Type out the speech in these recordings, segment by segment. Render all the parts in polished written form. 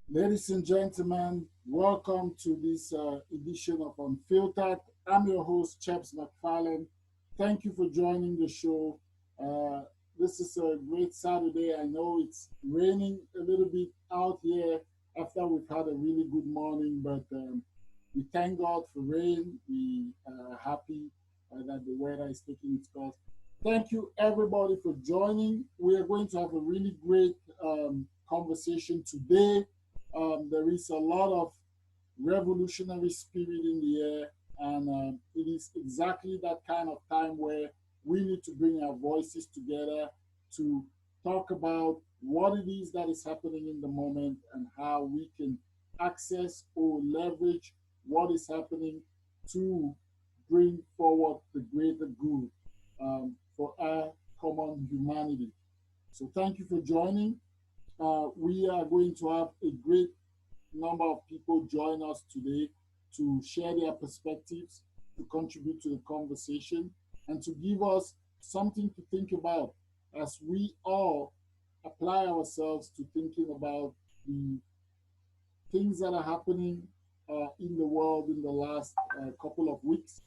Ladies and gentlemen, welcome to this edition of Unfiltered. I'm your host, Chaps McFarlane. Thank you for joining the show. Uh, this is a great Saturday. I know it's raining a little bit out here after we've had a really good morning, but we thank God for rain. We are happy that the weather is taking its course. Thank you, everybody, for joining. We are going to have a really great conversation today. There is a lot of revolutionary spirit in the air, and it is exactly that kind of time where we need to bring our voices together to talk about what it is that is happening in the moment and how we can access or leverage what is happening to bring forward the greater good for our common humanity. So, thank you for joining. We are going to have a great number of people join us today to share their perspectives, to contribute to the conversation, and to give us something to think about as we all apply ourselves to thinking about the things that are happening in the world in the last couple of weeks,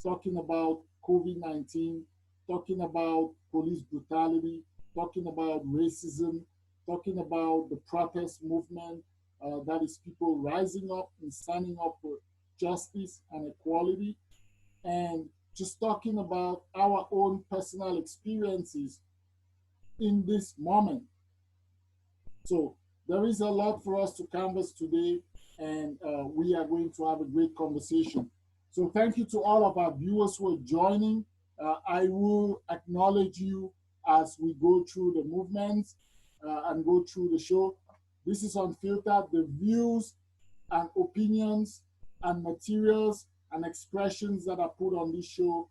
talking about COVID-19, talking about police brutality, talking about racism, talking about the protest movement, that is people rising up and standing up for justice and equality, and just talking about our own personal experiences in this moment. So there is a lot for us to canvas today, and we are going to have a great conversation. So thank you to all of our viewers who are joining. I will acknowledge you as we go through the movements and go through the show. This is Unfiltered. The views and opinions and materials and expressions that are put on this show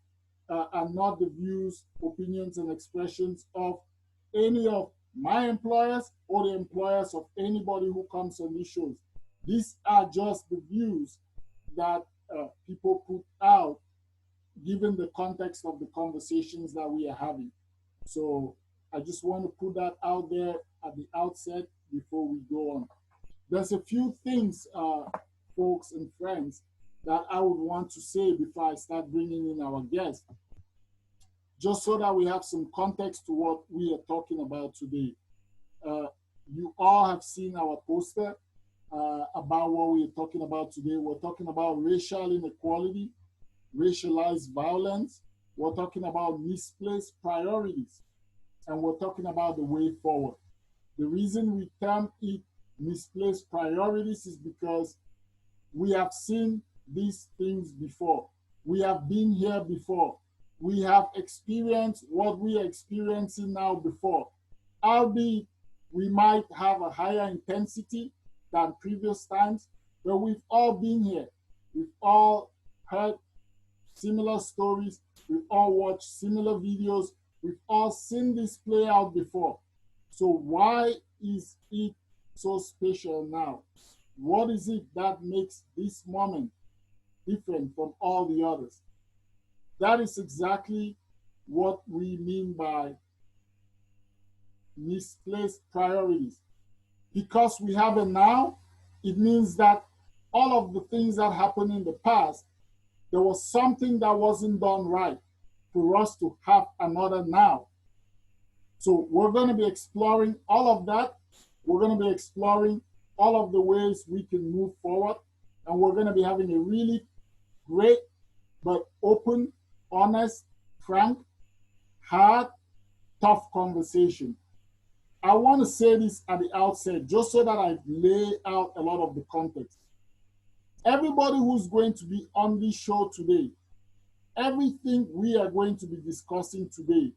are not the views, opinions, and expressions of any of my employers or the employers of anybody who comes on these shows. These are just the views that people put out given the context of the conversations that we are having. So I just want to put that out there at the outset before we go on. There's a few things, folks and friends, that I would want to say before I start bringing in our guests, just so that we have some context to what we are talking about today. Uh, you all have seen our poster about what we are talking about today. We're talking about racial inequality, racialized violence. We're talking about misplaced priorities, and we're talking about the way forward. The reason we term it misplaced priorities is because we have seen these things before. We have been here before. We have experienced what we are experiencing now before. Albeit we might have a higher intensity than previous times, but we've all been here. We've all heard similar stories. We've all watched similar videos. We've all seen this play out before. So why is it so special now? What is it that makes this moment different from all the others? That is exactly what we mean by misplaced priorities. Because we have a now, it means that all of the things that happened in the past, there was something that wasn't done right for us to have another now. So we're going to be exploring all of that. We're going to be exploring all of the ways we can move forward. And we're going to be having a really great, but open, honest, frank, hard, tough conversation. I want to say this at the outset, just so that I lay out a lot of the context. Everybody who's going to be on this show today, everything we are going to be discussing today,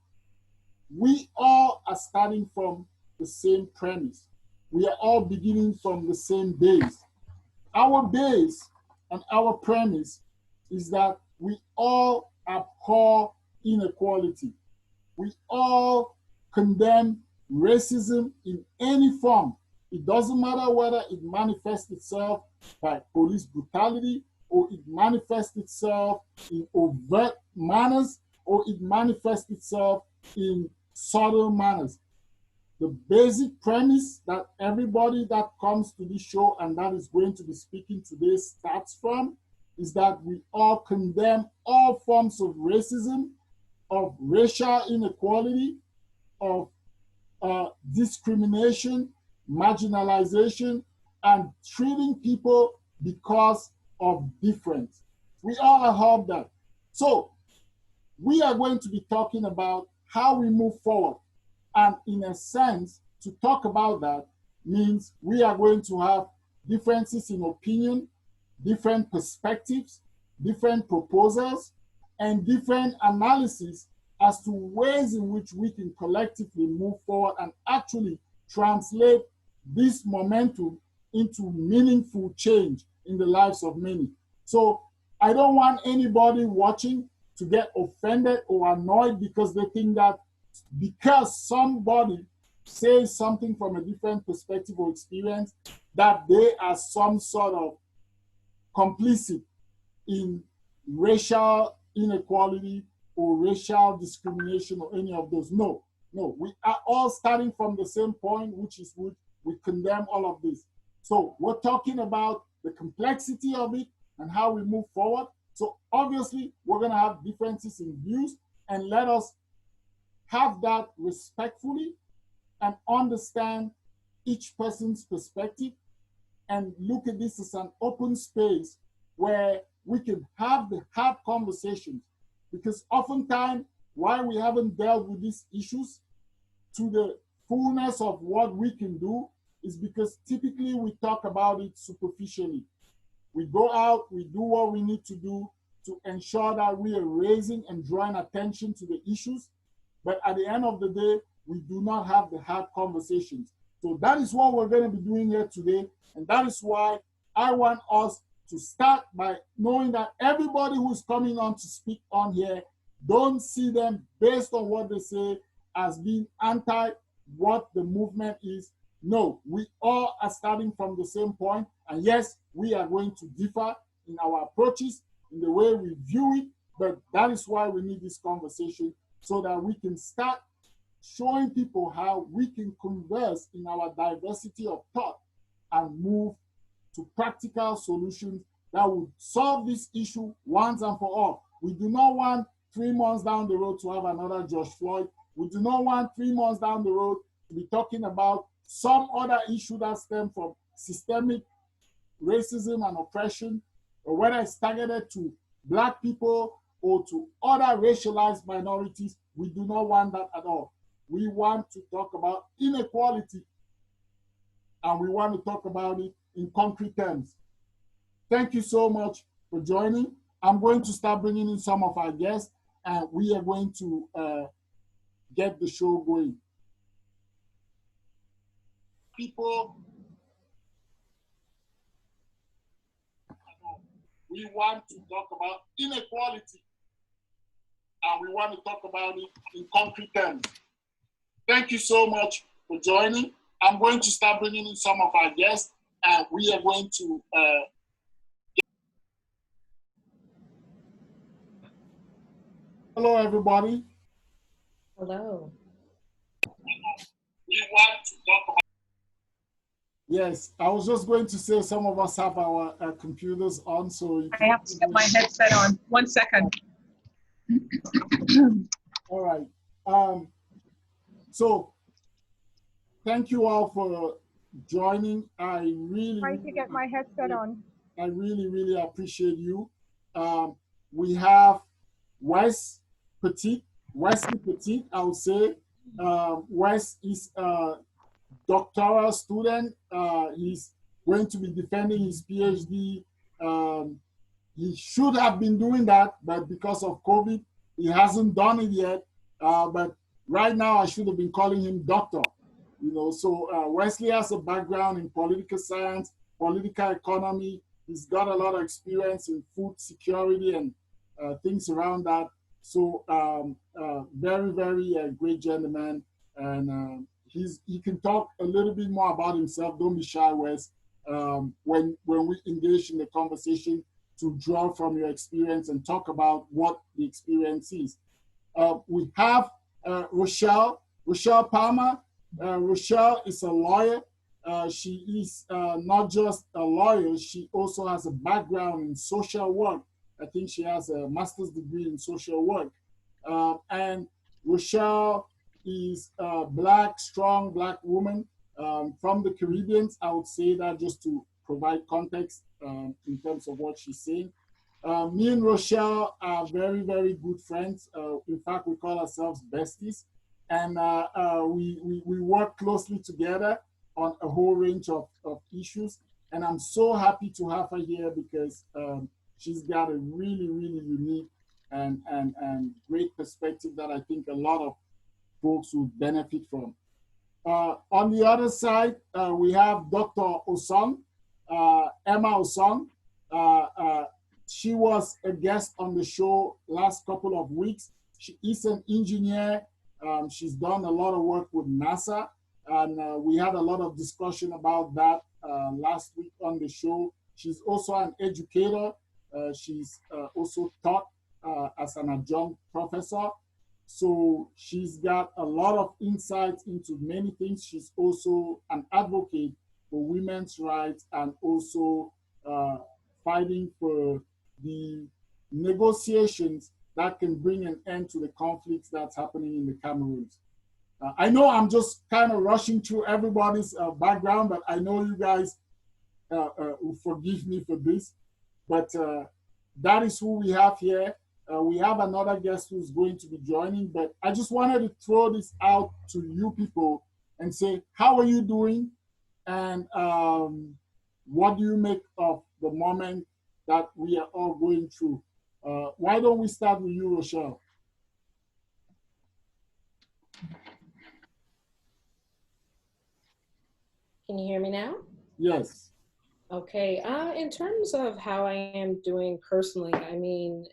we all are starting from the same premise. We are all beginning from the same base. Our base and our premise is that we all abhor inequality. We all condemn racism in any form. It doesn't matter whether it manifests itself by police brutality, or it manifests itself in overt manners, or it manifests itself in subtle manners. The basic premise that everybody that comes to this show and that is going to be speaking today starts from is that we all condemn all forms of racism, of racial inequality, of discrimination, marginalization, and treating people because of difference. We all have that. So we are going to be talking about how we move forward. And in a sense, to talk about that means we are going to have differences in opinion, different perspectives, different proposals, and different analysis as to ways in which we can collectively move forward and actually translate this momentum into meaningful change in the lives of many. So I don't want anybody watching to get offended or annoyed because they think that because somebody says something from a different perspective or experience, that they are some sort of complicit in racial inequality or racial discrimination or any of those. No, no, we are all starting from the same point, which is we condemn all of this. So we're talking about the complexity of it, and how we move forward. So obviously, we're going to have differences in views, and let us have that respectfully and understand each person's perspective and look at this as an open space where we can have the hard conversations. Because oftentimes, why we haven't dealt with these issues to the fullness of what we can do is because typically we talk about it superficially. We go out, we do what we need to do to ensure that we are raising and drawing attention to the issues. But at the end of the day, we do not have the hard conversations. So that is what we're going to be doing here today. And that is why I want us to start by knowing that everybody who's coming on to speak on here, don't see them based on what they say as being anti what the movement is. No, we all are starting from the same point. And yes, we are going to differ in our approaches, in the way we view it, but that is why we need this conversation so that we can start showing people how we can converse in our diversity of thought and move to practical solutions that would solve this issue once and for all. We do not want 3 months down the road to have another George Floyd. We do not want 3 months down the road to be talking about some other issue that stems from systemic racism and oppression, or whether it's targeted to Black people or to other racialized minorities. We do not want that at all. We want to talk about inequality, and we want to talk about it in concrete terms. Thank you so much for joining. I'm going to start bringing in some of our guests, and we are going to get the show going. People, we want to talk about inequality, and we want to talk about it in concrete terms. Thank you so much for joining. I'm going to start bringing in some of our guests, and we are going to Hello, everybody. Hello. We want to talk about. Yes, I was just going to say some of us have our computers on, so I have to get my headset on. 1 second. All right. So thank you all for joining. I really Trying to get my headset on. I really appreciate you. We have Wesley Petit, I would say. Wes is a doctoral student. He's going to be defending his PhD. He should have been doing that, but because of COVID, he hasn't done it yet. But right now, I should have been calling him doctor. So Wesley has a background in political science, political economy. He's got a lot of experience in food security and things around that. So very great gentleman, and he can talk a little bit more about himself. Don't be shy, Wes. When we engage in the conversation, to draw from your experience and talk about what the experience is. We have Rochelle Palmer. Rochelle is a lawyer. She is not just a lawyer, she also has a background in social work. I think she has a master's degree in social work. And Rochelle is a strong Black woman from the Caribbean. I would say that just to provide context in terms of what she's saying. Me and Rochelle are very good friends. In fact, we call ourselves besties. And we work closely together on a whole range of issues. And I'm so happy to have her here because she's got a really unique and great perspective that I think a lot of folks would benefit from. On the other side, we have Dr. Osong, Emma Osong. She was a guest on the show last couple of weeks. She is an engineer. She's done a lot of work with NASA, and we had a lot of discussion about that last week on the show. She's also an educator. She's also taught as an adjunct professor. So she's got a lot of insights into many things. She's also an advocate for women's rights and also fighting for the negotiations that can bring an end to the conflicts that's happening in the Cameroons. I know I'm just kind of rushing through everybody's background, but I know you guys will forgive me for this. But that is who we have here. We have another guest who's going to be joining, but I just wanted to throw this out to you people and say, how are you doing? And what do you make of the moment that we are all going through? Why don't we start with you, Rochelle? Can you hear me now? Yes. Okay. In terms of how I am doing personally, I mean,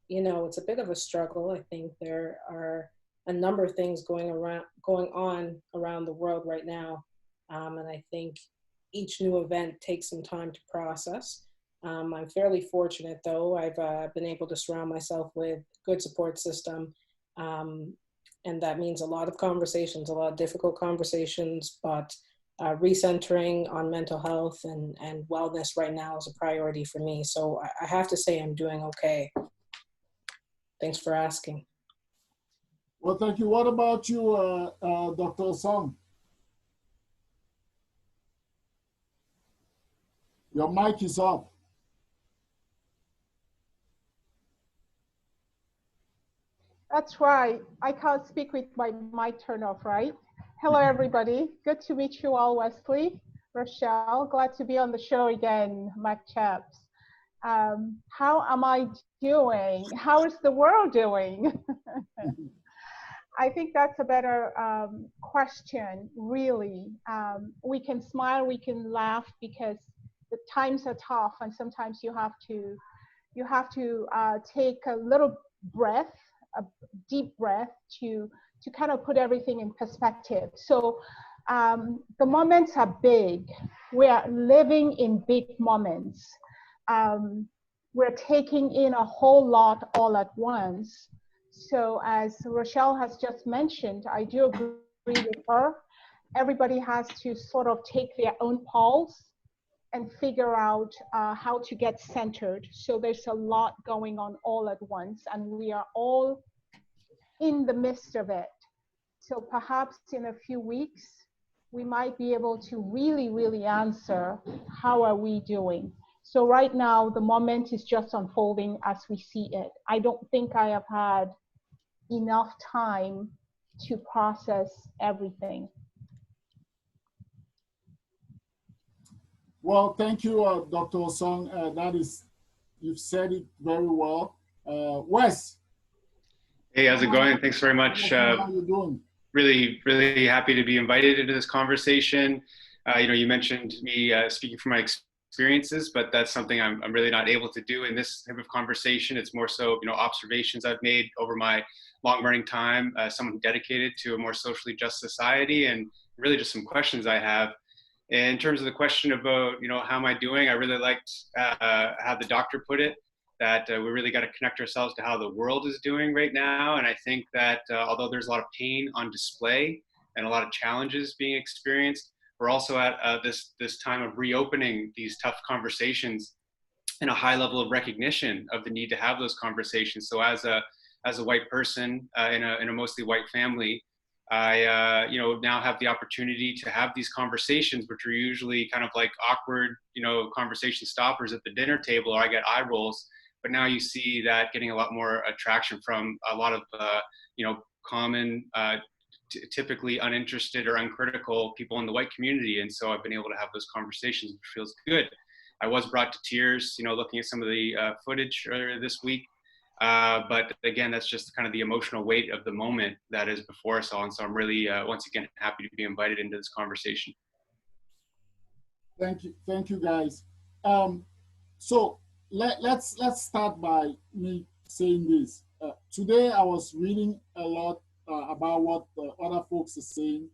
it's a bit of a struggle. I think there are a number of things going on around the world right now, and I think each new event takes some time to process. I'm fairly fortunate, though. I've been able to surround myself with good support system, and that means a lot of conversations, a lot of difficult conversations, but recentering on mental health and wellness right now is a priority for me. So I have to say I'm doing okay. Thanks for asking. Well, thank you. What about you, Dr. Song? Your mic is off. That's right. I can't speak with my mic turned off, right? Hello, everybody. Good to meet you all, Wesley, Rochelle. Glad to be on the show again, Mac Chaps. How am I doing? How is the world doing? I think that's a better question, really. We can smile, we can laugh because the times are tough, and sometimes you have to take a little breath, a deep breath to kind of put everything in perspective. So the moments are big. We are living in big moments. We're taking in a whole lot all at once. So as Rochelle has just mentioned, I do agree with her. Everybody has to sort of take their own pulse and figure out how to get centered. So there's a lot going on all at once, and we are all in the midst of it. So perhaps in a few weeks, we might be able to really, really answer, how are we doing? So right now, the moment is just unfolding as we see it. I don't think I have had enough time to process everything. Well, thank you, Dr. Song. You've said it very well. Wes. Hey, how's it going? Thanks very much. How you doing? Really, really happy to be invited into this conversation. You mentioned me speaking from my experiences, but that's something I'm really not able to do in this type of conversation. It's more so, observations I've made over my long running time, someone dedicated to a more socially just society, and really just some questions I have. In terms of the question about, how am I doing? I really liked how the doctor put it, that we really got to connect ourselves to how the world is doing right now. And I think that although there's a lot of pain on display and a lot of challenges being experienced, we're also at this time of reopening these tough conversations and a high level of recognition of the need to have those conversations. So as a white person in a mostly white family, I now have the opportunity to have these conversations, which are usually kind of like awkward, conversation stoppers at the dinner table, or I get eye rolls. But now you see that getting a lot more attraction from a lot of common, typically uninterested or uncritical people in the white community. And so I've been able to have those conversations, which feels good. I was brought to tears, looking at some of the footage earlier this week. But again, that's just kind of the emotional weight of the moment that is before us all. And so I'm really, once again, happy to be invited into this conversation. Thank you, guys. So let's start by me saying this. Today I was reading a lot about what other folks are saying,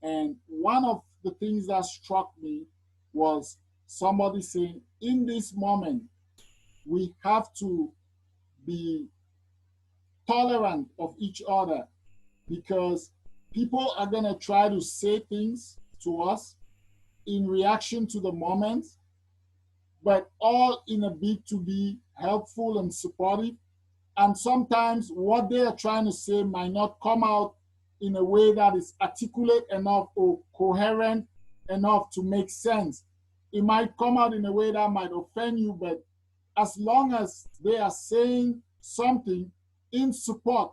and one of the things that struck me was somebody saying, in this moment, we have to be tolerant of each other because people are going to try to say things to us in reaction to the moment but all in a bid to be helpful and supportive. And sometimes what they are trying to say might not come out in a way that is articulate enough or coherent enough to make sense. It might come out in a way that might offend you, but as long as they are saying something in support,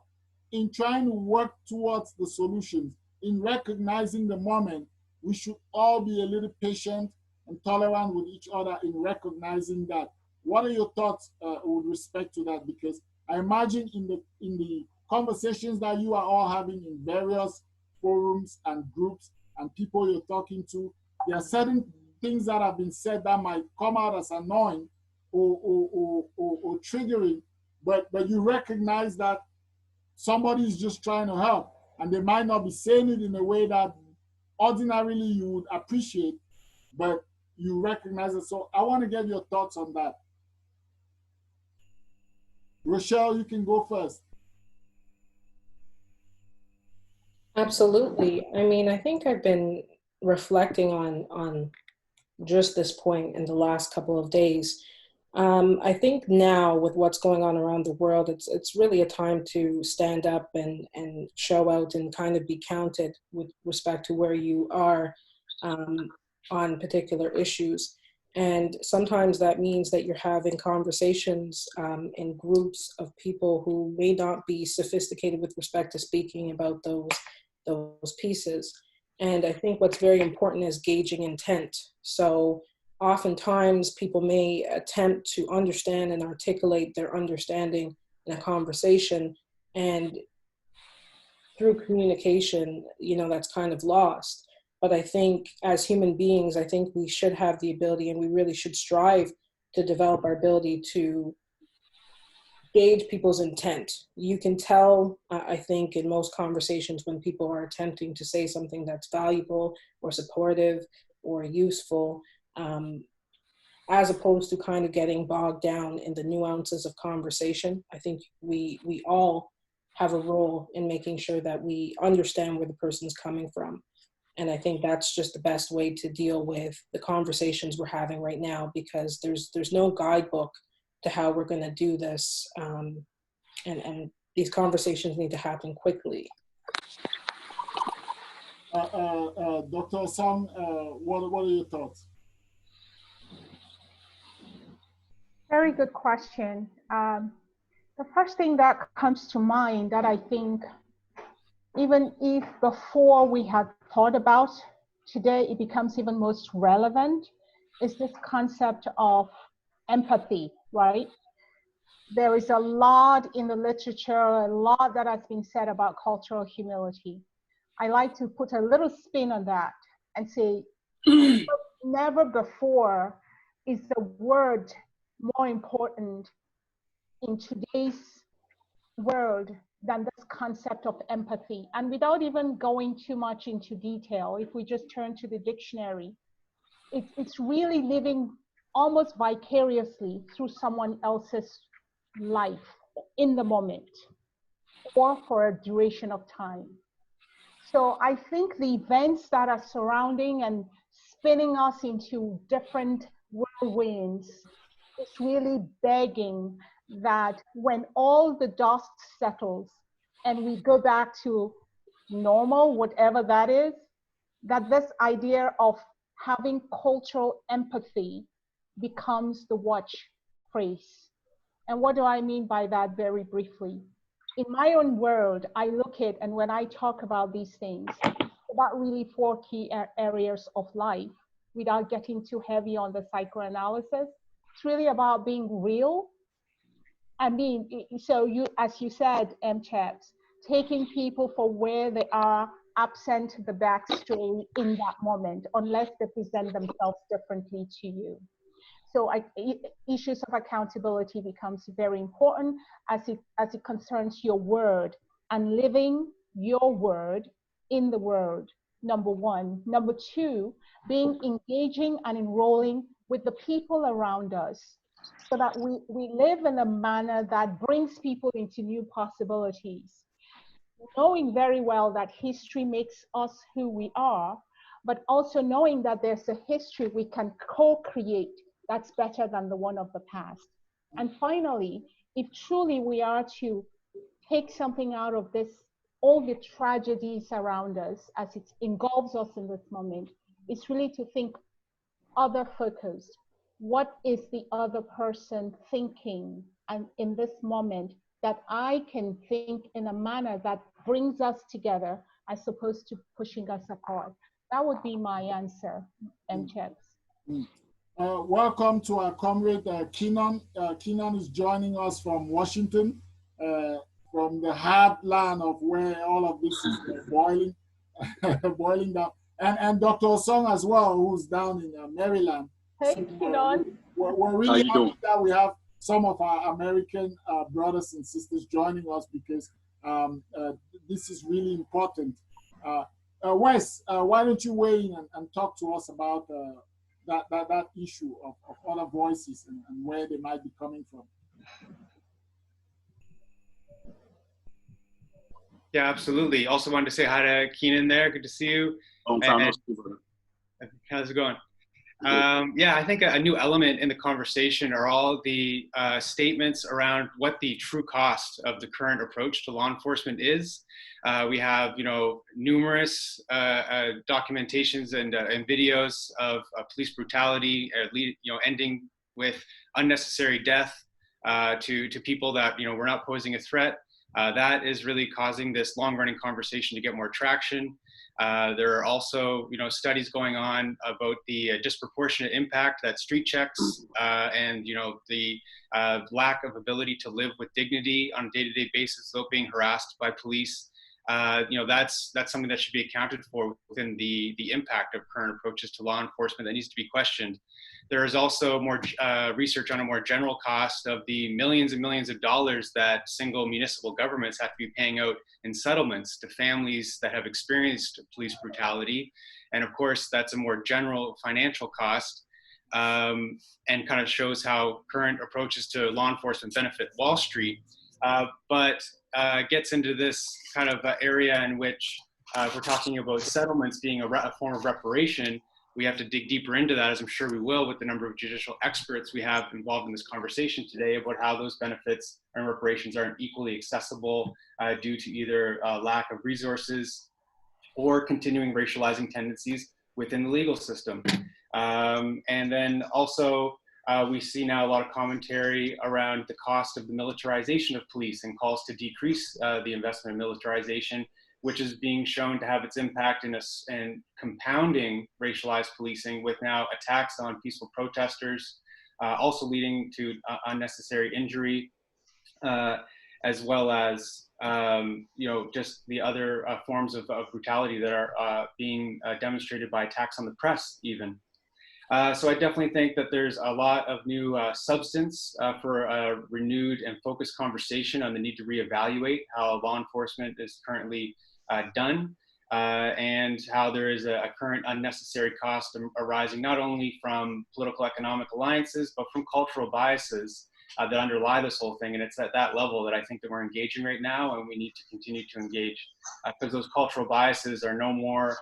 in trying to work towards the solutions, in recognizing the moment, we should all be a little patient and tolerant with each other in recognizing that. What are your thoughts with respect to that? Because I imagine in the conversations that you are all having in various forums and groups and people you're talking to, there are certain things that have been said that might come out as annoying or triggering, but you recognize that somebody is just trying to help, and they might not be saying it in a way that ordinarily you would appreciate, but you recognize it. So I want to get your thoughts on that. Rochelle, you can go first. Absolutely. I mean, I think I've been reflecting on just this point in the last couple of days. I think now with what's going on around the world, it's really a time to stand up and show out and kind of be counted with respect to where you are um, on particular issues. And sometimes that means that you're having conversations in groups of people who may not be sophisticated with respect to speaking about those pieces. And I think what's very important is gauging intent. So oftentimes people may attempt to understand and articulate their understanding in a conversation, and through communication, that's kind of lost. But I think as human beings, I think we should have the ability, and we really should strive to develop our ability to gauge people's intent. You can tell, I think, in most conversations when people are attempting to say something that's valuable or supportive or useful, as opposed to kind of getting bogged down in the nuances of conversation. I think we all have a role in making sure that we understand where the person's coming from. And I think that's just the best way to deal with the conversations we're having right now, because there's no guidebook to how we're going to do this. And these conversations need to happen quickly. Dr. Song, what are your thoughts? Very good question. The first thing that comes to mind that I think, even if before we had thought about, today it becomes even most relevant, is this concept of empathy, right? There is a lot in the literature, a lot that has been said about cultural humility. I like to put a little spin on that and say, never before is the word more important in today's world than this concept of empathy. And without even going too much into detail, if we just turn to the dictionary, it's really living almost vicariously through someone else's life in the moment or for a duration of time. So I think the events that are surrounding and spinning us into different whirlwinds is really begging that when all the dust settles and we go back to normal, whatever that is, that this idea of having cultural empathy becomes the watch phrase. And what do I mean by that very briefly? In my own world, I look at, and when I talk about these things, about really four key areas of life without getting too heavy on the psychoanalysis. It's really about being real. I mean, so you, as you said, Chaps, taking people for where they are, absent the backstory in that moment, unless they present themselves differently to you. So issues of accountability becomes very important as it concerns your word and living your word in the world, number one. Number two, being engaging and enrolling with the people around us so that we live in a manner that brings people into new possibilities, knowing very well that history makes us who we are, but also knowing that there's a history we can co-create that's better than the one of the past. And finally, if truly we are to take something out of this, all the tragedies around us as it engulfs us in this moment, it's really to think other focused. What is the other person thinking and in this moment that I can think in a manner that brings us together as opposed to pushing us apart? That would be my answer, Chips. Welcome to our comrade Keenan. Keenan is joining us from Washington, from the heartland of where all of this is boiling, boiling down. And Dr. Osong as well, who's down in Maryland. Hey, So, Keenan. we're really happy that we have some of our American brothers and sisters joining us because this is really important. Wes, why don't you weigh in and talk to us about that issue of other voices and where they might be coming from? Yeah, absolutely. Also wanted to say hi to Keenan there. Good to see you. How's it going? Yeah, I think a new element in the conversation are all the statements around what the true cost of the current approach to law enforcement is. We have, numerous documentations and videos of police brutality, ending with unnecessary death to people that were not posing a threat. That is really causing this long-running conversation to get more traction. There are also, studies going on about the disproportionate impact that street checks and, the lack of ability to live with dignity on a day-to-day basis without being harassed by police. That's something that should be accounted for within the impact of current approaches to law enforcement that needs to be questioned. There is also more research on a more general cost of the millions and millions of dollars that single municipal governments have to be paying out in settlements to families that have experienced police brutality. And of course, that's a more general financial cost and kind of shows how current approaches to law enforcement benefit Wall Street, but gets into this kind of area in which if we're talking about settlements being a form of reparation, we have to dig deeper into that, as I'm sure we will, with the number of judicial experts we have involved in this conversation today about how those benefits and reparations aren't equally accessible due to either lack of resources or continuing racializing tendencies within the legal system. And then also, we see now a lot of commentary around the cost of the militarization of police and calls to decrease the investment in militarization, which is being shown to have its impact in compounding racialized policing with now attacks on peaceful protesters, also leading to unnecessary injury, as well as just the other forms of brutality that are being demonstrated by attacks on the press even. So I definitely think that there's a lot of new substance for a renewed and focused conversation on the need to reevaluate how law enforcement is currently done and how there is a current unnecessary cost arising not only from political economic alliances, but from cultural biases that underlie this whole thing. And it's at that level that I think that we're engaging right now, and we need to continue to engage because those cultural biases are no more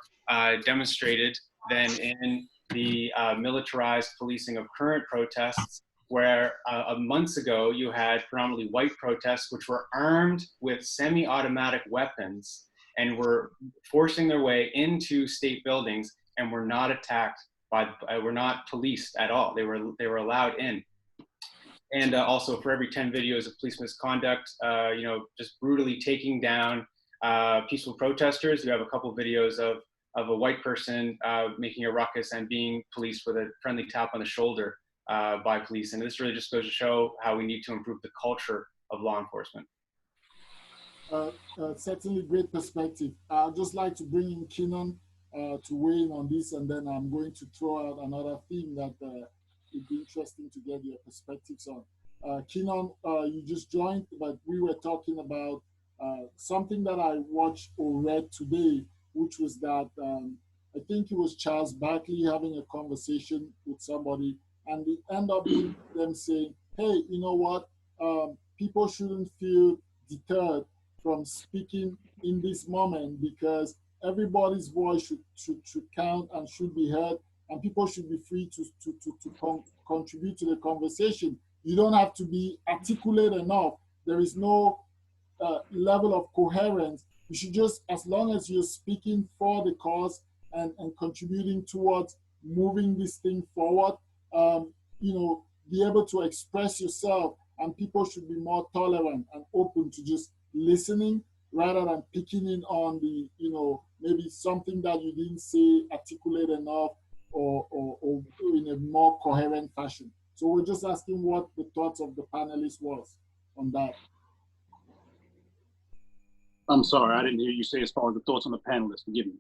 demonstrated than in the militarized policing of current protests, where months ago you had predominantly white protests which were armed with semi-automatic weapons and were forcing their way into state buildings and were not attacked by, were not policed at all. They were allowed in. And also for every 10 videos of police misconduct, just brutally taking down peaceful protesters, you have a couple of videos of a white person making a ruckus and being policed with a friendly tap on the shoulder by police. And this really just goes to show how we need to improve the culture of law enforcement. Certainly great perspective. I'd just like to bring in Keenan to weigh in on this, and then I'm going to throw out another theme that would be interesting to get your perspectives on. Keenan, you just joined, but we were talking about something that I watched or read today, which was that I think it was Charles Barkley having a conversation with somebody, and it ended up being them saying, hey, you know what, people shouldn't feel deterred from speaking in this moment because everybody's voice should count and should be heard. and people should be free to contribute to the conversation. You don't have to be articulate enough. There is no level of coherence. You should just, as long as you're speaking for the cause and contributing towards moving this thing forward, you know, be able to express yourself, and people should be more tolerant and open to just listening rather than picking in on the, you know, maybe something that you didn't say articulate enough or in a more coherent fashion. So we're just asking what the thoughts of the panelists was on that. I'm sorry, I didn't hear you say as far as the thoughts on the panelists. Forgive me.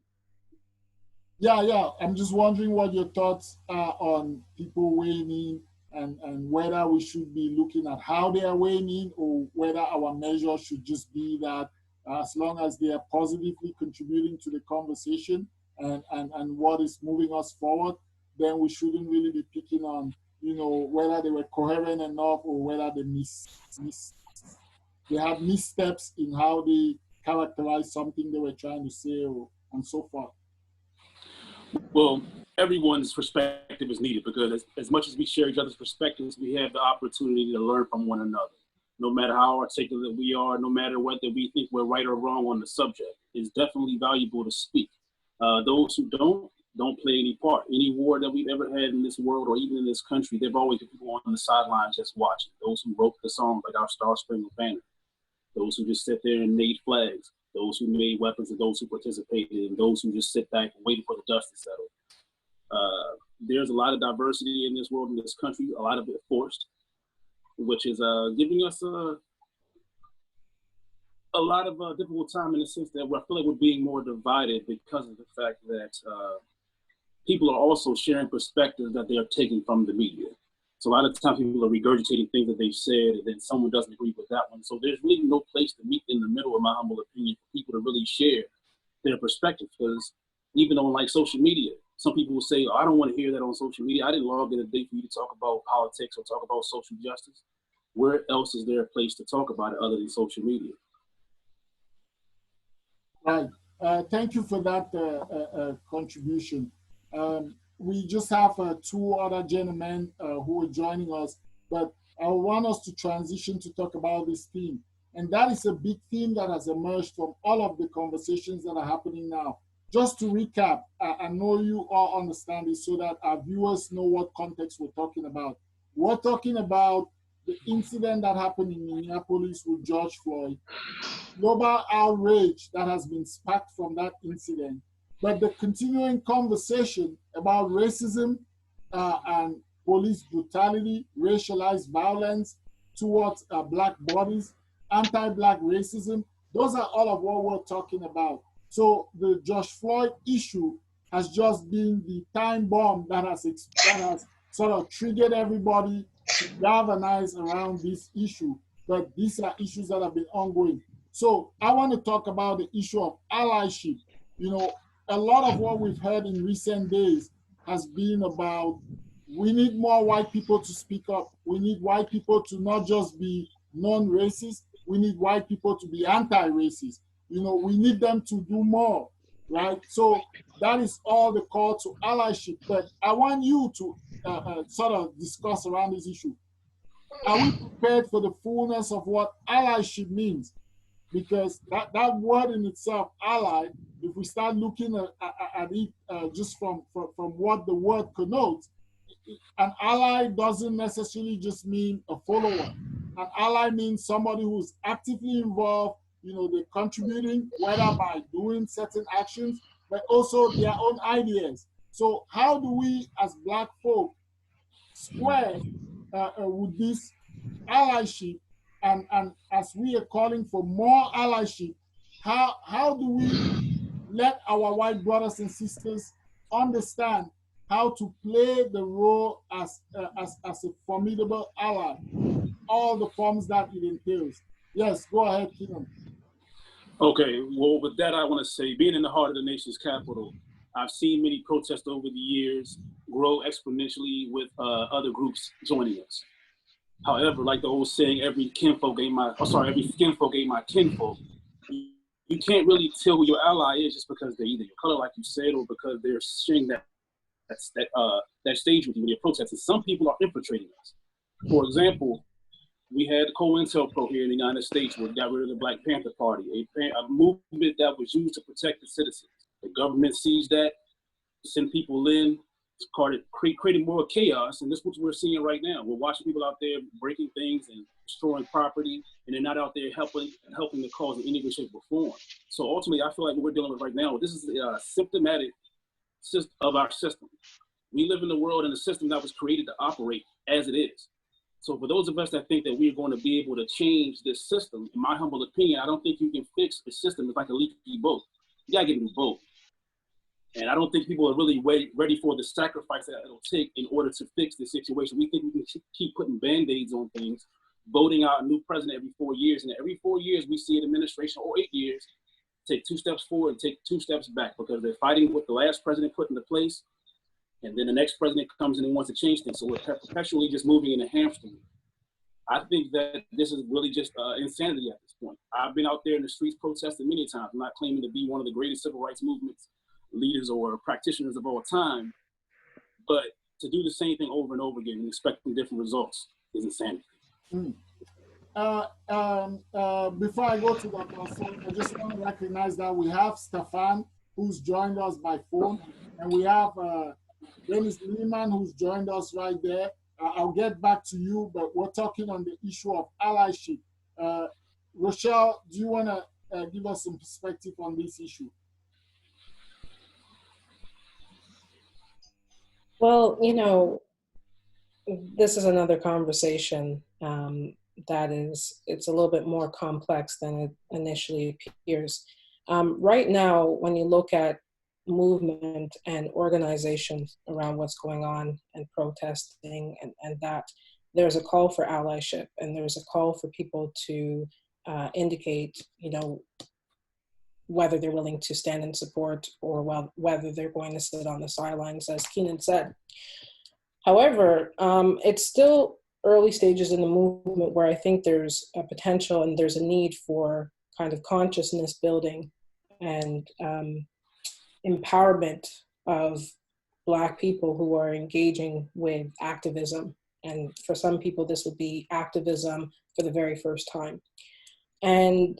Yeah. I'm just wondering what your thoughts are on people weighing in, and whether we should be looking at how they are weighing in, or whether our measure should just be that as long as they are positively contributing to the conversation and what is moving us forward, then we shouldn't really be picking on, you know, whether they were coherent enough or whether they had missteps in how they characterize something they were trying to say, and so forth. Well, everyone's perspective is needed, because as much as we share each other's perspectives, we have the opportunity to learn from one another. No matter how articulate we are, no matter whether we think we're right or wrong on the subject, it's definitely valuable to speak. Those who don't play any part. Any war that we've ever had in this world, or even in this country, there've always been people on the sidelines just watching. Those who wrote the songs like our Star Spangled Banner. Those who just sit there and made flags. Those who made weapons, and those who participated, and those who just sit back and waited for the dust to settle. There's a lot of diversity in this world, in this country, a lot of it forced, which is giving us a lot of difficult time, in the sense that I feel like we're being more divided because of the fact that people are also sharing perspectives that they are taking from the media. So a lot of times people are regurgitating things that they've said, and then someone doesn't agree with that one. So there's really no place to meet in the middle, in my humble opinion, for people to really share their perspective. Because even on like social media, some people will say, oh, I don't want to hear that on social media. I didn't log in a day for you to talk about politics or talk about social justice. Where else is there a place to talk about it other than social media? Right. Thank you for that contribution. We just have two other gentlemen who are joining us, but I want us to transition to talk about this theme. And that is a big theme that has emerged from all of the conversations that are happening now. Just to recap, I know you all understand this so that our viewers know what context we're talking about. We're talking about the incident that happened in Minneapolis with George Floyd, global outrage that has been sparked from that incident, but the continuing conversation about racism and police brutality, racialized violence towards Black bodies, anti-Black racism, those are all of what we're talking about. So the George Floyd issue has just been the time bomb that has sort of triggered everybody to galvanize around this issue, but these are issues that have been ongoing. So I want to talk about the issue of allyship. You know, a lot of what we've heard in recent days has been about, we need more white people to speak up. We need white people to not just be non-racist. We need white people to be anti-racist. You know, we need them to do more, right? So that is all the call to allyship. But I want you to sort of discuss around this issue. Are we prepared for the fullness of what allyship means? Because that word in itself, ally, if we start looking at it just from what the word connotes, an ally doesn't necessarily just mean a follower. An ally means somebody who's actively involved, you know, they're contributing, whether by doing certain actions, but also their own ideas. So how do we as Black folk square with this allyship, and as we are calling for more allyship, how do we let our white brothers and sisters understand how to play the role as a formidable ally, all the forms that it entails? Yes, go ahead, Keenan. Okay, well, with that, I want to say, being in the heart of the nation's capital, I've seen many protests over the years grow exponentially with other groups joining us. However, like the old saying, every skinfolk ain't my kinfolk. You can't really tell who your ally is just because they're either your color, like you said, or because they're sharing that that stage with you when you're protesting. Some people are infiltrating us. For example, we had COINTELPRO here in the United States, where we got rid of the Black Panther Party, a movement that was used to protect the citizens. The government sees that, send people in, creating more chaos, and this is what we're seeing right now. We're watching people out there breaking things and destroying property, and they're not out there helping the cause in any way, shape, or form. So ultimately, I feel like what we're dealing with right now, this is symptomatic of our system. We live in the world in a system that was created to operate as it is. So for those of us that think that we're going to be able to change this system, in my humble opinion, I don't think you can fix the system. It's like a leaky boat. You gotta get a new boat. And I don't think people are really ready for the sacrifice that it'll take in order to fix the situation. We think we can keep putting Band-Aids on things, voting out a new president every 4 years. And every 4 years, we see an administration, or 8 years, take 2 steps forward and take 2 steps back, because they're fighting what the last president put into place. And then the next president comes in and wants to change things. So we're perpetually just moving in a hamster wheel. I think that this is really just insanity at this point. I've been out there in the streets protesting many times. I'm not claiming to be one of the greatest civil rights movements leaders or practitioners of all time, but to do the same thing over and over again and expecting different results is insanity. Before I go to Dr. Song, I just want to recognize that we have Stefan, who's joined us by phone, and we have Dennis Lehman, who's joined us right there. I'll get back to you, but we're talking on the issue of allyship. Rochelle, do you want to give us some perspective on this issue? Well, this is another conversation it's a little bit more complex than it initially appears. Right now, when you look at movement and organization around what's going on and protesting and that, there's a call for allyship, and there's a call for people to indicate, whether they're willing to stand in support or whether they're going to sit on the sidelines, as Keenan said. However, it's still early stages in the movement where I think there's a potential and there's a need for kind of consciousness building and empowerment of Black people who are engaging with activism. And for some people, this would be activism for the very first time. And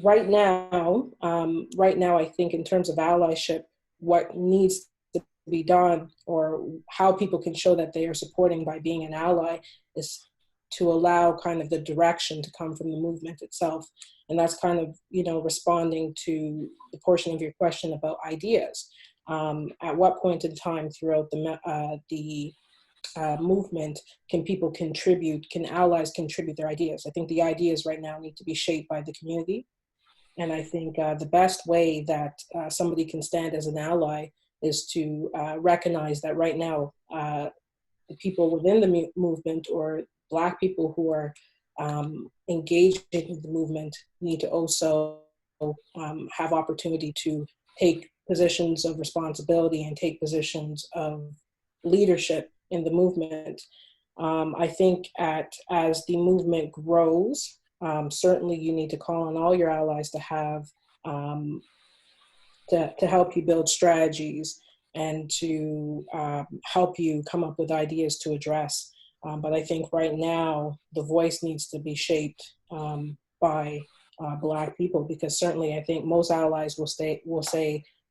right now, I think in terms of allyship, what needs to be done or how people can show that they are supporting by being an ally is to allow kind of the direction to come from the movement itself. And that's kind of, responding to the portion of your question about ideas. At what point in time throughout the movement can people contribute, can allies contribute their ideas? I think the ideas right now need to be shaped by the community. And I think the best way that somebody can stand as an ally is to recognize that right now, the people within the movement or Black people who are engaged in the movement need to also have opportunity to take positions of responsibility and take positions of leadership in the movement. I think as the movement grows, certainly you need to call on all your allies to have to help you build strategies and to help you come up with ideas to address. But I think right now the voice needs to be shaped by Black people, because certainly I think most allies will say,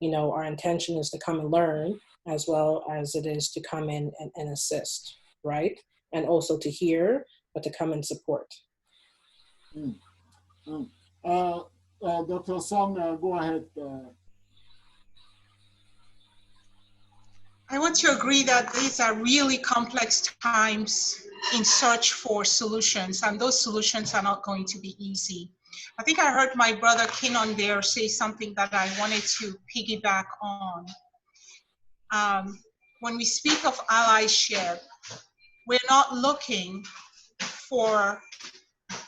our intention is to come and learn as well as it is to come in and assist, right? And also to hear, but to come and support. Dr. Song, go ahead. I want to agree that these are really complex times in search for solutions, and those solutions are not going to be easy. I think I heard my brother Kenan there say something that I wanted to piggyback on. When we speak of allyship, we're not looking for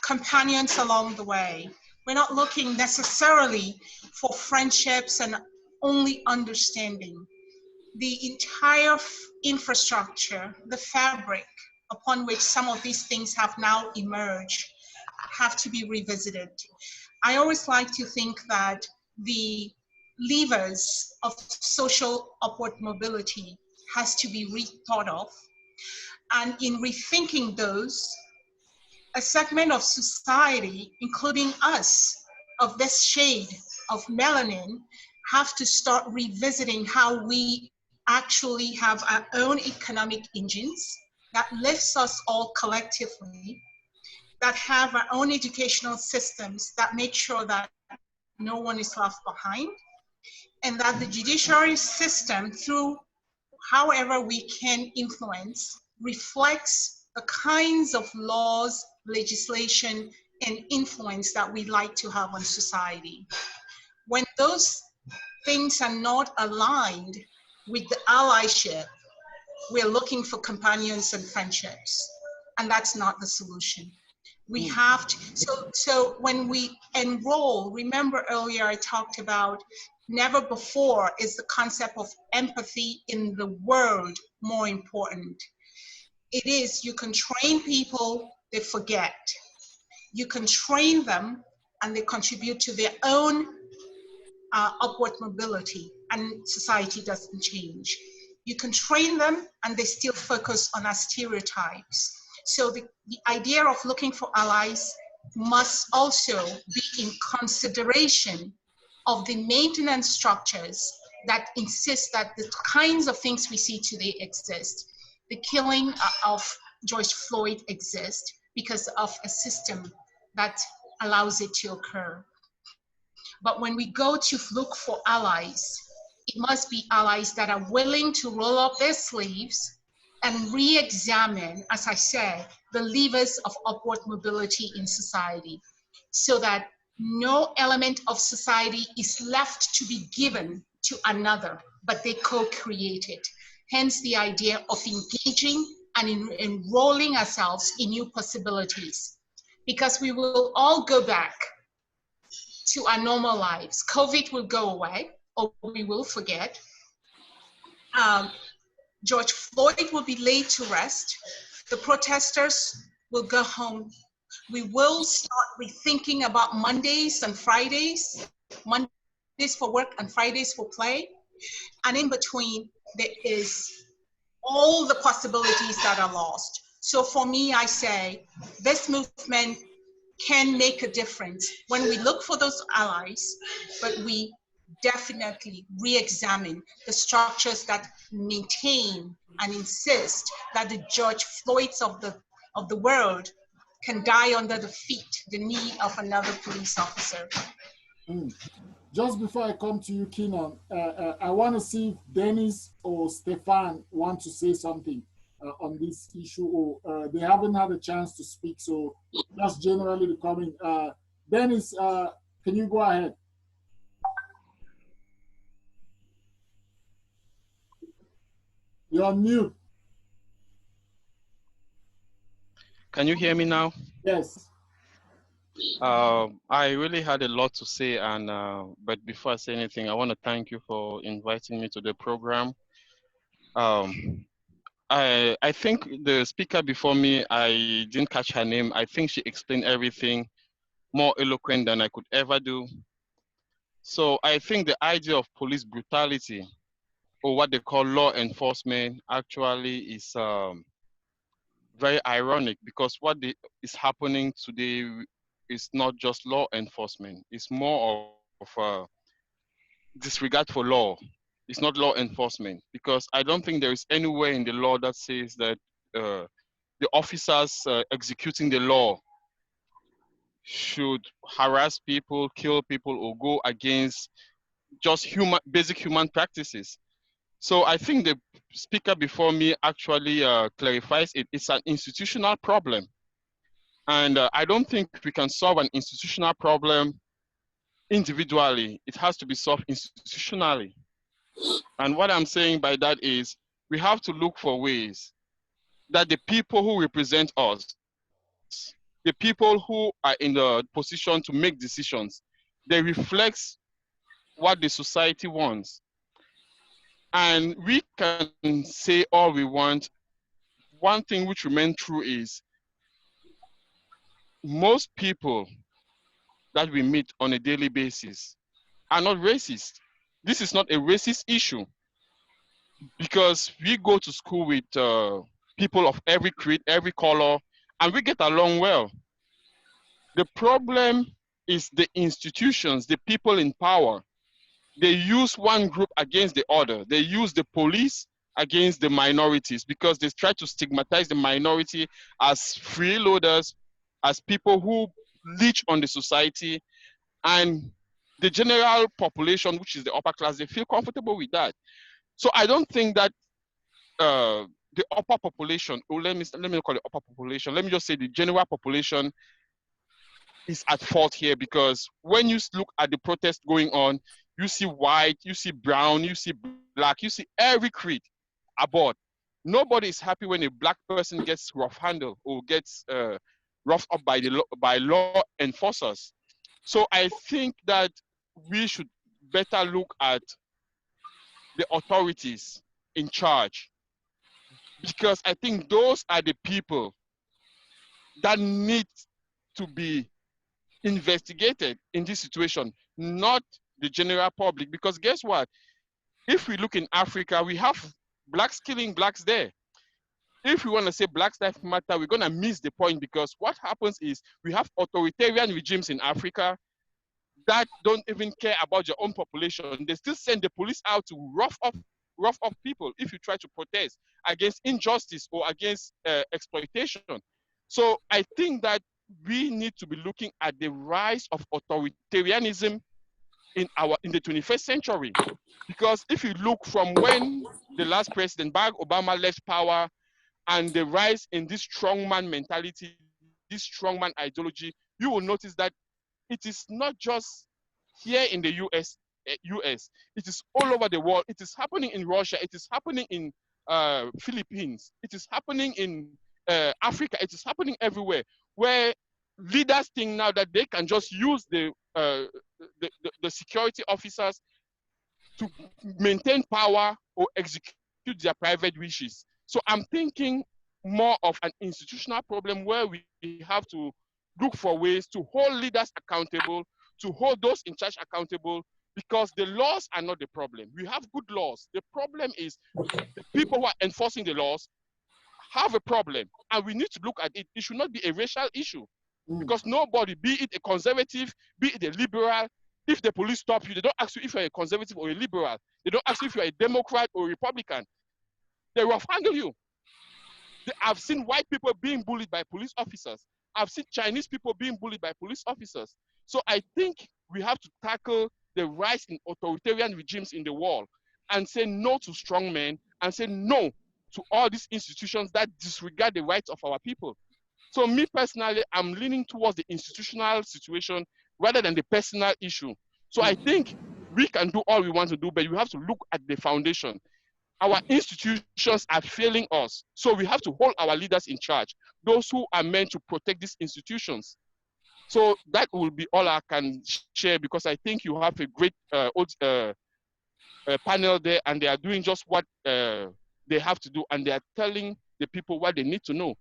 companions along the way. We're not looking necessarily for friendships and only understanding. The entire infrastructure, the fabric upon which some of these things have now emerged have to be revisited. I always like to think that the levers of social upward mobility has to be rethought of. And in rethinking those, a segment of society, including us, of this shade of melanin, have to start revisiting how we actually have our own economic engines that lifts us all collectively, that have our own educational systems that make sure that no one is left behind, and that the judiciary system, through however we can influence, reflects the kinds of laws, legislation, and influence that we like to have on society. When those things are not aligned with the allyship, we're looking for companions and friendships, and that's not the solution. We have to, so when we enroll, remember earlier I talked about never before is the concept of empathy in the world more important. It is, you can train people, they forget. You can train them and they contribute to their own upward mobility and society doesn't change. You can train them and they still focus on our stereotypes. So the idea of looking for allies must also be in consideration of the maintenance structures that insist that the kinds of things we see today exist. The killing of George Floyd exists because of a system that allows it to occur. But when we go to look for allies, it must be allies that are willing to roll up their sleeves and re-examine, as I said, the levers of upward mobility in society, so that no element of society is left to be given to another, but they co-create it. Hence the idea of engaging and enrolling ourselves in new possibilities, because we will all go back to our normal lives. COVID will go away, or we will forget. George Floyd will be laid to rest. The protesters will go home. We will start rethinking about Mondays and Fridays, Mondays for work and Fridays for play. And in between, there is all the possibilities that are lost. So for me, I say this movement can make a difference when we look for those allies, but we definitely re-examine the structures that maintain and insist that the George Floyds of the world can die under the knee of another police officer. Just before I come to you, Keenan, I want to see if Dennis or Stefan want to say something on this issue, or they haven't had a chance to speak, so just generally the comment. Dennis, can you go ahead? You're on mute. Can you hear me now? Yes. I really had a lot to say, and but before I say anything, I want to thank you for inviting me to the program. I think the speaker before me, I didn't catch her name. I think she explained everything more eloquent than I could ever do. So I think the idea of police brutality, or what they call law enforcement, actually is very ironic, because what is happening today is not just law enforcement. It's more of disregard for law. It's not law enforcement, because I don't think there is anywhere in the law that says that the officers executing the law should harass people, kill people, or go against just basic human practices. So I think the speaker before me actually clarifies it. It's an institutional problem. And I don't think we can solve an institutional problem individually. It has to be solved institutionally. And what I'm saying by that is we have to look for ways that the people who represent us, the people who are in the position to make decisions, they reflect what the society wants. And we can say all we want. One thing which remains true is most people that we meet on a daily basis are not racist. this is not a racist issue because we go to school with people of every creed, every color, and we get along well. The problem is the institutions, the people in power. They use one group against the other. They use the police against the minorities because they try to stigmatize the minority as freeloaders, as people who leech on the society, and the general population, which is the upper class, they feel comfortable with that. So I don't think that the upper population, or let me not call it upper population, let me just say the general population is at fault here, because when you look at the protest going on, you see white, you see brown, you see black, you see every creed aboard. Nobody is happy when a black person gets rough handled or gets roughed up by by law enforcers. So I think that we should better look at the authorities in charge, because I think those are the people that need to be investigated in this situation, not the general public. Because guess what? If we look in Africa, we have blacks killing blacks there. If we want to say Black Lives Matter, we're going to miss the point, because what happens is we have authoritarian regimes in Africa that don't even care about their own population. They still send the police out to rough up people if you try to protest against injustice or against exploitation. So I think that we need to be looking at the rise of authoritarianism in the 21st century. Because if you look from when the last president, Barack Obama, left power, and the rise in this strongman mentality, this strongman ideology, you will notice that it is not just here in the US. It is all over the world. It is happening in Russia. It is happening in Philippines. It is happening in Africa. It is happening everywhere, where leaders think now that they can just use the security officers to maintain power or execute their private wishes. So I'm thinking more of an institutional problem where we have to look for ways to hold leaders accountable, to hold those in charge accountable, because the laws are not the problem. We have good laws. The problem is the people who are enforcing the laws have a problem, and we need to look at it. It should not be a racial issue, because nobody, be it a conservative, be it a liberal, if the police stop you, they don't ask you if you're a conservative or a liberal. They don't ask you if you're a Democrat or a Republican. They rough handle you. I've seen white people being bullied by police officers. I've seen Chinese people being bullied by police officers. So I think we have to tackle the rise in authoritarian regimes in the world and say no to strong men and say no to all these institutions that disregard the rights of our people. So me personally, I'm leaning towards the institutional situation rather than the personal issue. So I think we can do all we want to do, but we have to look at the foundation. Our institutions are failing us. So we have to hold our leaders in charge, those who are meant to protect these institutions. So that will be all I can share, because I think you have a great panel there, and they are doing just what they have to do, and they are telling the people what they need to know.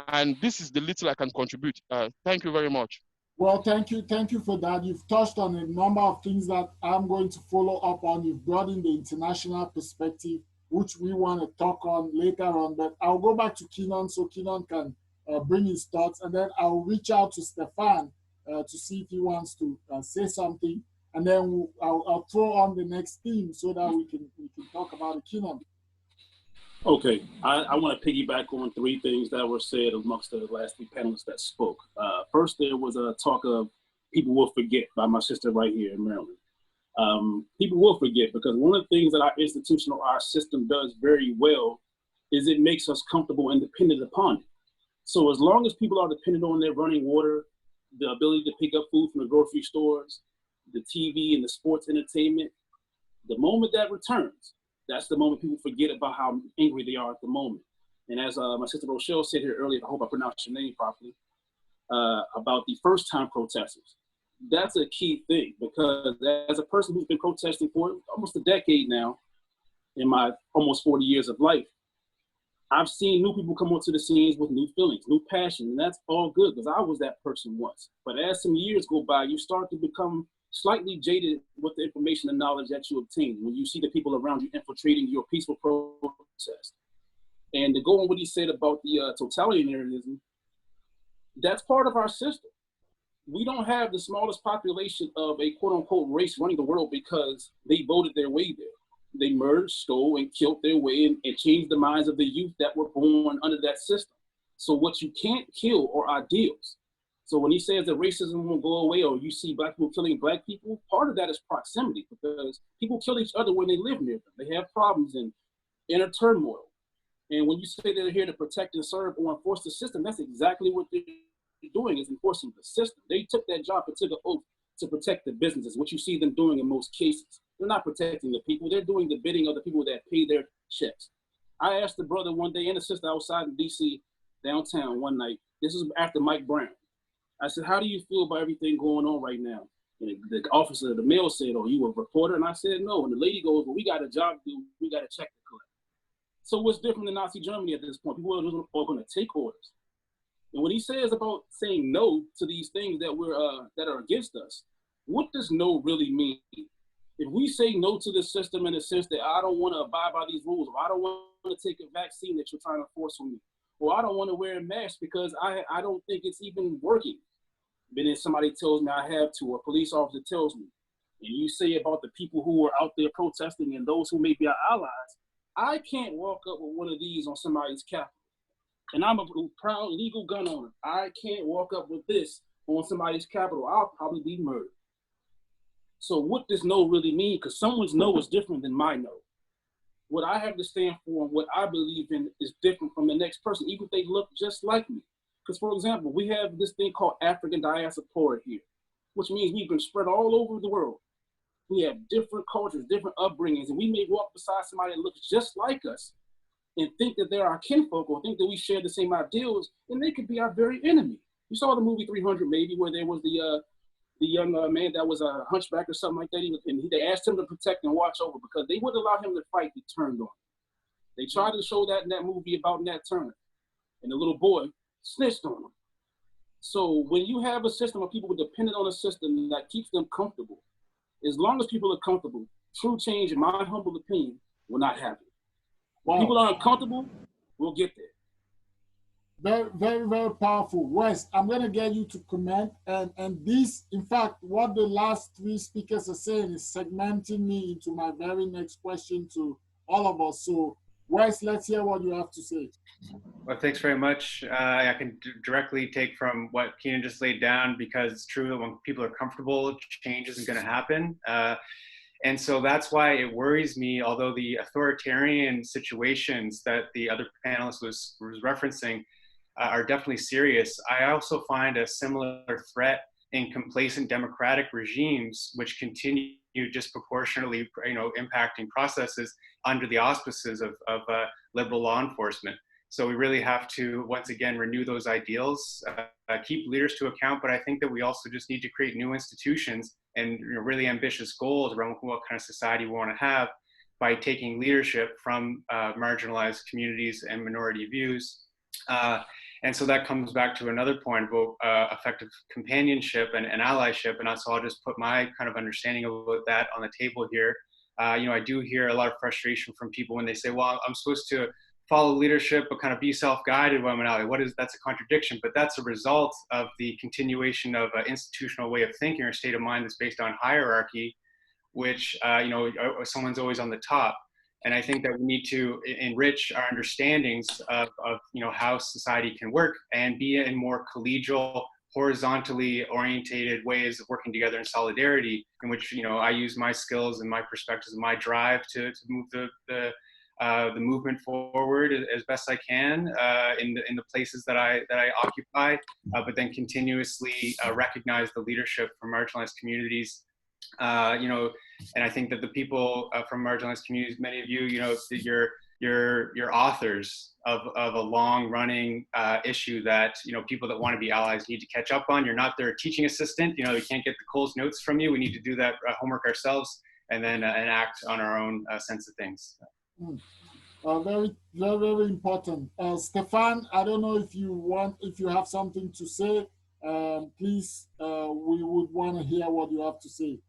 And this is the little I can contribute. Thank you very much. Well, thank you for that. You've touched on a number of things that I'm going to follow up on. You've brought in the international perspective, which we want to talk on later on. But I'll go back to Kenan so Kenan can bring his thoughts, and then I'll reach out to Stefan to see if he wants to say something, and then I'll throw on the next theme so that we can talk about it. Kenan. Okay, I want to piggyback on three things that were said amongst the last three panelists that spoke. First, there was a talk of people will forget by my sister right here in Maryland. People will forget because one of the things that our system does very well is it makes us comfortable and dependent upon it. So as long as people are dependent on their running water, the ability to pick up food from the grocery stores, the TV and the sports entertainment, the moment that returns, that's the moment people forget about how angry they are at the moment. And as my sister Rochelle said here earlier, I hope I pronounced your name properly, about the first-time protesters. That's a key thing, because as a person who's been protesting for almost a decade now, in my almost 40 years of life, I've seen new people come onto the scenes with new feelings, new passion, and that's all good, because I was that person once. But as some years go by, you start to become slightly jaded with the information and knowledge that you obtain when you see the people around you infiltrating your peaceful protest. And to go on what he said about the totalitarianism, that's part of our system. We don't have the smallest population of a quote unquote race running the world because they voted their way there. They murdered, stole, and killed their way and changed the minds of the youth that were born under that system. So what you can't kill are ideals. So when he says that racism won't go away or you see black people killing black people, part of that is proximity because people kill each other when they live near them. They have problems and inner turmoil. And when you say they're here to protect and serve or enforce the system, that's exactly what they're doing, is enforcing the system. They took that job and took an oath to protect the businesses, what you see them doing in most cases. They're not protecting the people. They're doing the bidding of the people that pay their checks. I asked the brother one day and the sister outside in D.C. downtown one night, this is after Mike Brown. I said, how do you feel about everything going on right now? And the officer of the mail said, oh, you a reporter? And I said, no. And the lady goes, well, we got a job to do. We got a check to collect. So what's different than Nazi Germany at this point? People are going to take orders. And when he says about saying no to these things that that are against us, what does no really mean? If we say no to the system in the sense that I don't want to abide by these rules, or I don't want to take a vaccine that you're trying to force on me, or I don't want to wear a mask because I don't think it's even working, but then somebody tells me I have to, or a police officer tells me, and you say about the people who are out there protesting and those who may be our allies, I can't walk up with one of these on somebody's Capitol. And I'm a proud legal gun owner. I can't walk up with this on somebody's Capitol. I'll probably be murdered. So what does no really mean? Because someone's no is different than my no. What I have to stand for and what I believe in is different from the next person, even if they look just like me. Because, for example, we have this thing called African diaspora here, which means we've been spread all over the world. We have different cultures, different upbringings, and we may walk beside somebody that looks just like us and think that they're our kinfolk or think that we share the same ideals, and they could be our very enemy. You saw the movie 300 maybe, where there was the young man that was a hunchback or something like that. They asked him to protect and watch over because they wouldn't allow him to fight. He turned on him. They tried to show that in that movie about Nat Turner, and the little boy snitched on him. So when you have a system of people dependent on a system that keeps them comfortable, as long as people are comfortable, true change, in my humble opinion, will not happen. When people are uncomfortable, we'll get there. Very, very, very powerful. Wes, I'm going to get you to comment. And this, in fact, what the last three speakers are saying is segmenting me into my very next question to all of us. So, Wes, let's hear what you have to say. Well, thanks very much. I can directly take from what Keenan just laid down, because it's true that when people are comfortable, change isn't going to happen. And so that's why it worries me, although the authoritarian situations that the other panelist was referencing are definitely serious. I also find a similar threat in complacent democratic regimes, which continue disproportionately, impacting processes under the auspices of liberal law enforcement. So we really have to, once again, renew those ideals, keep leaders to account, but I think that we also just need to create new institutions and really ambitious goals around what kind of society we want to have by taking leadership from marginalized communities and minority views. And so that comes back to another point about effective companionship and allyship. And so I'll just put my kind of understanding about that on the table here. I do hear a lot of frustration from people when they say, well, I'm supposed to follow leadership, but kind of be self-guided when I'm an ally. That's a contradiction, but that's a result of the continuation of an institutional way of thinking or state of mind that's based on hierarchy, which, someone's always on the top. And I think that we need to enrich our understandings of how society can work and be in more collegial, horizontally orientated ways of working together in solidarity, in which, I use my skills and my perspectives and my drive to move the movement forward as best I can in the places that I occupy, but then continuously recognize the leadership from marginalized communities. And I think that the people from marginalized communities, many of you, you're authors of a long-running issue that people that want to be allies need to catch up on. You're not their teaching assistant. We can't get the Coles notes from you. We need to do that homework ourselves and then enact on our own sense of things. Very, very, very important. Stefan, I don't know if you have something to say. Please, we would want to hear what you have to say.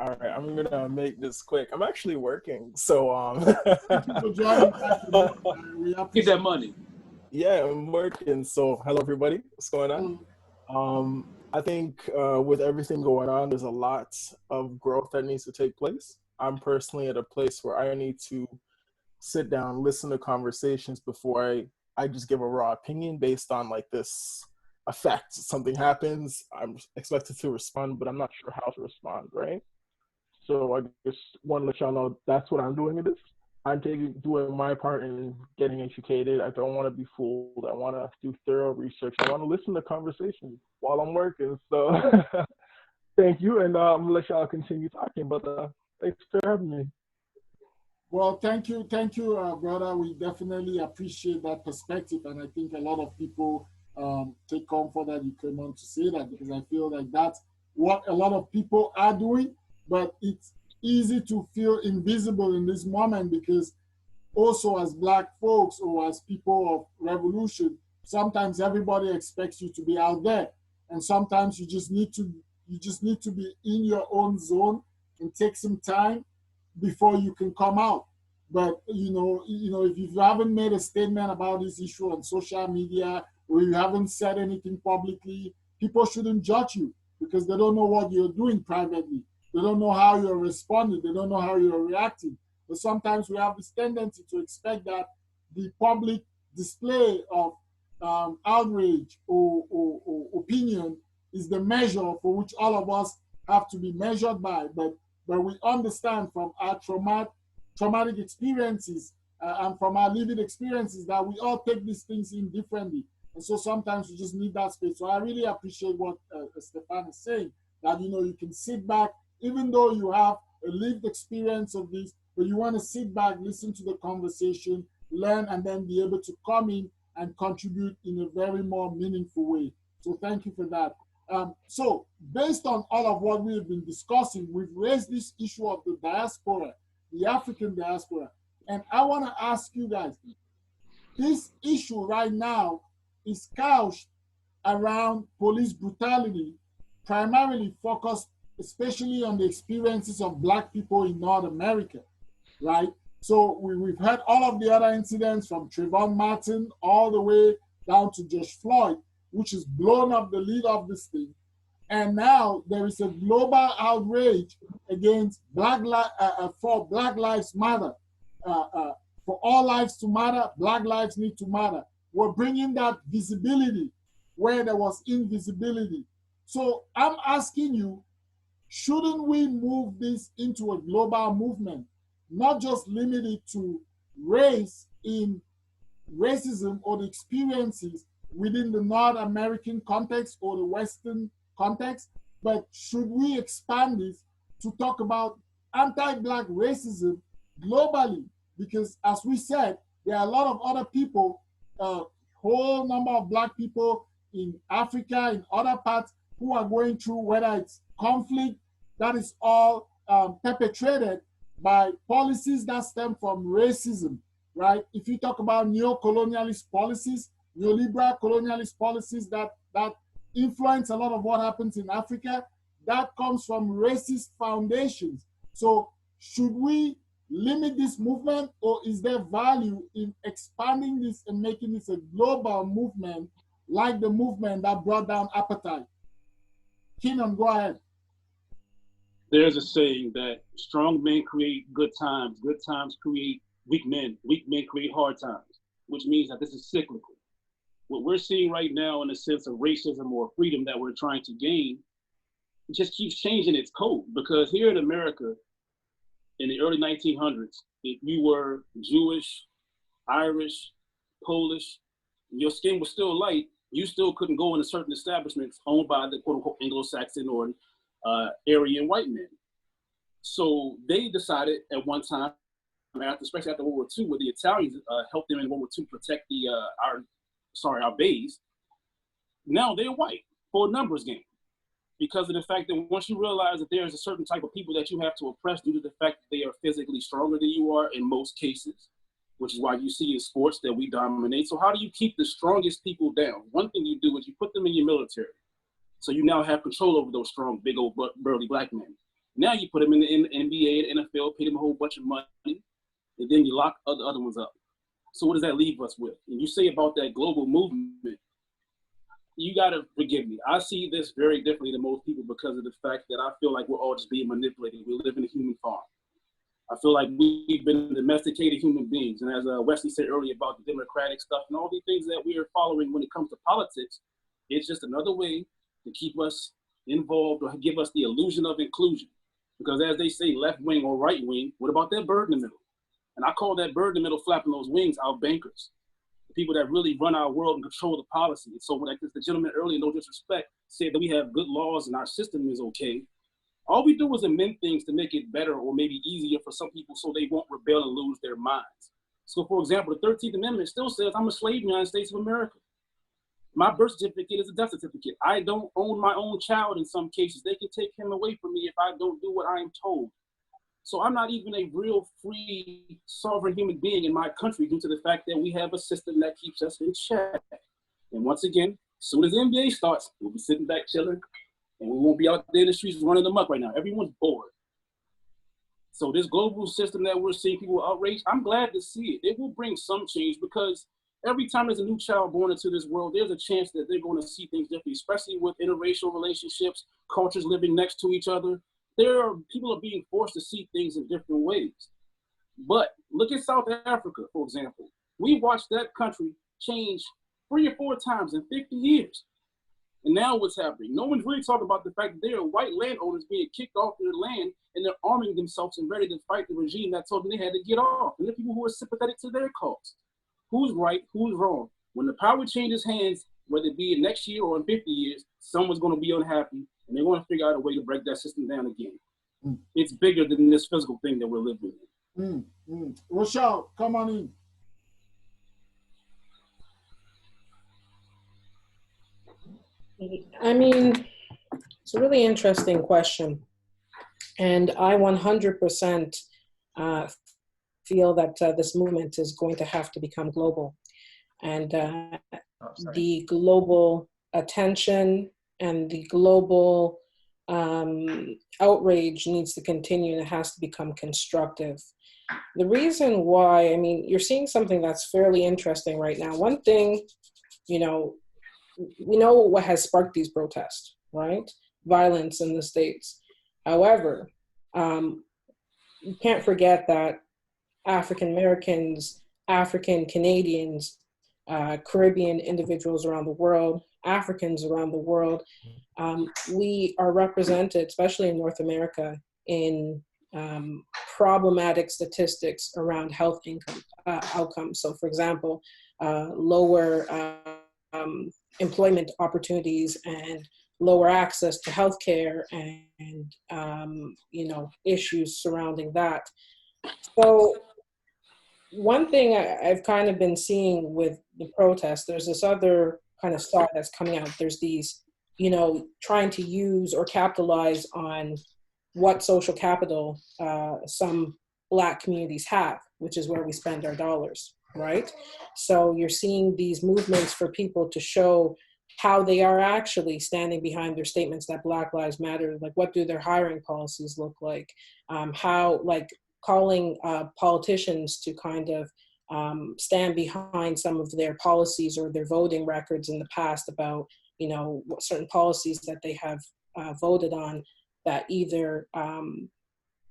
All right, I'm gonna make this quick. I'm actually working, so Thank you for joining back today. We Get appreciate that money. yeah, I'm working. So hello everybody, what's going on? it. I think with everything going on, there's a lot of growth that needs to take place. I'm personally at a place where I need to sit down, listen to conversations before I just give a raw opinion based on like this effect. Something happens, I'm expected to respond, but I'm not sure how to respond, right? So I just want to let y'all know that's what I'm doing in this. I'm doing my part in getting educated. I don't want to be fooled. I want to do thorough research. I want to listen to conversations while I'm working. So thank you, and I'm gonna let y'all continue talking. But thanks for having me. Well, thank you, brother. We definitely appreciate that perspective, and I think a lot of people take comfort that you came on to say that because I feel like that's what a lot of people are doing, but it's easy to feel invisible in this moment because also as black folks or as people of revolution, sometimes everybody expects you to be out there, and sometimes you just need to be in your own zone and take some time before you can come out. But if you haven't made a statement about this issue on social media or you haven't said anything publicly, people shouldn't judge you because they don't know what you're doing privately. They don't know how you're responding. They don't know how you're reacting. But sometimes we have this tendency to expect that the public display of outrage or opinion is the measure for which all of us have to be measured by. But we understand from our traumatic experiences and from our living experiences that we all take these things in differently. And so sometimes we just need that space. So I really appreciate what Stefan is saying, that, you can sit back, even though you have a lived experience of this, but you want to sit back, listen to the conversation, learn, and then be able to come in and contribute in a very more meaningful way. So thank you for that. So based on all of what we've been discussing, we've raised this issue of the diaspora, the African diaspora. And I want to ask you guys, this issue right now is couched around police brutality, primarily focused especially on the experiences of Black people in North America, right? So we've heard all of the other incidents from Trayvon Martin all the way down to George Floyd, which has blown up the lid of this thing. And now there is a global outrage against for Black Lives Matter. For all lives to matter, Black lives need to matter. We're bringing that visibility where there was invisibility. So I'm asking you, shouldn't we move this into a global movement, not just limited to race in racism or the experiences within the North American context or the Western context, but should we expand this to talk about anti-Black racism globally? Because as we said, there are a lot of other people, a whole number of Black people in Africa, in other parts, who are going through, whether it's conflict that is all perpetrated by policies that stem from racism, right? If you talk about neo-colonialist policies, neoliberal colonialist policies that influence a lot of what happens in Africa, that comes from racist foundations. So should we limit this movement, or is there value in expanding this and making this a global movement like the movement that brought down apartheid? Keenan, go ahead. There's a saying that strong men create good times create weak men create hard times, which means that this is cyclical. What we're seeing right now in a sense of racism or freedom that we're trying to gain, it just keeps changing its code. Because here in America, in the early 1900s, if you were Jewish, Irish, Polish, your skin was still light, you still couldn't go into certain establishments owned by the quote unquote Anglo-Saxon or Aryan white men. So they decided at one time, especially after World War II, where the Italians helped them in World War II protect our bays. Now they're white for a numbers game, because of the fact that once you realize that there's a certain type of people that you have to oppress due to the fact that they are physically stronger than you are in most cases, which is why you see in sports that we dominate. So how do you keep the strongest people down? One thing you do is you put them in your military. So you now have control over those strong, big old burly Black men. Now you put them in the NBA and NFL, pay them a whole bunch of money, and then you lock other ones up. So what does that leave us with? And you say about that global movement, you got to forgive me. I see this very differently than most people because of the fact that I feel like we're all just being manipulated. We live in a human farm. I feel like we've been domesticated human beings. And as Wesley said earlier about the democratic stuff and all these things that we are following when it comes to politics, it's just another way to keep us involved or give us the illusion of inclusion. Because as they say, left wing or right wing, what about that bird in the middle? And I call that bird in the middle flapping those wings our bankers, the people that really run our world and control the policy. And so like the gentleman earlier, no disrespect, said that we have good laws and our system is okay. All we do is amend things to make it better or maybe easier for some people so they won't rebel and lose their minds. So for example, the 13th Amendment still says I'm a slave in the United States of America. My birth certificate is a death certificate. I don't own my own child in some cases. They can take him away from me if I don't do what I am told. So I'm not even a real free, sovereign human being in my country due to the fact that we have a system that keeps us in check. And once again, as soon as the NBA starts, we'll be sitting back chilling, and we won't be out there in the streets running amok right now. Everyone's bored. So this global system that we're seeing people outraged, I'm glad to see it. It will bring some change because every time there's a new child born into this world, there's a chance that they're going to see things differently, especially with interracial relationships, cultures living next to each other. People are being forced to see things in different ways. But look at South Africa, for example. We watched that country change 3 or 4 times in 50 years. And now what's happening? No one's really talking about the fact that there are white landowners being kicked off their land and they're arming themselves and ready to fight the regime that told them they had to get off. And the people who are sympathetic to their cause. Who's right? Who's wrong? When the power changes hands, whether it be next year or in 50 years, someone's going to be unhappy and they're going to figure out a way to break that system down again. It's bigger than this physical thing that we're living in. Rochelle, come on in. I mean, it's a really interesting question. And I 100% feel that this movement is going to have to become global. And the global attention and the global outrage needs to continue and it has to become constructive. The reason why, I mean, you're seeing something that's fairly interesting right now. One thing, you know, we know what has sparked these protests, right? Violence in the States. However, you can't forget that African Americans, African Canadians, Caribbean individuals around the world, Africans around the world, we are represented, especially in North America, in problematic statistics around health outcomes. So for example, lower employment opportunities and lower access to healthcare and you know, issues surrounding that. So one thing I've kind of been seeing with the protests, there's this other kind of thought that's coming out. There's these, you know, trying to use or capitalize on what social capital some Black communities have, which is where we spend our dollars, right? So you're seeing these movements for people to show how they are actually standing behind their statements that Black Lives Matter. Like, what do their hiring policies look like? How, like, calling politicians to kind of stand behind some of their policies or their voting records in the past about, you know, certain policies that they have voted on that either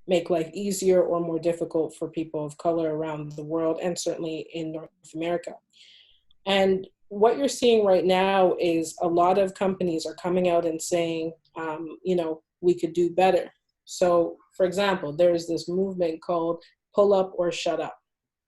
make life easier or more difficult for people of color around the world and certainly in North America. And what you're seeing right now is a lot of companies are coming out and saying, you know, we could do better. So for example, there's this movement called Pull Up or Shut Up,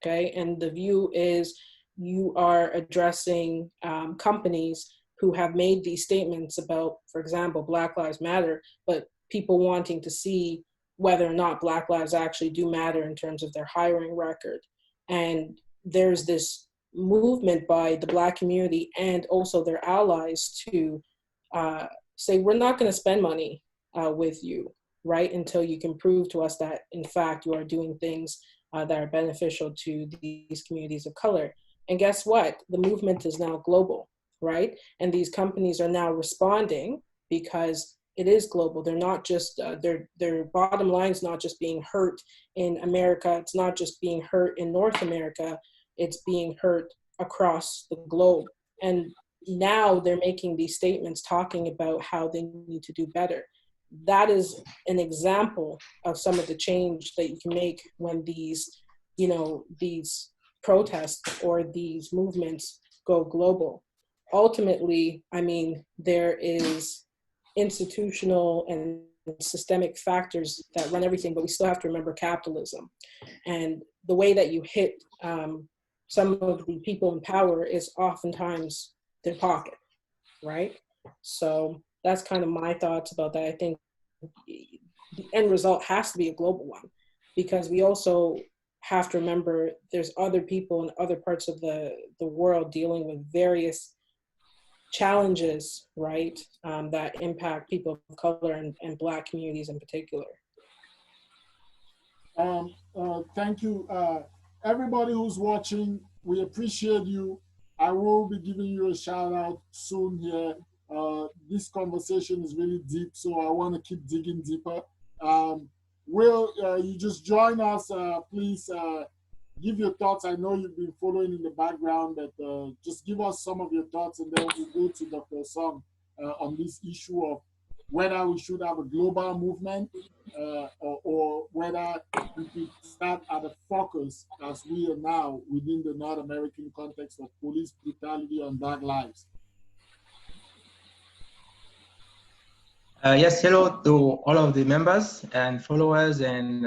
okay? And the view is you are addressing companies who have made these statements about, for example, Black Lives Matter, but people wanting to see whether or not Black lives actually do matter in terms of their hiring record. And there's this movement by the Black community and also their allies to say, we're not going to spend money with you, right, until you can prove to us that, in fact, you are doing things that are beneficial to these communities of color. And guess what? The movement is now global, right? And these companies are now responding because it is global. They're not just, their bottom line is not just being hurt in America. It's not just being hurt in North America. It's being hurt across the globe. And now they're making these statements talking about how they need to do better. That is an example of some of the change that you can make when these, these protests or these movements go global. Ultimately, I mean, there is institutional and systemic factors that run everything, but we still have to remember capitalism. And the way that you hit some of the people in power is oftentimes their pocket, right? So that's kind of my thoughts about that. I think the end result has to be a global one, because we also have to remember there's other people in other parts of the world dealing with various challenges, right, that impact people of color and Black communities in particular. Thank you. Everybody who's watching, we appreciate you. I will be giving you a shout out soon here. This conversation is really deep, so I want to keep digging deeper. Will you just join us? Please give your thoughts. I know you've been following in the background, but just give us some of your thoughts, and then we'll go to Dr. Song on this issue of whether we should have a global movement or whether we could start at a focus, as we are now within the North American context of police brutality on Black lives. Yes, hello to all of the members and followers and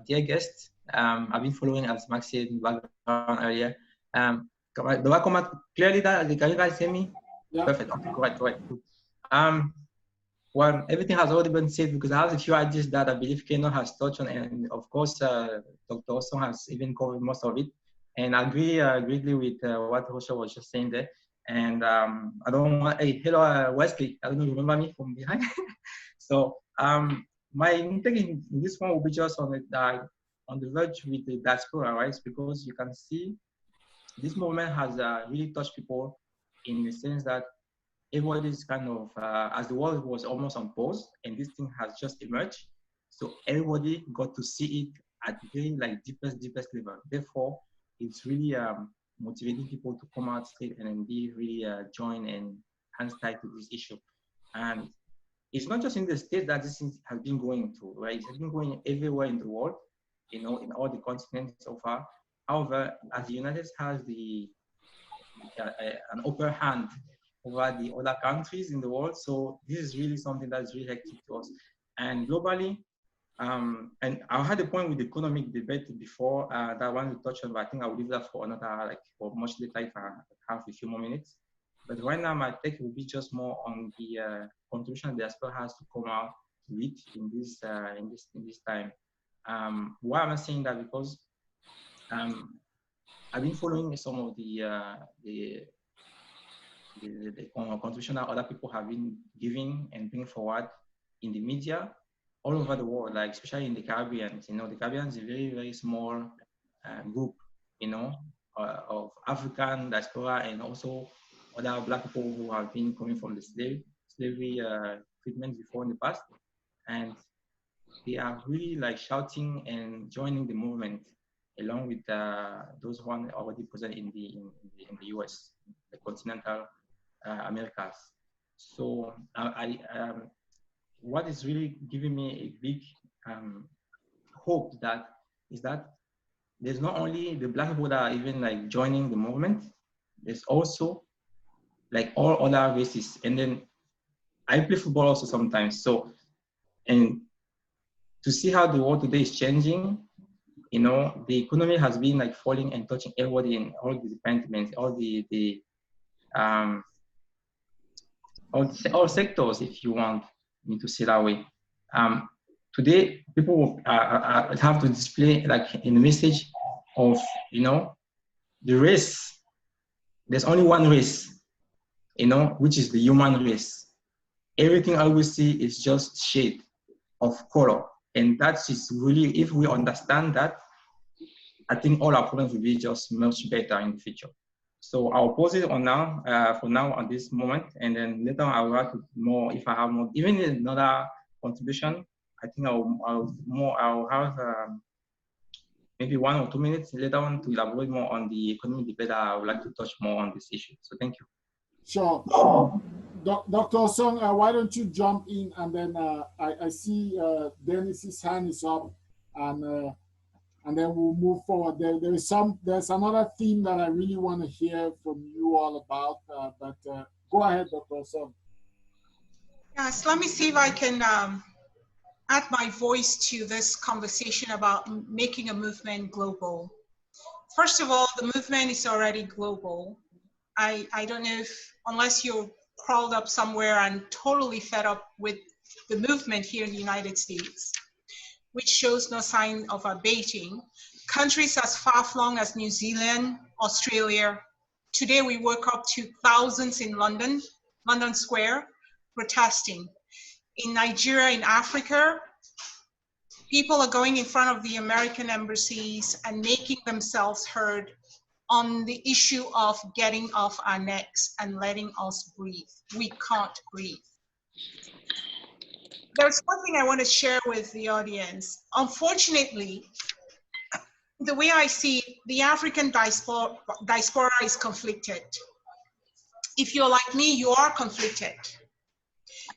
dear guests. I've been following, as Max said in the background earlier. Do I come out clearly? Can you guys hear me? Yeah. Perfect. Okay, right. Well, everything has already been said, because I have a few ideas that I believe Keno has touched on, and of course, Dr. Osong has even covered most of it. And I agree greatly with what Rochelle was just saying there. And I don't want, hey, hello, Wesley. I don't know if you remember me from behind. So my intake in this one will be just on the verge with the diaspora, right? Because you can see this movement has really touched people in the sense that everybody's kind of, as the world was almost on pause, and this thing has just emerged. So everybody got to see it at the very like deepest level. Therefore, it's really motivating people to come out straight and be really join and hands tied to this issue. And it's not just in the States that this has been going through, right? It has been going everywhere in the world, in all the continents so far. However, as the United States has an upper hand over the other countries in the world, so this is really something that's really hectic to us. And globally, and I had a point with the economic debate before that I wanted to touch on, but I think I will leave that for another, for much later if I have a few more minutes. But right now, my take will be just more on the contribution the diaspora has to come out to it in this time. Why am I saying that? Because I've been following some of the contribution that other people have been giving and bringing forward in the media all over the world, like especially in the Caribbean. The Caribbean is a very, very small group, of African diaspora and also other Black people who have been coming from the slavery treatment before in the past. And they are really like shouting and joining the movement along with those who are already present in the US, the continental Americas. So what is really giving me a big hope is that there's not only the Black people that are even like joining the movement, there's also like all other races. And then I play football also sometimes. So, and to see how the world today is changing, the economy has been like falling and touching everybody in all the departments, all sectors, if you want me to say that way. Today, people have to display like in the message of, the race. There's only one race, which is the human race. Everything I will see is just shade of color. And that is really, if we understand that, I think all our problems will be just much better in the future. So I'll pause it on now, for now at this moment, and then later on I'll write more if I have more. Even another contribution, I think I'll have maybe 1 or 2 minutes later on to elaborate more on the economic debate. I would like to touch more on this issue. So thank you. Sure. Dr. Song, why don't you jump in, and then I see Dennis's hand is up, and then we'll move forward. There's another theme that I really want to hear from you all about, but go ahead, Dr. Song. Yes, let me see if I can add my voice to this conversation about making a movement global. First of all, the movement is already global. I don't know if, unless you're crawled up somewhere and totally fed up with the movement here in the United States, which shows no sign of abating. Countries as far-flung as New Zealand, Australia, today we woke up to thousands in London Square, protesting. In Nigeria, in Africa, people are going in front of the American embassies and making themselves heard on the issue of getting off our necks and letting us breathe. We can't breathe. There's one thing I want to share with the audience. Unfortunately, the way I see it, the African diaspora is conflicted. If you're like me, you are conflicted,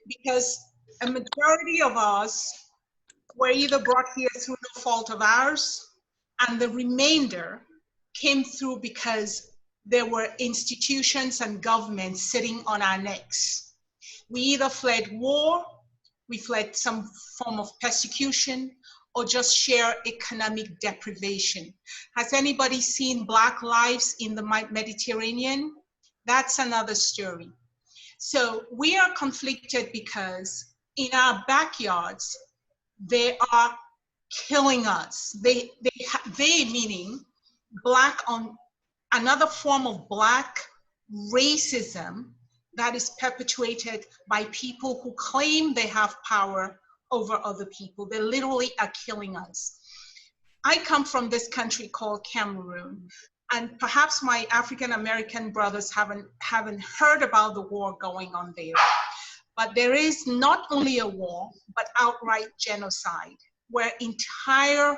because a majority of us were either brought here through no fault of ours, and the remainder came through because there were institutions and governments sitting on our necks. We either fled war, we fled some form of persecution, or just sheer economic deprivation. Has anybody seen Black lives in the Mediterranean? That's another story. So we are conflicted because in our backyards, they are killing us. They meaning Black, on another form of Black racism that is perpetuated by people who claim they have power over other people. They literally are killing us. I come from this country called Cameroon, and perhaps my African American brothers haven't heard about the war going on there. But there is not only a war, but outright genocide, where entire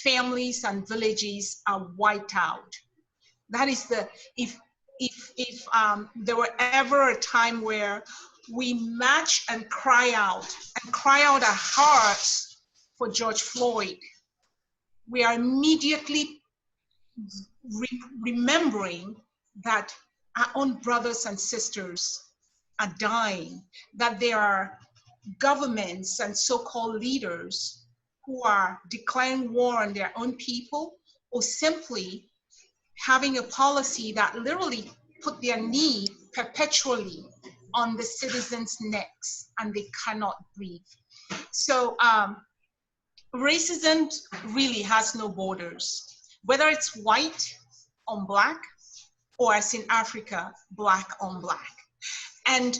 families and villages are wiped out. That is if there were ever a time where we match and cry out our hearts for George Floyd, we are immediately remembering that our own brothers and sisters are dying, that there are governments and so-called leaders who are declaring war on their own people, or simply having a policy that literally put their knee perpetually on the citizens' necks, and they cannot breathe. So racism really has no borders, whether it's white on Black, or as in Africa, Black on Black. And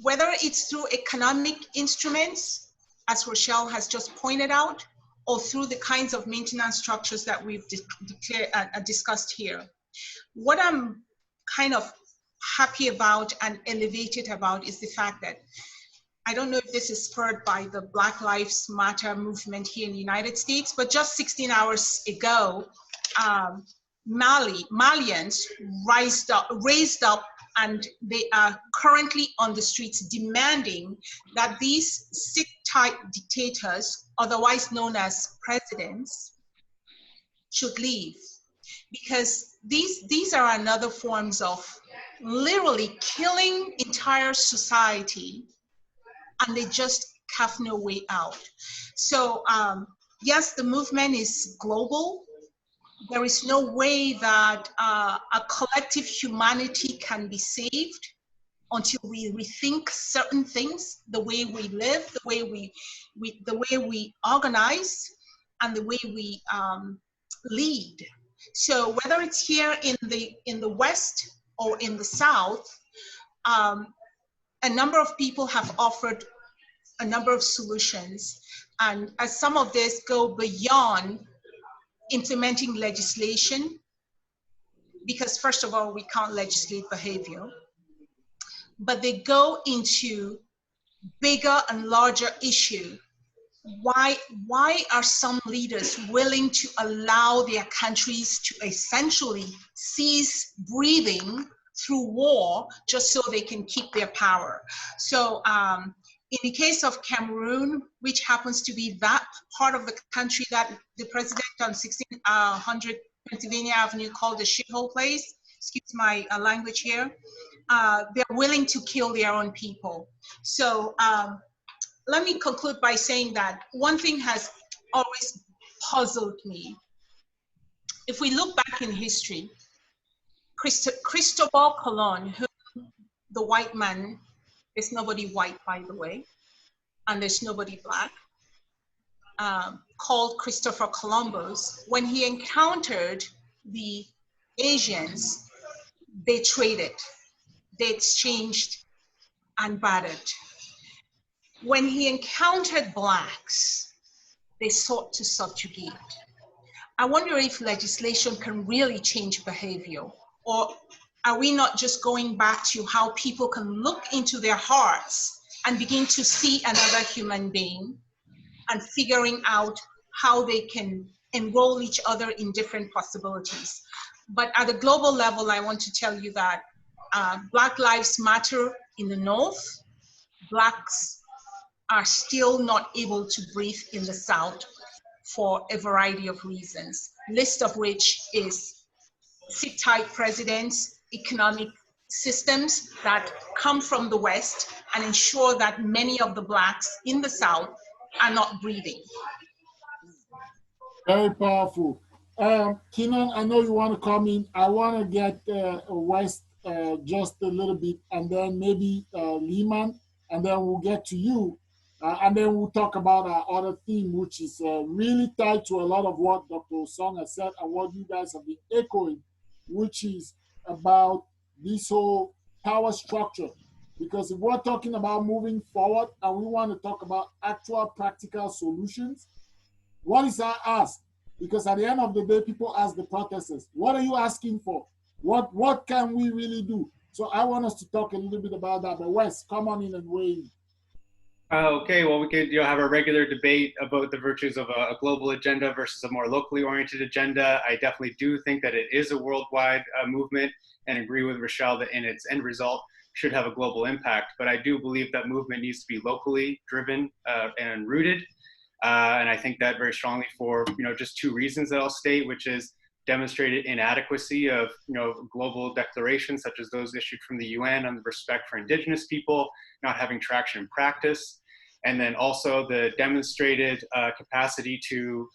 whether it's through economic instruments, as Rochelle has just pointed out, or through the kinds of maintenance structures that we've discussed here. What I'm kind of happy about and elevated about is the fact that, I don't know if this is spurred by the Black Lives Matter movement here in the United States, but just 16 hours ago, Malians raised up, and they are currently on the streets demanding that these sick-type dictators, otherwise known as presidents, should leave. Because these are another forms of literally killing entire society, and they just have no way out. So yes, the movement is global. There is no way that a collective humanity can be saved until we rethink certain things, the way we live, the way we organize, and the way we lead. So whether it's here in the West or in the South, a number of people have offered a number of solutions, and as some of this go beyond implementing legislation, because first of all, we can't legislate behavior, but they go into bigger and larger issue. Why are some leaders willing to allow their countries to essentially cease breathing through war just so they can keep their power? So in the case of Cameroon, which happens to be that part of the country that the president on 1600 Pennsylvania Avenue called the shithole place, excuse my language here, they're willing to kill their own people. So let me conclude by saying that one thing has always puzzled me. If we look back in history, Cristobal Colon, who, the white man, there's nobody white, by the way, and there's nobody black, called Christopher Columbus, when he encountered the Asians, they traded, they exchanged and bartered. When he encountered blacks, they sought to subjugate. I wonder if legislation can really change behavior, or are we not just going back to how people can look into their hearts and begin to see another human being and figuring out how they can enroll each other in different possibilities? But at a global level, I want to tell you that Black Lives Matter in the North, Blacks are still not able to breathe in the South for a variety of reasons, list of which is sit-tight presidents, economic systems that come from the West and ensure that many of the Blacks in the South are not breathing. Very powerful. Kenan, I know you want to come in. I want to get West just a little bit, and then maybe Lehman, and then we'll get to you. And then we'll talk about our other theme, which is really tied to a lot of what Dr. Song has said and what you guys have been echoing, which is about this whole power structure. Because if we're talking about moving forward and we want to talk about actual practical solutions, what is our ask? Because at the end of the day, people ask the protesters, what are you asking for? What can we really do? So I want us to talk a little bit about that. But Wes, come on in and weigh in. Okay, well, we could have a regular debate about the virtues of a global agenda versus a more locally oriented agenda. I definitely do think that it is a worldwide movement, and agree with Rochelle that in its end result should have a global impact. But I do believe that movement needs to be locally driven and rooted. And I think that very strongly for just two reasons that I'll state, which is demonstrated inadequacy of global declarations such as those issued from the UN on the respect for indigenous people not having traction in practice, and then also the demonstrated capacity to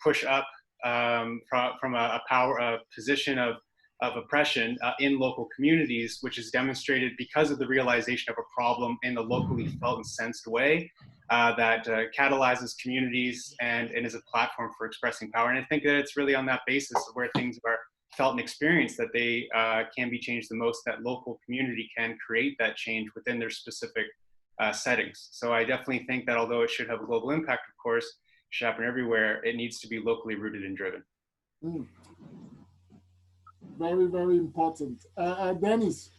push up from a position of oppression in local communities, which is demonstrated because of the realization of a problem in the locally felt and sensed way that catalyzes communities and is a platform for expressing power. And I think that it's really on that basis of where things are felt and experienced that they can be changed the most, that local community can create that change within their specific settings. So I definitely think that although it should have a global impact, of course, it should happen everywhere, it needs to be locally rooted and driven. Mm. Very, very important. Dennis.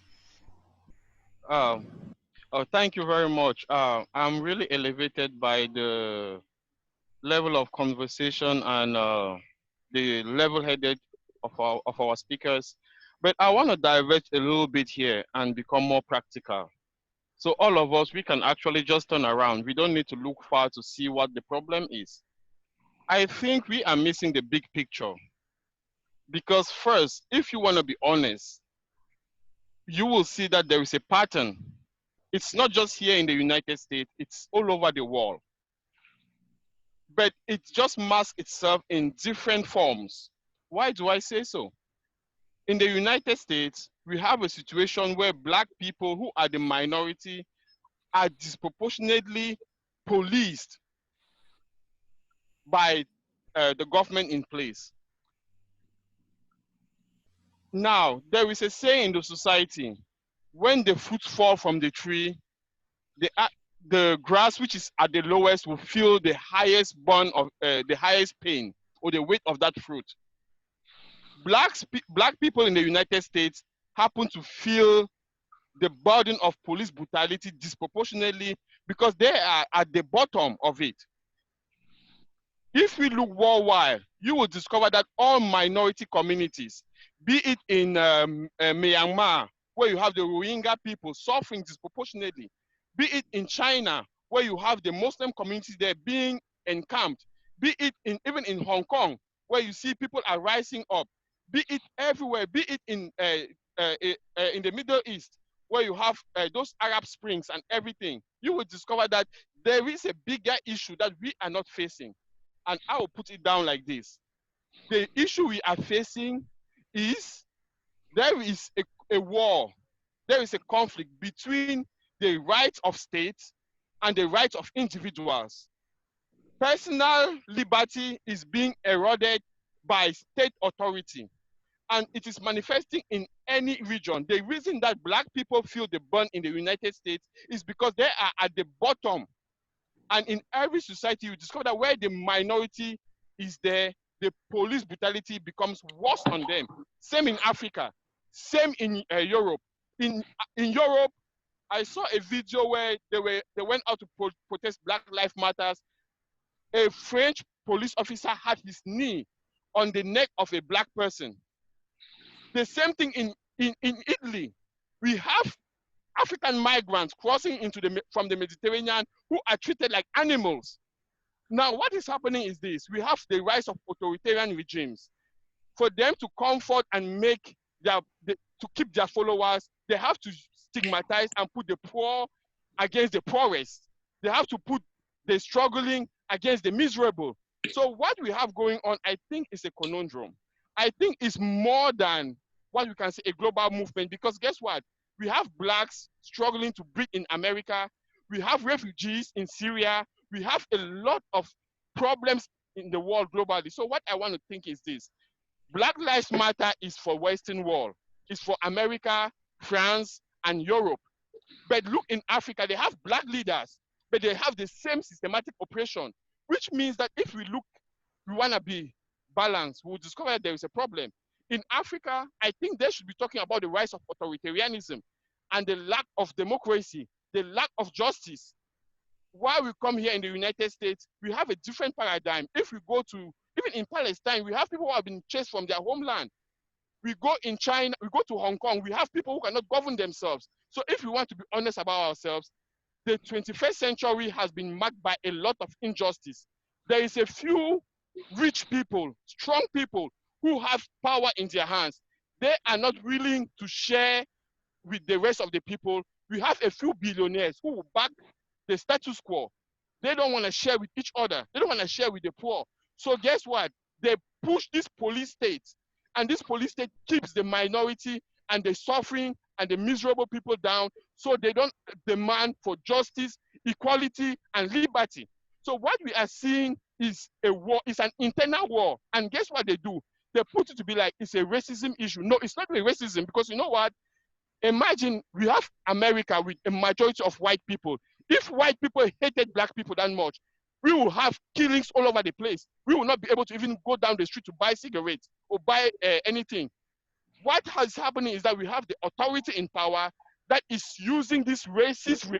Oh, thank you very much. I'm really elevated by the level of conversation and the level-headed of our speakers. But I want to diverge a little bit here and become more practical. So all of us, we can actually just turn around. We don't need to look far to see what the problem is. I think we are missing the big picture. Because first, if you want to be honest, you will see that there is a pattern. It's not just here in the United States, it's all over the world. But it just masks itself in different forms. Why do I say so? In the United States, we have a situation where Black people who are the minority are disproportionately policed by the government in place. Now, there is a saying in the society, when the fruit fall from the tree, the grass which is at the lowest will feel the highest burn of the highest pain or the weight of that fruit. black people in the United States happen to feel the burden of police brutality disproportionately because they are at the bottom of it. If we look worldwide, you will discover that all minority communities, be it in Myanmar, where you have the Rohingya people suffering disproportionately, be it in China, where you have the Muslim communities there being encamped, be it even in Hong Kong, where you see people are rising up, be it everywhere, be it in the Middle East, where you have those Arab Springs and everything, you will discover that there is a bigger issue that we are not facing. And I will put it down like this. The issue we are facing is there is a war, there is a conflict between the rights of states and the rights of individuals. Personal liberty is being eroded by state authority, and it is manifesting in any region. The reason that black people feel the burn in the United States is because they are at the bottom. And in every society, you discover that where the minority is there, the police brutality becomes worse on them. Same in Africa, same in Europe. In Europe, I saw a video where they went out to protest Black Lives Matters. A French police officer had his knee on the neck of a black person. The same thing in Italy. We have African migrants crossing from the Mediterranean who are treated like animals. Now, what is happening is this. We have the rise of authoritarian regimes. For them to comfort and to keep their followers, they have to stigmatize and put the poor against the poorest. They have to put the struggling against the miserable. So what we have going on, I think, is a conundrum. I think it's more than what we can say a global movement, because guess what? We have blacks struggling to breathe in America. We have refugees in Syria. We have a lot of problems in the world globally. So what I want to think is this. Black Lives Matter is for Western world. It's for America, France, and Europe. But look in Africa, they have black leaders, but they have the same systematic oppression, which means that if we want to be balanced, we'll discover that there is a problem. In Africa, I think they should be talking about the rise of authoritarianism and the lack of democracy, the lack of justice. While we come here in the United States, we have a different paradigm. If we go to, even in Palestine, we have people who have been chased from their homeland. We go in China, we go to Hong Kong, we have people who cannot govern themselves. So if we want to be honest about ourselves, the 21st century has been marked by a lot of injustice. There is a few rich people, strong people, who have power in their hands. They are not willing to share with the rest of the people. We have a few billionaires who will back the status quo. They don't want to share with each other. They don't want to share with the poor. So guess what? They push this police state, and this police state keeps the minority and the suffering and the miserable people down, so they don't demand for justice, equality, and liberty. So what we are seeing is a war, it's an internal war. And guess what they do? They put it to be like it's a racism issue. No, it's not a racism, because you know what? Imagine we have America with a majority of white people. If white people hated black people that much, we will have killings all over the place. We will not be able to even go down the street to buy cigarettes or buy anything. What has happening is that we have the authority in power that is using these racist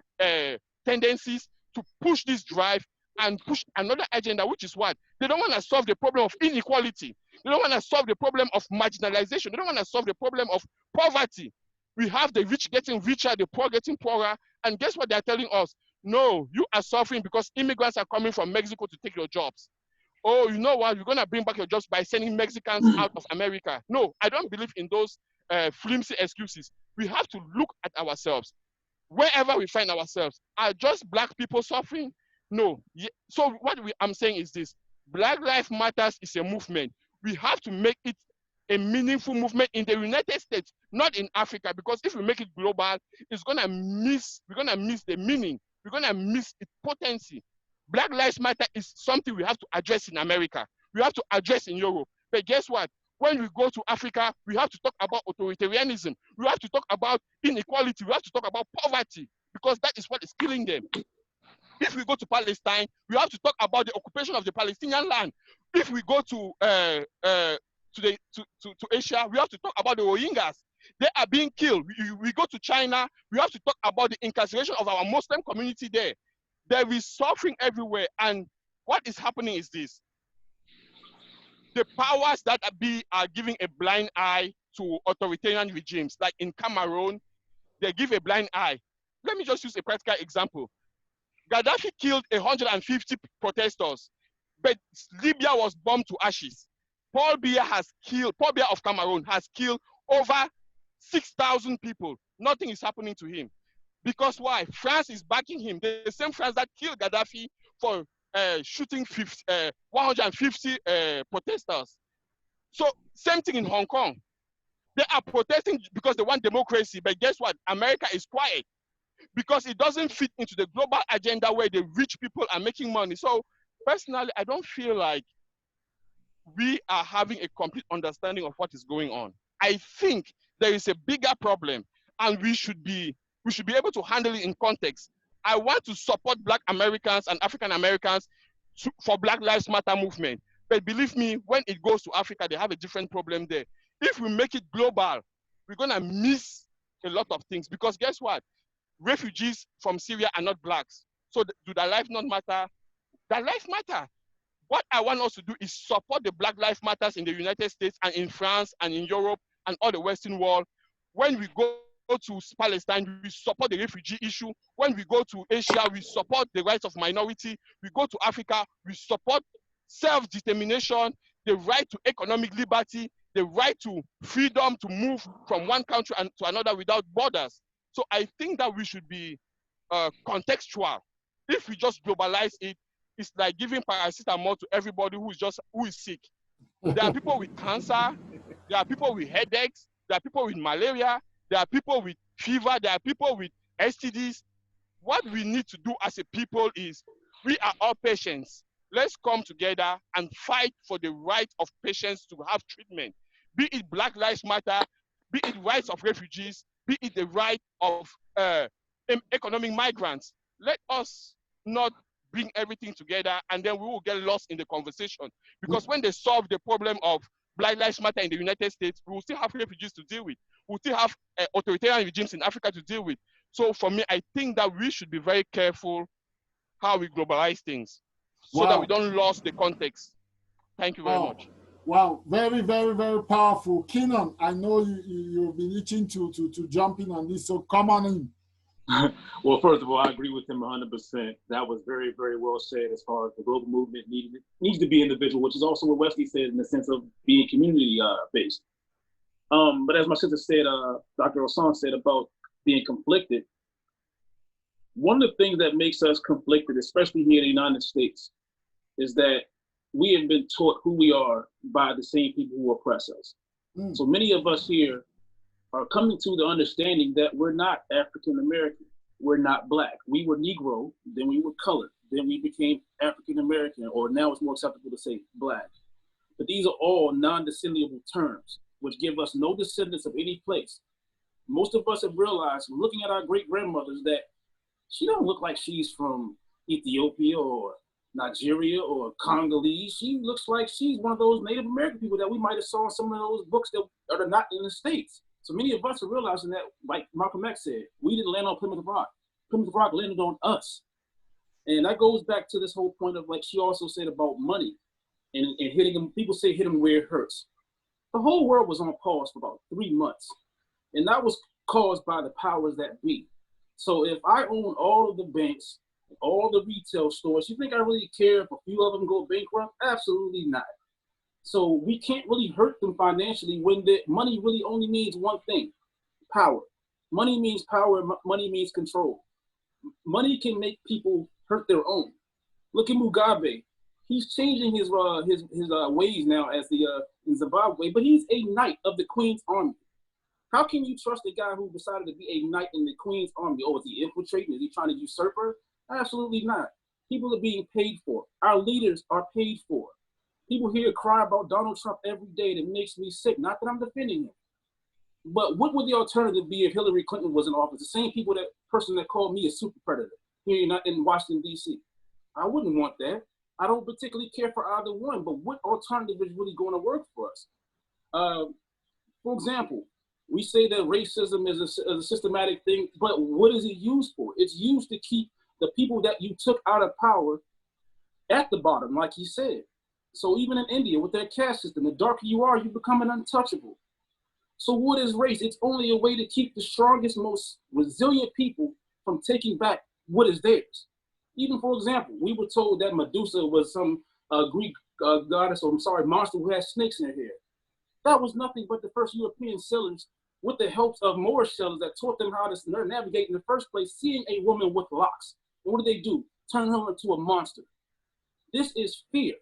tendencies to push this drive and push another agenda, which is what? They don't want to solve the problem of inequality. They don't want to solve the problem of marginalization. They don't want to solve the problem of poverty. We have the rich getting richer, the poor getting poorer. And guess what they're telling us? No, you are suffering because immigrants are coming from Mexico to take your jobs. Oh, you know what? You're going to bring back your jobs by sending Mexicans out of America. No, I don't believe in those flimsy excuses. We have to look at ourselves. Wherever we find ourselves, are just black people suffering? No. So what I'm saying is this. Black Lives Matters is a movement. We have to make it a meaningful movement in the United States, not in Africa, because if we make it global, we're gonna miss the meaning. We're gonna miss its potency. Black Lives Matter is something we have to address in America. We have to address in Europe. But guess what? When we go to Africa, we have to talk about authoritarianism. We have to talk about inequality. We have to talk about poverty, because that is what is killing them. If we go to Palestine, we have to talk about the occupation of the Palestinian land. If we go to to Asia, we have to talk about the Rohingyas. They are being killed. We go to China, we have to talk about the incarceration of our Muslim community there. There is suffering everywhere. And what is happening is this. The powers that are giving a blind eye to authoritarian regimes, like in Cameroon, they give a blind eye. Let me just use a practical example. Gaddafi killed 150 protesters, but Libya was bombed to ashes. Paul Biya of Cameroon has killed over 6,000 people. Nothing is happening to him. Because why? France is backing him. The same France that killed Gaddafi for shooting 150 protesters. So same thing in Hong Kong. They are protesting because they want democracy, but guess what? America is quiet because it doesn't fit into the global agenda where the rich people are making money. So personally, I don't feel like we are having a complete understanding of what is going on. I think there is a bigger problem, and we should be able to handle it in context. I want to support Black Americans and African Americans for Black Lives Matter movement. But believe me, when it goes to Africa, they have a different problem there. If we make it global, we're gonna miss a lot of things, because guess what? Refugees from Syria are not Blacks. So do their life not matter? Their life matter. What I want us to do is support the Black Lives Matters in the United States and in France and in Europe and all the Western world. When we go to Palestine, we support the refugee issue. When we go to Asia, we support the rights of minority. We go to Africa, we support self-determination, the right to economic liberty, the right to freedom to move from one country to another without borders. So I think that we should be contextual. If we just globalize it, it's like giving paracetamol to everybody who is sick. There are people with cancer, there are people with headaches, there are people with malaria, there are people with fever, there are people with STDs. What we need to do as a people is, we are all patients. Let's come together and fight for the right of patients to have treatment. Be it Black Lives Matter, be it rights of refugees, be it the right of economic migrants. Let us not bring everything together, and then we will get lost in the conversation. Because when they solve the problem of Black Lives Matter in the United States, we will still have refugees to deal with. We will still have authoritarian regimes in Africa to deal with. So for me, I think that we should be very careful how we globalize things so that we don't lose the context. Thank you very much. Wow, very, very, very powerful. Keenan, I know you've been itching to jump in on this, so come on in. Well, first of all, I agree with him 100%. That was very, very well said as far as the global movement needs to be individual, which is also what Wesley said in the sense of being community-based. But as my sister said, Dr. Ossan said about being conflicted, one of the things that makes us conflicted, especially here in the United States, is that we have been taught who we are by the same people who oppress us. So many of us here are coming to the understanding that we're not African American, we're not Black. We were Negro, then we were colored, then we became African American, or now it's more acceptable to say Black. But these are all non-descendable terms, which give us no descendants of any place. Most of us have realized, looking at our great-grandmothers, that she don't look like she's from Ethiopia or Nigeria or Congolese. She looks like she's one of those Native American people that we might have saw in some of those books that are not in the States. So many of us are realizing that, like Malcolm X said, we didn't land on Plymouth Rock. Plymouth Rock landed on us. And that goes back to this whole point of, like she also said about money and hitting them. People say hit them where it hurts. The whole world was on pause for about 3 months. And that was caused by the powers that be. So if I own all of the banks, all the retail stores, you think I really care if a few of them go bankrupt? Absolutely not. So we can't really hurt them financially when the money really only means one thing: power. Money means power, money means control. Money can make people hurt their own. Look at Mugabe. He's changing his ways now as in Zimbabwe, but he's a knight of the Queen's Army. How can you trust a guy who decided to be a knight in the Queen's Army? Oh, is he infiltrating? Is he trying to usurp her? Absolutely not. People are being paid for. Our leaders are paid for. People here cry about Donald Trump every day. That makes me sick. Not that I'm defending him. But what would the alternative be if Hillary Clinton was in office? The same person that called me a super predator here in Washington, D.C. I wouldn't want that. I don't particularly care for either one, but what alternative is really going to work for us? For example, we say that racism is a systematic thing, but what is it used for? It's used to keep the people that you took out of power at the bottom, like he said. So even in India, with their caste system, the darker you are, you become an untouchable. So what is race? It's only a way to keep the strongest, most resilient people from taking back what is theirs. Even, for example, we were told that Medusa was some Greek goddess, or I'm sorry, monster who had snakes in her hair. That was nothing but the first European sailors, with the help of Moorish sailors, that taught them how to navigate in the first place, seeing a woman with locks. And what do? Turn her into a monster. This is fear.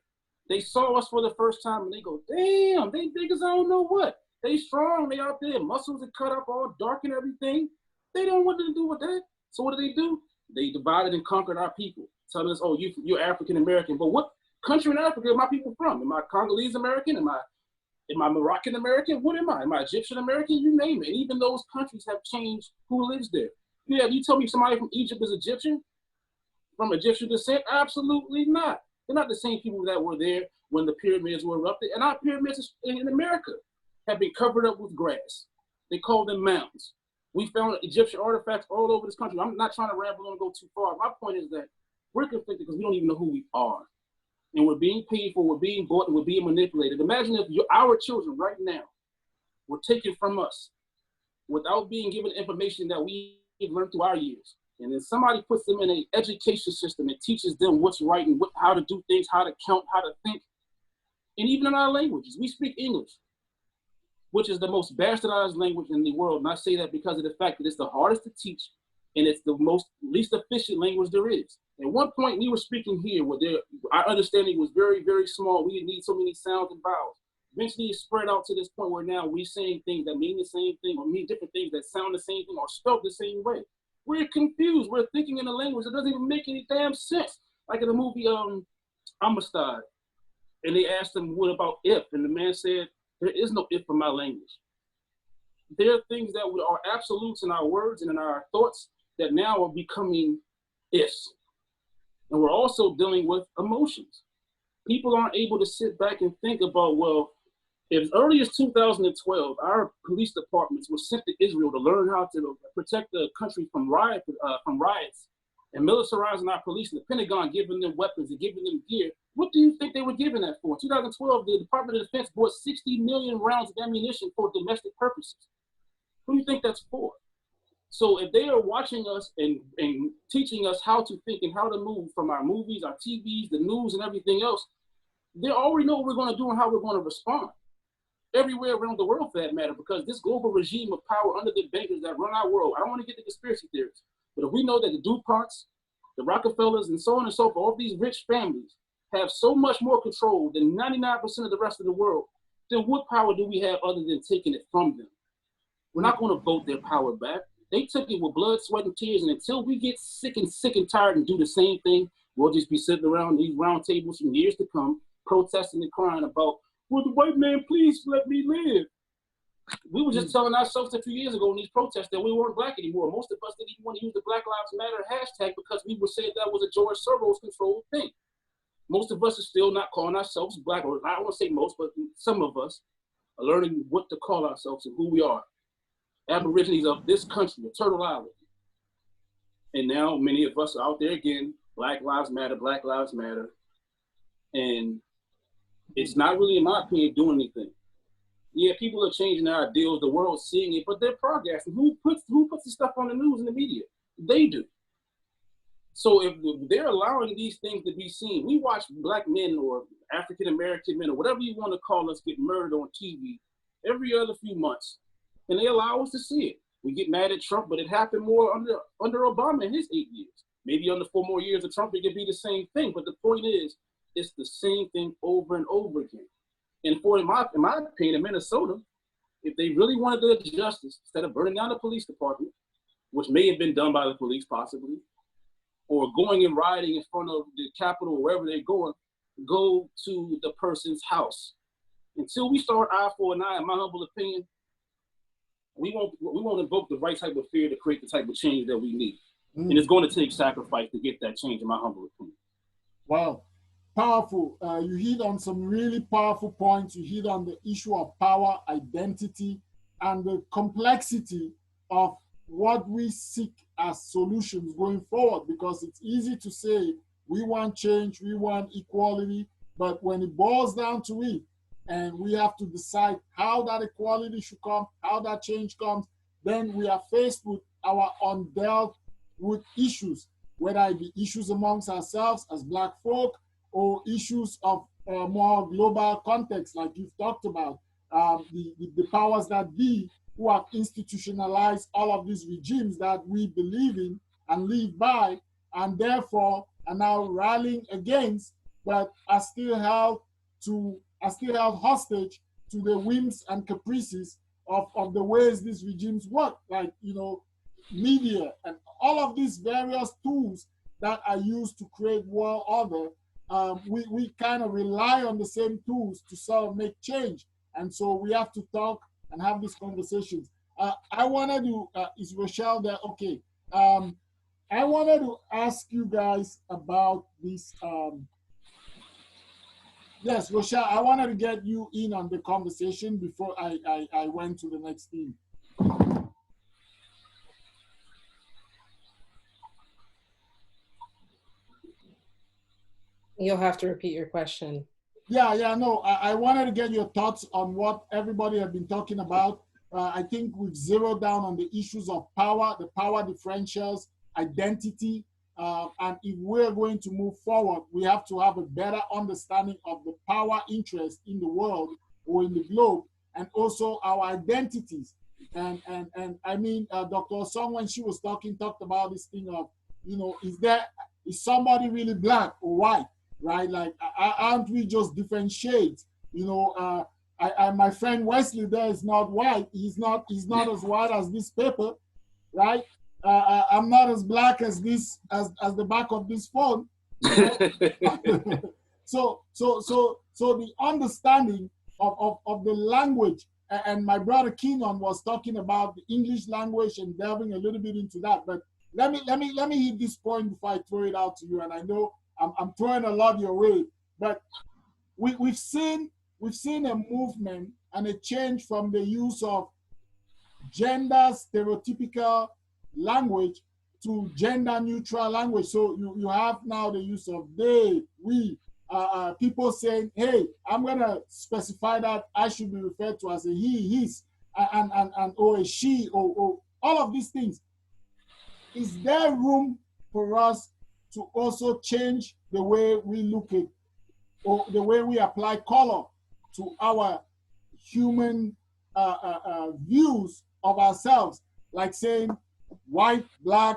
They saw us for the first time and they go, damn, they big as I don't know what. They strong, they out there, muscles are cut up all dark and everything. They don't want to do with that. So what do? They divided and conquered our people, telling us, oh, you're African American. But what country in Africa are my people from? Am I Congolese American? Am I Moroccan American? What am I? Am I Egyptian American? You name it. And even those countries have changed who lives there. Yeah, you tell me somebody from Egypt is Egyptian? From Egyptian descent? Absolutely not. They're not the same people that were there when the pyramids were erupted. And our pyramids in America have been covered up with grass. They call them mounds. We found Egyptian artifacts all over this country. I'm not trying to ramble on and go too far. My point is that we're conflicted because we don't even know who we are. And we're being paid for, we're being bought, and we're being manipulated. Imagine if our children right now were taken from us without being given information that we've learned through our years. And then somebody puts them in an education system and teaches them what's right and how to do things, how to count, how to think. And even in our languages, we speak English, which is the most bastardized language in the world. And I say that because of the fact that it's the hardest to teach and it's the least efficient language there is. At one point, we were speaking here where our understanding was very, very small. We didn't need so many sounds and vowels. Eventually, it spread out to this point where now we're saying things that mean the same thing or mean different things that sound the same thing or spelled the same way. We're confused. We're thinking in a language that doesn't even make any damn sense. Like in the movie Amistad, and they asked him, what about if? And the man said, there is no if in my language. There are things that are absolutes in our words and in our thoughts that now are becoming ifs. And we're also dealing with emotions. People aren't able to sit back and think about, well, as early as 2012, our police departments were sent to Israel to learn how to protect the country from riots and militarizing our police, and the Pentagon giving them weapons and giving them gear. What do you think they were giving that for? In 2012, the Department of Defense bought 60 million rounds of ammunition for domestic purposes. Who do you think that's for? So if they are watching us and teaching us how to think and how to move from our movies, our TVs, the news, and everything else, they already know what we're going to do and how we're going to respond. Everywhere around the world, for that matter, because this global regime of power under the bankers that run our world, I don't want to get the conspiracy theories, but if we know that the DuPonts, the Rockefellers, and so on and so forth, all these rich families have so much more control than 99% of the rest of the world, then what power do we have other than taking it from them? We're not going to vote their power back. They took it with blood, sweat, and tears, and until we get sick and tired and do the same thing, we'll just be sitting around these round tables for years to come, protesting and crying about, will the white man please let me live? We were just telling ourselves a few years ago in these protests that we weren't black anymore. Most of us didn't even want to use the Black Lives Matter hashtag because we were saying that was a George Soros controlled thing. Most of us are still not calling ourselves black, or I don't want to say most, but some of us are learning what to call ourselves and who we are. Aborigines of this country, of Turtle Island. And now many of us are out there again, Black Lives Matter, Black Lives Matter. And it's not really, in my opinion, doing anything. Yeah, people are changing their ideals, the world's seeing it, but they're progressing. Who puts the stuff on the news and the media? They do. So if they're allowing these things to be seen, we watch black men or African-American men or whatever you want to call us get murdered on TV every other few months, and they allow us to see it. We get mad at Trump, but it happened more under Obama in his 8 years. Maybe under 4 more years of Trump, it could be the same thing. But the point is, it's the same thing over and over again. And in my opinion, in Minnesota, if they really wanted to do justice, instead of burning down the police department, which may have been done by the police possibly, or going and rioting in front of the Capitol or wherever they're going, go to the person's house. Until we start eye for an eye, in my humble opinion, we won't invoke the right type of fear to create the type of change that we need. And it's going to take sacrifice to get that change, in my humble opinion. Wow. powerful. You hit on some really powerful points. You hit on the issue of power, identity, and the complexity of what we seek as solutions going forward, because it's easy to say we want change, we want equality, but when it boils down to it, and we have to decide how that equality should come, how that change comes, then we are faced with our undealt with issues, whether it be issues amongst ourselves as Black folk or issues of more global context, like you've talked about, the powers that be who have institutionalized all of these regimes that we believe in and live by, and therefore are now rallying against, but are still held hostage to the whims and caprices of the ways these regimes work, like, you know, media and all of these various tools that are used to create world order. We kind of rely on the same tools to sort of make change. And so we have to talk and have these conversations. I wanted to, is Rochelle there? Okay. I wanted to ask you guys about this. Yes, Rochelle, I wanted to get you in on the conversation before I went to the next thing. You'll have to repeat your question. Yeah, no, I wanted to get your thoughts on what everybody has been talking about. I think we've zeroed down on the issues of power, the power differentials, identity, and if we're going to move forward, we have to have a better understanding of the power interest in the world or in the globe, and also our identities. And I mean, Dr. Song, when she was talked about this thing of, you know, is somebody really Black or white? Right? Like, aren't we just different shades? You know, my friend Wesley there is not white. He's not as white as this paper, right? I'm not as Black as this, as the back of this phone. So the understanding of the language, and my brother Keenan was talking about the English language and delving a little bit into that. But let me hit this point before I throw it out to you. And I know I'm throwing a lot your way, but we've seen a movement and a change from the use of gender stereotypical language to gender neutral language. So you have now the use of they, we, people saying, hey, I'm gonna specify that I should be referred to as a he, his, and or a she, or all of these things. Is there room for us to also change the way we look at, or the way we apply color to our human views of ourselves, like saying white, Black,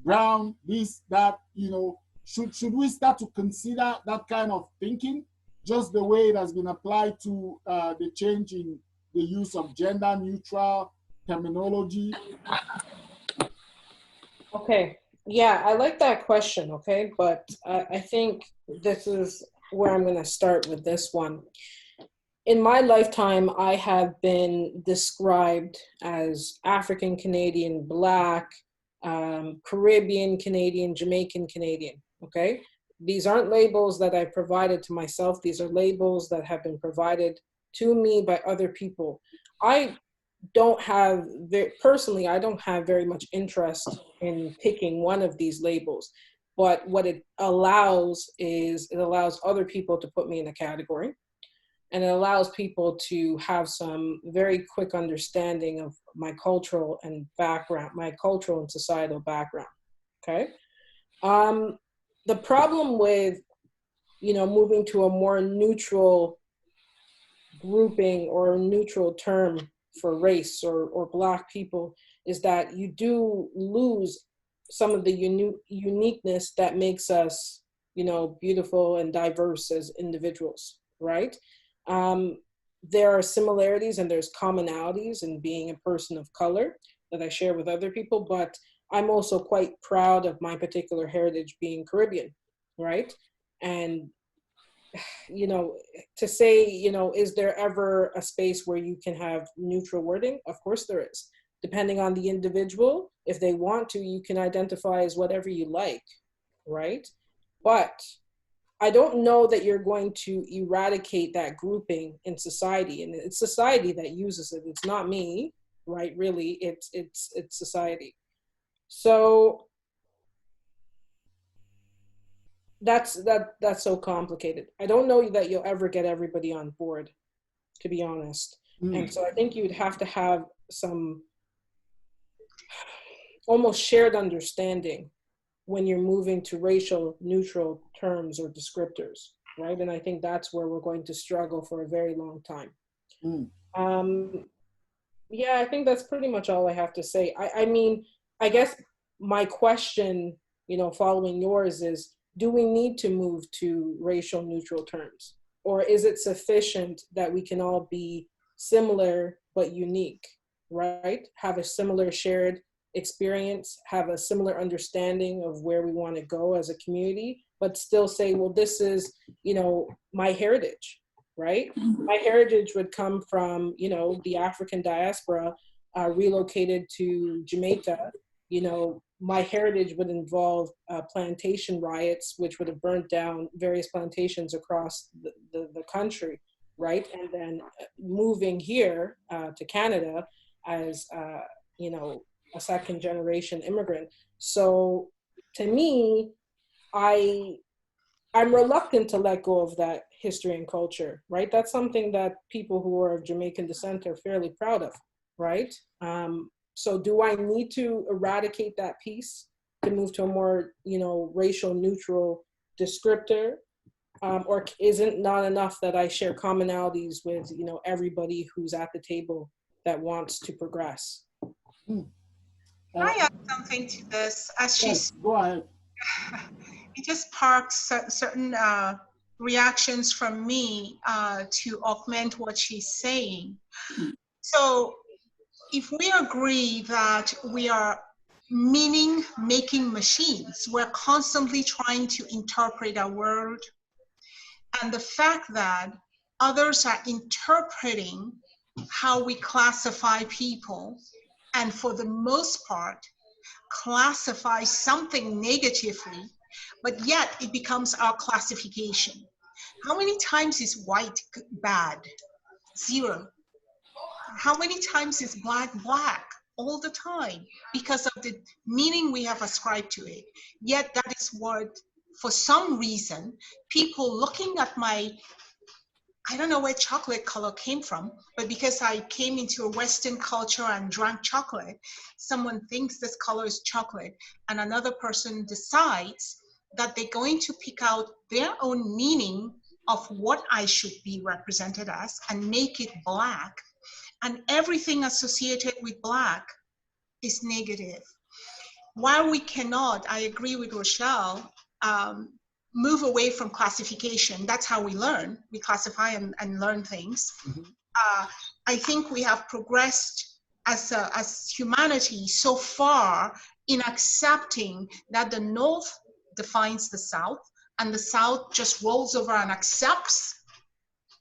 brown, this, that, you know, should we start to consider that kind of thinking, just the way it has been applied to the change in the use of gender neutral terminology? Okay. Yeah, I like that question, okay? But I think this is where I'm going to start with this one. In my lifetime, I have been described as African Canadian, Black, Caribbean Canadian, Jamaican Canadian, okay? These aren't labels that I provided to myself. These are labels that have been provided to me by other people. I don't have, personally, I don't have very much interest in picking one of these labels, but what it allows is it allows other people to put me in a category, and it allows people to have some very quick understanding of my cultural and background, my cultural and societal background, okay? The problem with, you know, moving to a more neutral grouping or a neutral term for race or Black people is that you do lose some of the uniqueness that makes us, you know, beautiful and diverse as individuals, right? There are similarities and there's commonalities in being a person of color that I share with other people, but I'm also quite proud of my particular heritage being Caribbean, right? And you know, to say, you know, is there ever a space where you can have neutral wording? Of course there is. Depending on the individual, if they want to, you can identify as whatever you like, right? But I don't know that you're going to eradicate that grouping in society, and it's society that uses it. It's not me, right? Really, it's society. So that's so complicated. I don't know that you'll ever get everybody on board, to be honest. And so I think you'd have to have some almost shared understanding when you're moving to racial neutral terms or descriptors, right? And I think that's where we're going to struggle for a very long time. Yeah, I think that's pretty much all I have to say. I mean, I guess my question, you know, following yours is, do we need to move to racial neutral terms? Or is it sufficient that we can all be similar but unique, right? Have a similar shared experience, have a similar understanding of where we want to go as a community, but still say, well, this is, you know, my heritage, right? My heritage would come from, you know, the African diaspora relocated to Jamaica. You know, my heritage would involve plantation riots, which would have burnt down various plantations across the country, right? And then moving here to Canada as, you know, a second generation immigrant. So to me, I'm reluctant to let go of that history and culture, right? That's something that people who are of Jamaican descent are fairly proud of, right? So do I need to eradicate that piece to move to a more, you know, racial neutral descriptor? Or isn't not enough that I share commonalities with, you know, everybody who's at the table that wants to progress? Can I add something to this? As Yes, go ahead. it just sparks certain reactions from me to augment what she's saying. So if we agree that we are meaning-making machines, we're constantly trying to interpret our world, and the fact that others are interpreting how we classify people, and for the most part, classify something negatively, but yet it becomes our classification. How many times is white bad? 0. How many times is black black? All the time, because of the meaning we have ascribed to it. Yet that is what, for some reason, people looking at my, I don't know where chocolate color came from, but because I came into a Western culture and drank chocolate, someone thinks this color is chocolate, and another person decides that they're going to pick out their own meaning of what I should be represented as and make it black. And everything associated with black is negative. While we cannot, I agree with Rochelle, move away from classification. That's how we learn. We classify and learn things. I think we have progressed as humanity so far in accepting that the North defines the South, and the South just rolls over and accepts.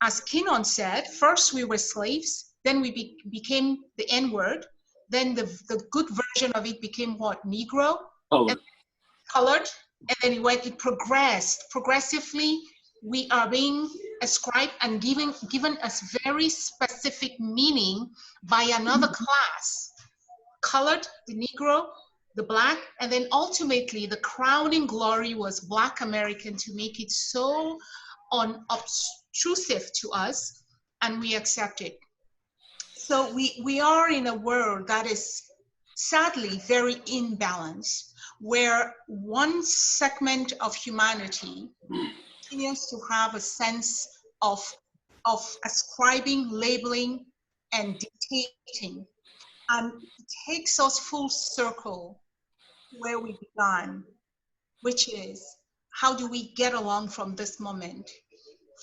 As Kinon said, first we were slaves, then we became the N-word, then the good version of it became what? Negro? Colored, and then it progressed. Progressively, we are being ascribed and given us very specific meaning by another class. Colored, the Negro, the Black, and then ultimately the crowning glory was Black American to make it so unobtrusive to us, and we accept it. So we are in a world that is sadly very imbalanced, where one segment of humanity continues to have a sense of ascribing, labeling, and dictating. And it takes us full circle where we began, which is, how do we get along from this moment,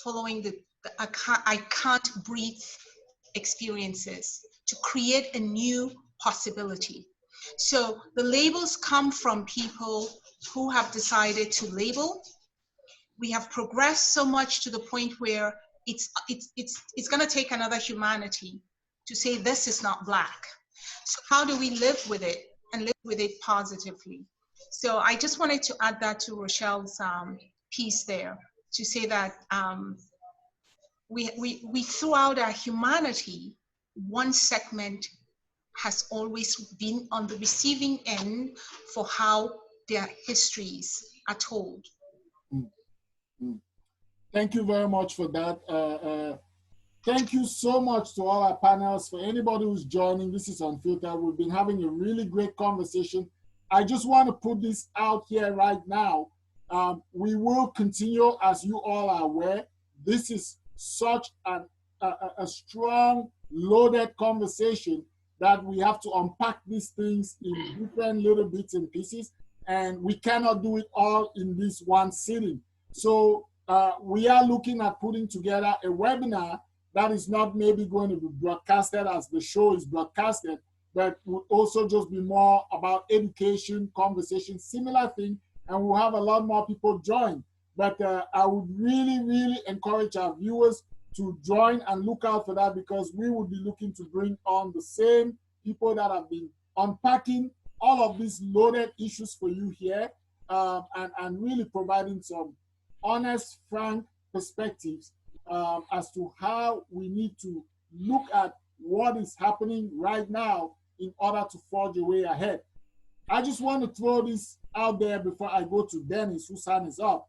following the I can't breathe experiences, to create a new possibility. So the labels come from people who have decided to label. We have progressed so much to the point where it's going to take another humanity to say this is not Black. So how do we live with it and live with it positively? So I just wanted to add that to Rochelle's piece there, to say that we throughout our humanity, one segment has always been on the receiving end for how their histories are told. Mm, mm. Thank you very much for that. Thank you so much to all our panels. For anybody who's joining, this is Unfiltered. We've been having a really great conversation. I just want to put this out here right now. We will continue, as you all are aware. This is such a strong, loaded conversation that we have to unpack these things in different little bits and pieces, and we cannot do it all in this one sitting. So we are looking at putting together a webinar that is not maybe going to be broadcasted as the show is broadcasted, but would also just be more about education, conversation, similar thing, and we'll have a lot more people join. But I would really, really encourage our viewers to join and look out for that, because we will be looking to bring on the same people that have been unpacking all of these loaded issues for you here, and really providing some honest, frank perspectives as to how we need to look at what is happening right now in order to forge a way ahead. I just want to throw this out there before I go to Dennis, whose hand is up.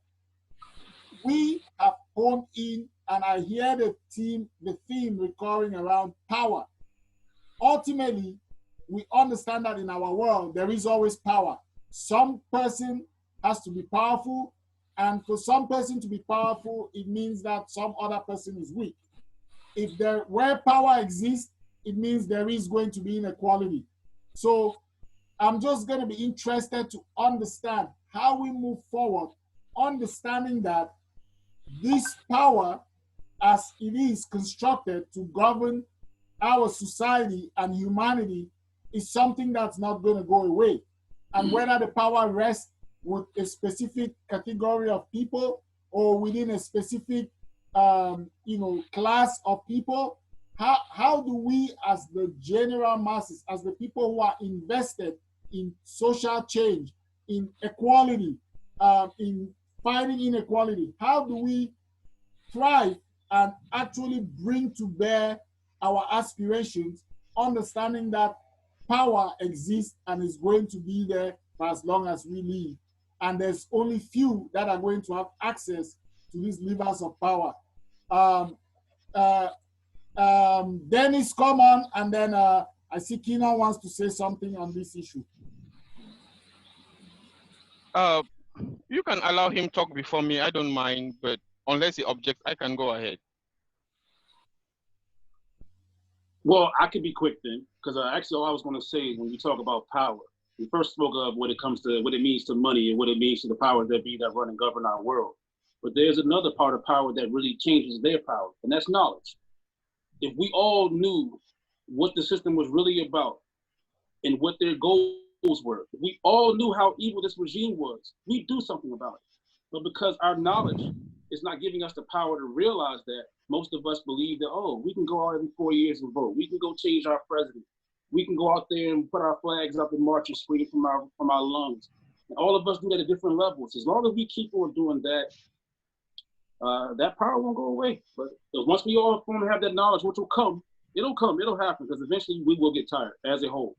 We have honed in, and I hear the theme recurring around power. Ultimately, we understand that in our world, there is always power. Some person has to be powerful, and for some person to be powerful, it means that some other person is weak. Where power exists, it means there is going to be inequality. So I'm just going to be interested to understand how we move forward, understanding that this power, as it is constructed to govern our society and humanity, is something that's not going to go away. And whether the power rests with a specific category of people or within a specific class of people, how do we, as the general masses, as the people who are invested in social change, in equality, in fighting inequality, how do we thrive and actually bring to bear our aspirations, understanding that power exists and is going to be there for as long as we live. And there's only few that are going to have access to these levers of power. Dennis, come on, and then I see Kina wants to say something on this issue. You can allow him talk before me. I don't mind, but unless he objects, I can go ahead. Well, I could be quick then, because actually all I was going to say is when you talk about power, we first spoke of what it means to money and what it means to the powers that be that run and govern our world. But there's another part of power that really changes their power, and that's knowledge. If we all knew what the system was really about and what their goals were, if we all knew how evil this regime was, we'd do something about it. But because our knowledge is not giving us the power to realize that, most of us believe that, oh, we can go out every 4 years and vote. We can go change our president. We can go out there and put our flags up and march and scream from our lungs. And all of us do that at different levels. As long as we keep on doing that, that power won't go away. But once we all have that knowledge, which will come, it'll happen, because eventually we will get tired as a whole.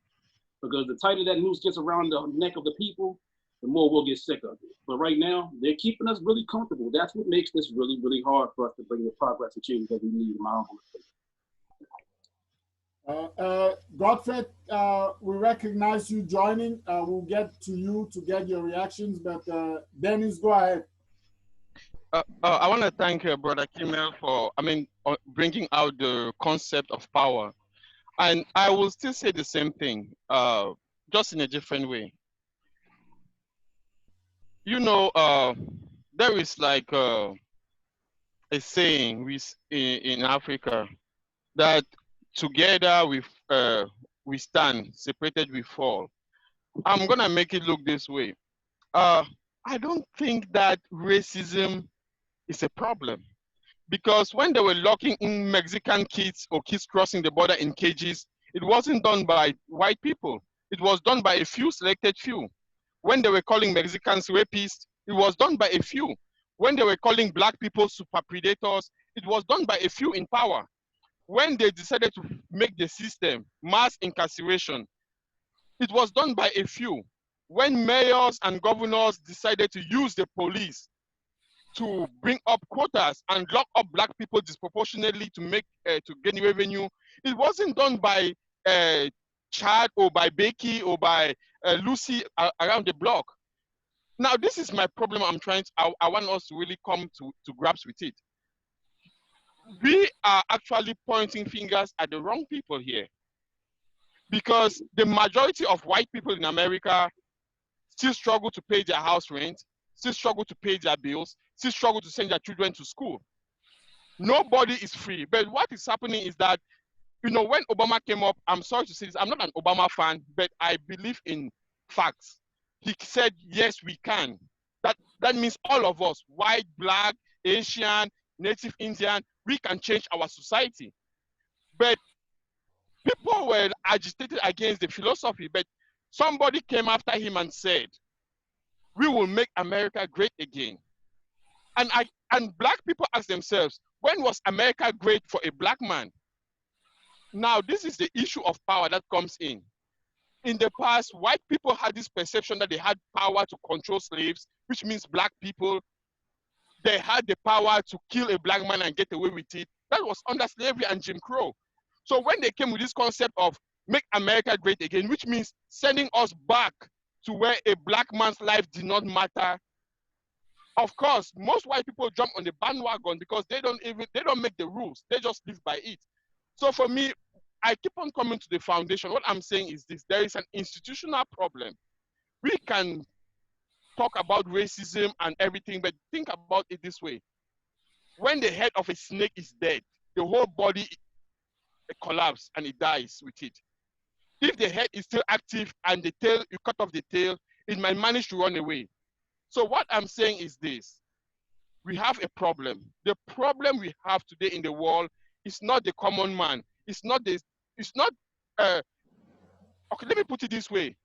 Because the tighter that noose gets around the neck of the people, the more we'll get sick of it. But right now, they're keeping us really comfortable. That's what makes this really, really hard for us to bring the progress and change that we need, in my humble opinion. Godfrey, we recognize you joining. We'll get to you to get your reactions, but Dennis, go ahead. I want to thank Brother Kimmel for, bringing out the concept of power. And I will still say the same thing, just in a different way. You know, there is like a saying in Africa that together we stand, separated we fall. I'm gonna make it look this way. I don't think that racism is a problem, because when they were locking in Mexican kids or kids crossing the border in cages, it wasn't done by white people. It was done by a few selected few. When they were calling Mexicans rapists, it was done by a few. When they were calling black people super predators, it was done by a few in power. When they decided to make the system mass incarceration, it was done by a few. When mayors and governors decided to use the police to bring up quotas and lock up black people disproportionately to make to gain revenue, it wasn't done by Chad or by Becky or by Lucy around the block. Now, this is my problem. I want us to really come to grasp with it. We are actually pointing fingers at the wrong people here, because the majority of white people in America still struggle to pay their house rent, still struggle to pay their bills, still struggle to send their children to school. Nobody is free. But what is happening is that, you know, when Obama came up, I'm sorry to say this, I'm not an Obama fan, but I believe in facts. He said, yes, we can. That means all of us, white, black, Asian, Native Indian, we can change our society. But people were agitated against the philosophy, but somebody came after him and said, we will make America great again. And black people ask themselves, when was America great for a black man? Now, this is the issue of power that comes in. In the past, white people had this perception that they had power to control slaves, which means black people, they had the power to kill a black man and get away with it. That was under slavery and Jim Crow. So when they came with this concept of make America great again, which means sending us back to where a black man's life did not matter, of course, most white people jump on the bandwagon because they don't make the rules. They just live by it. So for me, I keep on coming to the foundation. What I'm saying is this: there is an institutional problem. We can talk about racism and everything, but think about it this way. When the head of a snake is dead, the whole body collapses and it dies with it. If the head is still active and the tail, you cut off the tail, it might manage to run away. So what I'm saying is this: we have a problem. The problem we have today in the world is not the common man. It's not, okay, let me put it this way.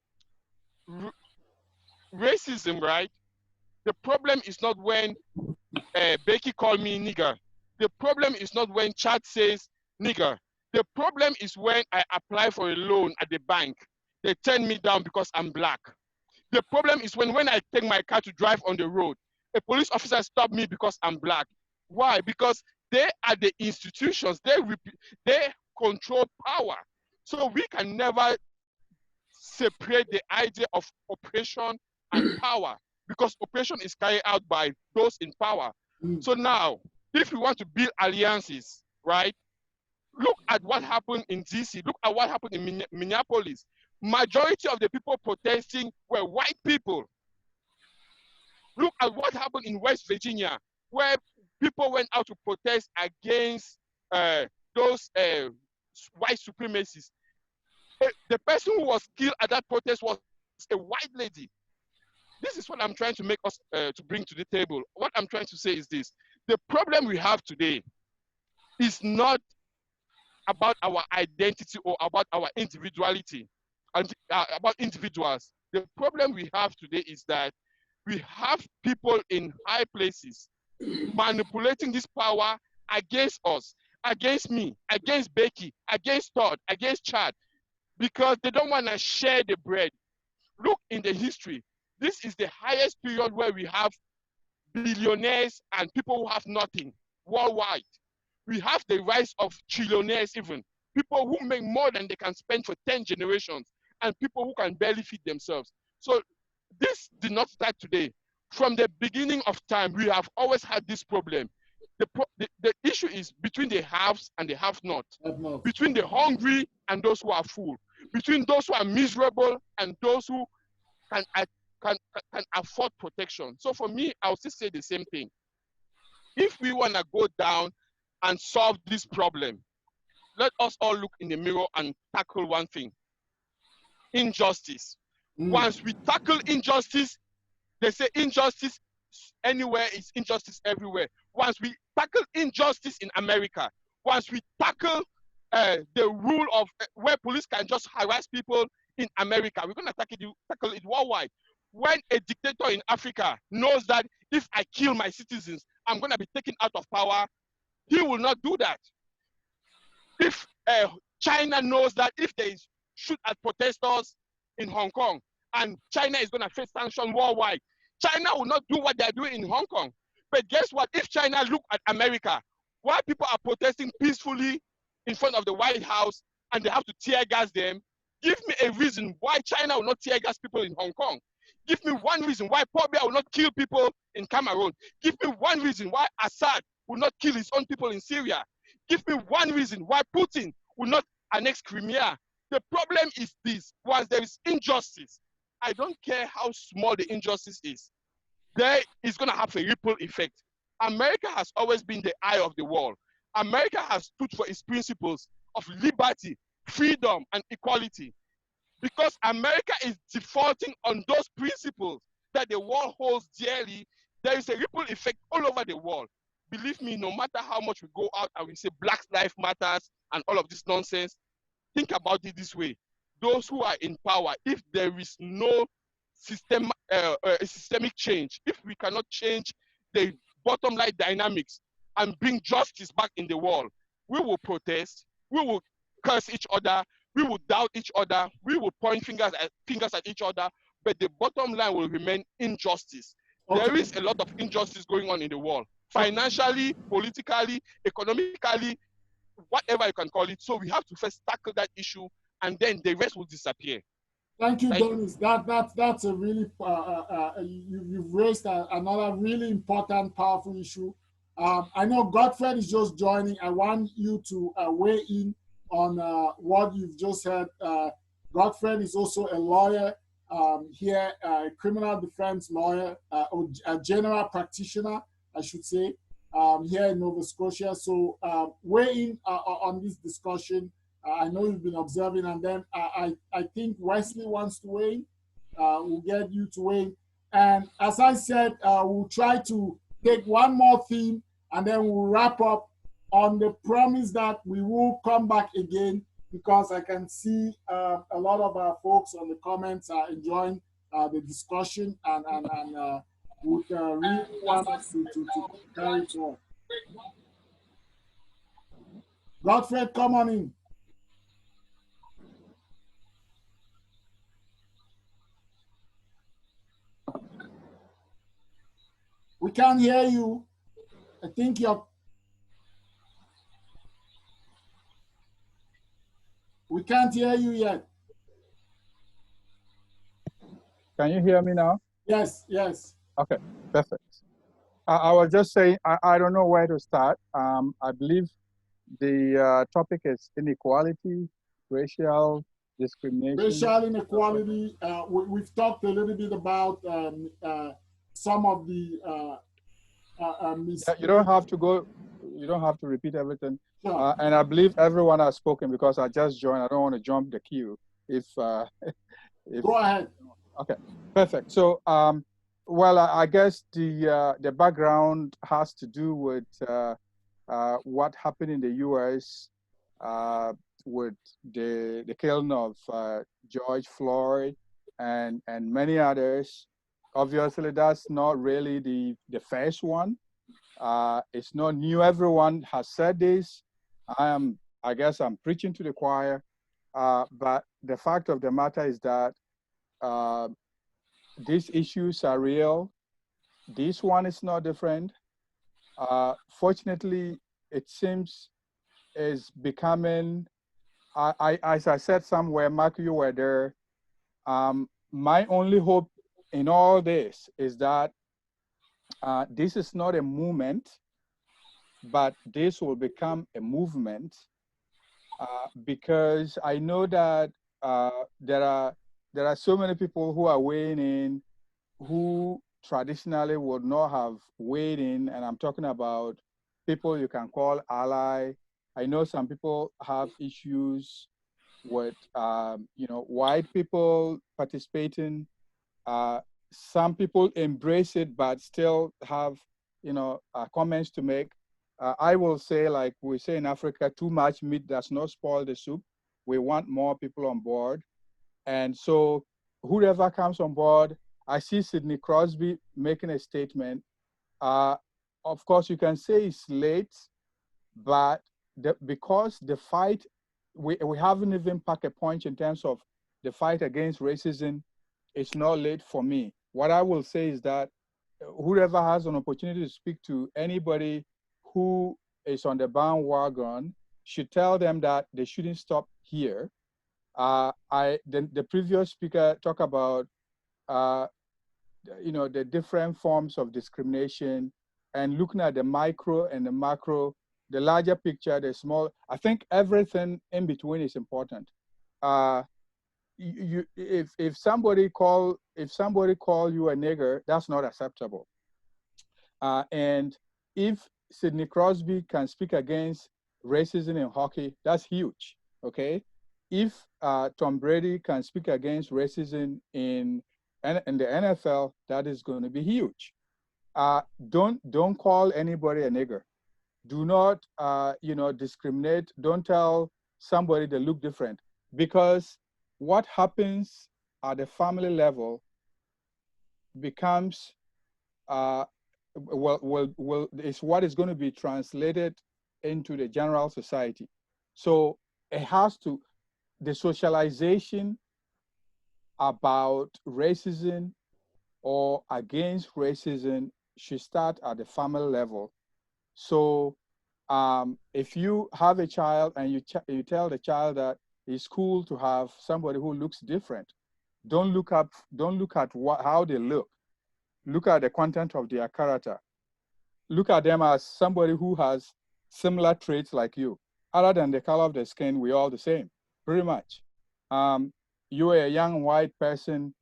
Racism, right? The problem is not when Becky called me nigger. The problem is not when Chad says nigger. The problem is when I apply for a loan at the bank, they turn me down because I'm black. The problem is when I take my car to drive on the road, a police officer stops me because I'm black. Why? Because they are the institutions. They control power. So we can never separate the idea of oppression and power, because oppression is carried out by those in power. So now, if we want to build alliances, right? Look at what happened in DC. Look at what happened in Minneapolis. Majority of the people protesting were white people. Look at what happened in West Virginia, where people went out to protest against those white supremacists. The person who was killed at that protest was a white lady. This is what I'm trying to make us to bring to the table. What I'm trying to say is this: the problem we have today is not about our identity or about our individuality and about individuals. The problem we have today is that we have people in high places manipulating this power against us, against me, against Becky, against Todd, against Chad, because they don't want to share the bread. Look in the history. This is the highest period where we have billionaires and people who have nothing worldwide. We have the rise of trillionaires even, people who make more than they can spend for 10 generations, and people who can barely feed themselves. So this did not start today. From the beginning of time, we have always had this problem. The issue is between the haves and the have-not, between the hungry and those who are full, between those who are miserable and those who can afford protection. So for me, I'll still say the same thing. If we want to go down and solve this problem, let us all look in the mirror and tackle one thing: injustice. Once we tackle injustice, they say injustice anywhere is injustice everywhere. Once we tackle injustice in America, once we tackle the rule of where police can just harass people in America, we're going to tackle it worldwide. When a dictator in Africa knows that if I kill my citizens, I'm going to be taken out of power, he will not do that. If China knows that if they shoot at protesters in Hong Kong and China is going to face sanctions worldwide, China will not do what they're doing in Hong Kong. But guess what? If China look at America, while people are protesting peacefully in front of the White House and they have to tear gas them, give me a reason why China will not tear gas people in Hong Kong. Give me one reason why Paul Biya will not kill people in Cameroon. Give me one reason why Assad will not kill his own people in Syria. Give me one reason why Putin will not annex Crimea. The problem is this: once there is injustice, I don't care how small the injustice is, there is going to have a ripple effect. America has always been the eye of the world. America has stood for its principles of liberty, freedom, and equality. Because America is defaulting on those principles that the world holds dearly, there is a ripple effect all over the world. Believe me, no matter how much we go out and we say Black Lives Matters and all of this nonsense, think about it this way. Those who are in power, if there is no systemic change, if we cannot change the bottom line dynamics and bring justice back in the world, we will protest, we will curse each other, we will doubt each other, we will point fingers at each other, but the bottom line will remain injustice. Okay. There is a lot of injustice going on in the world, financially, politically, economically, whatever you can call it. So we have to first tackle that issue, and then the rest will disappear. Thank you, Dennis. That's a really you've raised another really important, powerful issue. I know Godfred is just joining. I want you to weigh in on what you've just heard. Godfred is also a lawyer here, a criminal defense lawyer, or a general practitioner, I should say, here in Nova Scotia. So weigh in on this discussion. I know you've been observing, and then I think Wesley wants to weigh in. We'll get you to weigh in. And as I said, we'll try to take one more theme, and then we'll wrap up on the promise that we will come back again, because I can see a lot of our folks on the comments are enjoying the discussion and would really want us to carry it on. Godfred, come on in. We can't hear you. I think we can't hear you yet. Can you hear me now? Yes, yes. Okay, perfect. I was just saying, I don't know where to start. I believe the topic is inequality, racial discrimination. Racial inequality. We've talked a little bit about some of the you don't have to go. You don't have to repeat everything. Sure. And I believe everyone has spoken because I just joined. I don't want to jump the queue. If go ahead. Okay, perfect. So, well, I guess the background has to do with what happened in the U.S. With the killing of George Floyd and many others. Obviously, that's not really the first one. It's not new. Everyone has said this. I guess I'm preaching to the choir. But the fact of the matter is that these issues are real. This one is not different. Fortunately, it seems is becoming, as I said somewhere, Mark, you were there. My only hope in all this is that this is not a movement, but this will become a movement because I know that there are so many people who are weighing in who traditionally would not have weighed in, and I'm talking about people you can call ally. I know some people have issues with white people participating. Some people embrace it, but still have comments to make. I will say, like we say in Africa, too much meat does not spoil the soup. We want more people on board, and so whoever comes on board, I see Sidney Crosby making a statement. Of course, you can say it's late, but because the fight, we haven't even packed a punch in terms of the fight against racism. It's not late for me. What I will say is that whoever has an opportunity to speak to anybody who is on the bandwagon should tell them that they shouldn't stop here. The previous speaker talked about the different forms of discrimination and looking at the micro and the macro, the larger picture, the small. I think everything in between is important. If somebody call you a nigger, that's not acceptable. And if Sidney Crosby can speak against racism in hockey, that's huge. Okay, if Tom Brady can speak against racism in the NFL, that is going to be huge. Don't call anybody a nigger. Do not discriminate. Don't tell somebody they look different, because what happens at the family level becomes is what is going to be translated into the general society. So it has to, the socialization about racism or against racism should start at the family level. So if you have a child and you tell the child that it's cool to have somebody who looks different, don't look at how they look. Look at the content of their character. Look at them as somebody who has similar traits like you. Other than the color of the skin, we're all the same, pretty much. You're a young white person.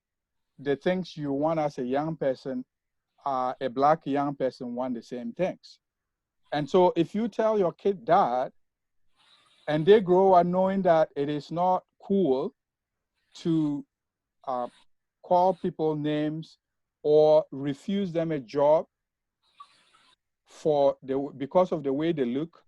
The things you want as a young person, a black young person want the same things. And so if you tell your kid that, and they grow up knowing that it is not cool to call people names or refuse them a job because of the way they look,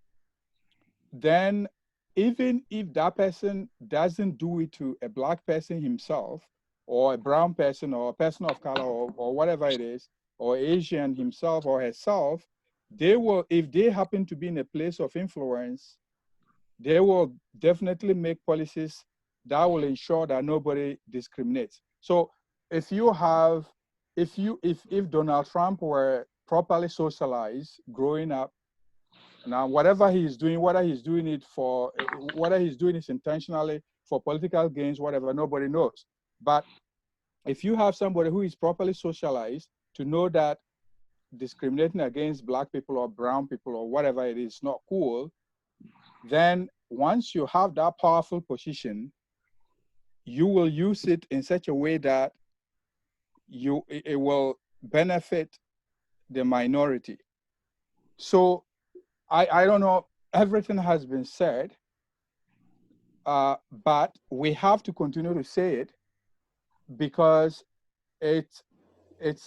then even if that person doesn't do it to a black person himself, or a brown person, or a person of color, or whatever it is, or Asian himself or herself, they will, if they happen to be in a place of influence, they will definitely make policies that will ensure that nobody discriminates. So if Donald Trump were properly socialized growing up, now whatever he's doing, whether he's doing it intentionally for political gains, whatever, nobody knows. But if you have somebody who is properly socialized to know that discriminating against black people or brown people or whatever it is not cool, then once you have that powerful position, you will use it in such a way that it will benefit the minority. So I don't know, everything has been said, but we have to continue to say it, because it's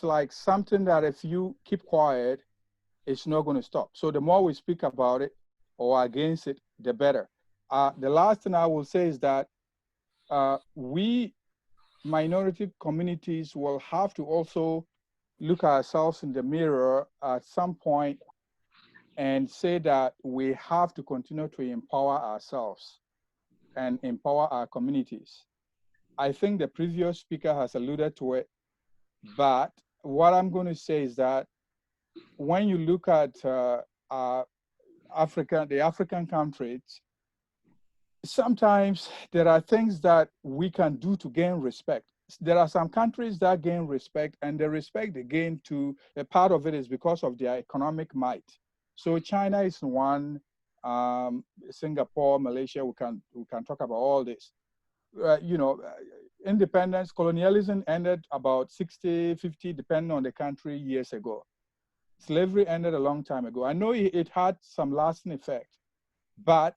like something that if you keep quiet, it's not going to stop. So the more we speak about it or against it, the better. The last thing I will say is that we minority communities will have to also look at ourselves in the mirror at some point and say that we have to continue to empower ourselves and empower our communities. I think the previous speaker has alluded to it, but what I'm going to say is that when you look at the African countries, sometimes there are things that we can do to gain respect. There are some countries that gain respect, and the respect they gain to a part of it is because of their economic might. So China is one, Singapore, Malaysia, we can talk about all this. Independence, colonialism ended about 60, 50, depending on the country, years ago. Slavery ended a long time ago. I know it had some lasting effect, but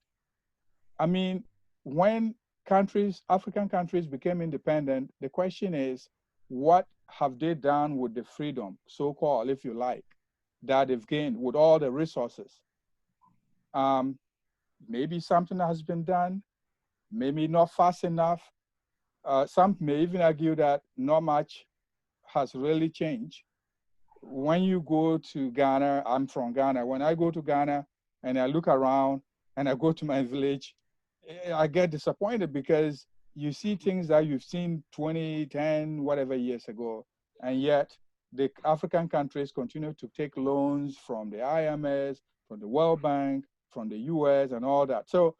I mean, when African countries became independent, the question is, what have they done with the freedom, so-called, if you like, that they've gained with all the resources? Maybe something has been done, maybe not fast enough. Some may even argue that not much has really changed. When you go to Ghana, I'm from Ghana. When I go to Ghana and I look around and I go to my village, I get disappointed because you see things that you've seen 20, 10, whatever years ago. And yet the African countries continue to take loans from the IMS, from the World Bank, from the US and all that. So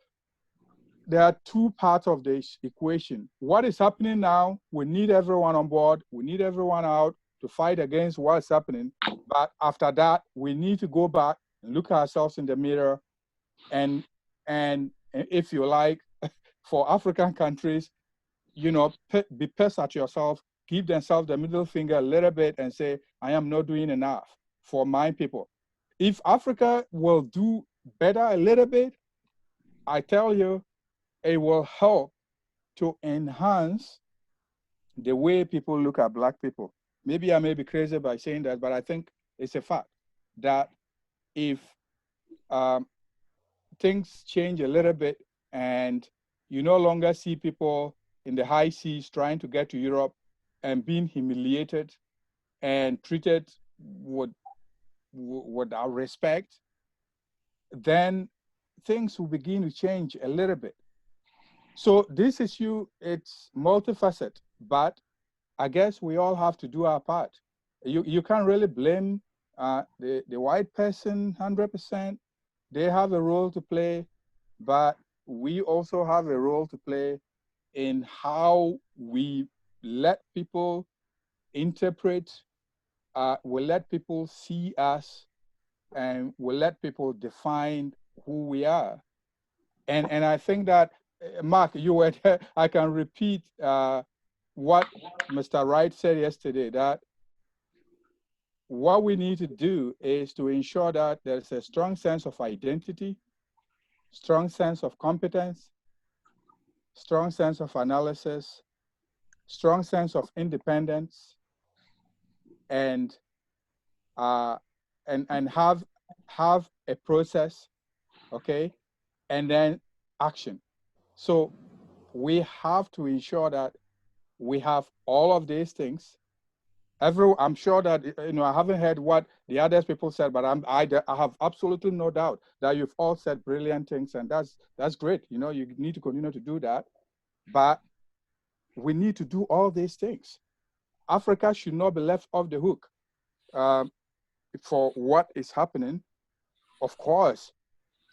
there are two parts of this equation. What is happening now, we need everyone on board. We need everyone out to fight against what's happening. But after that, we need to go back and look ourselves in the mirror and if you like, for African countries, you know, be pissed at yourself, give themselves the middle finger a little bit and say, I am not doing enough for my people. If Africa will do better a little bit, I tell you, it will help to enhance the way people look at Black people. Maybe I may be crazy by saying that, but I think it's a fact that if things change a little bit and you no longer see people in the high seas trying to get to Europe and being humiliated and treated without respect, then things will begin to change a little bit. So this issue, it's multifaceted, but I guess we all have to do our part. You can't really blame the white person 100%. They have a role to play, but we also have a role to play in how we let people interpret, we let people see us, and we let people define who we are. And I think that, Mark, you were there. I can repeat what Mr. Wright said yesterday, that what we need to do is to ensure that there's a strong sense of identity, strong sense of competence, strong sense of analysis, strong sense of independence, and have a process, okay, and then action. So we have to ensure that we have all of these things. I'm sure that, you know, I haven't heard what the other people said, but I have absolutely no doubt that you've all said brilliant things, and that's great. You know, you need to continue to do that, but we need to do all these things. Africa should not be left off the hook for what is happening. Of course,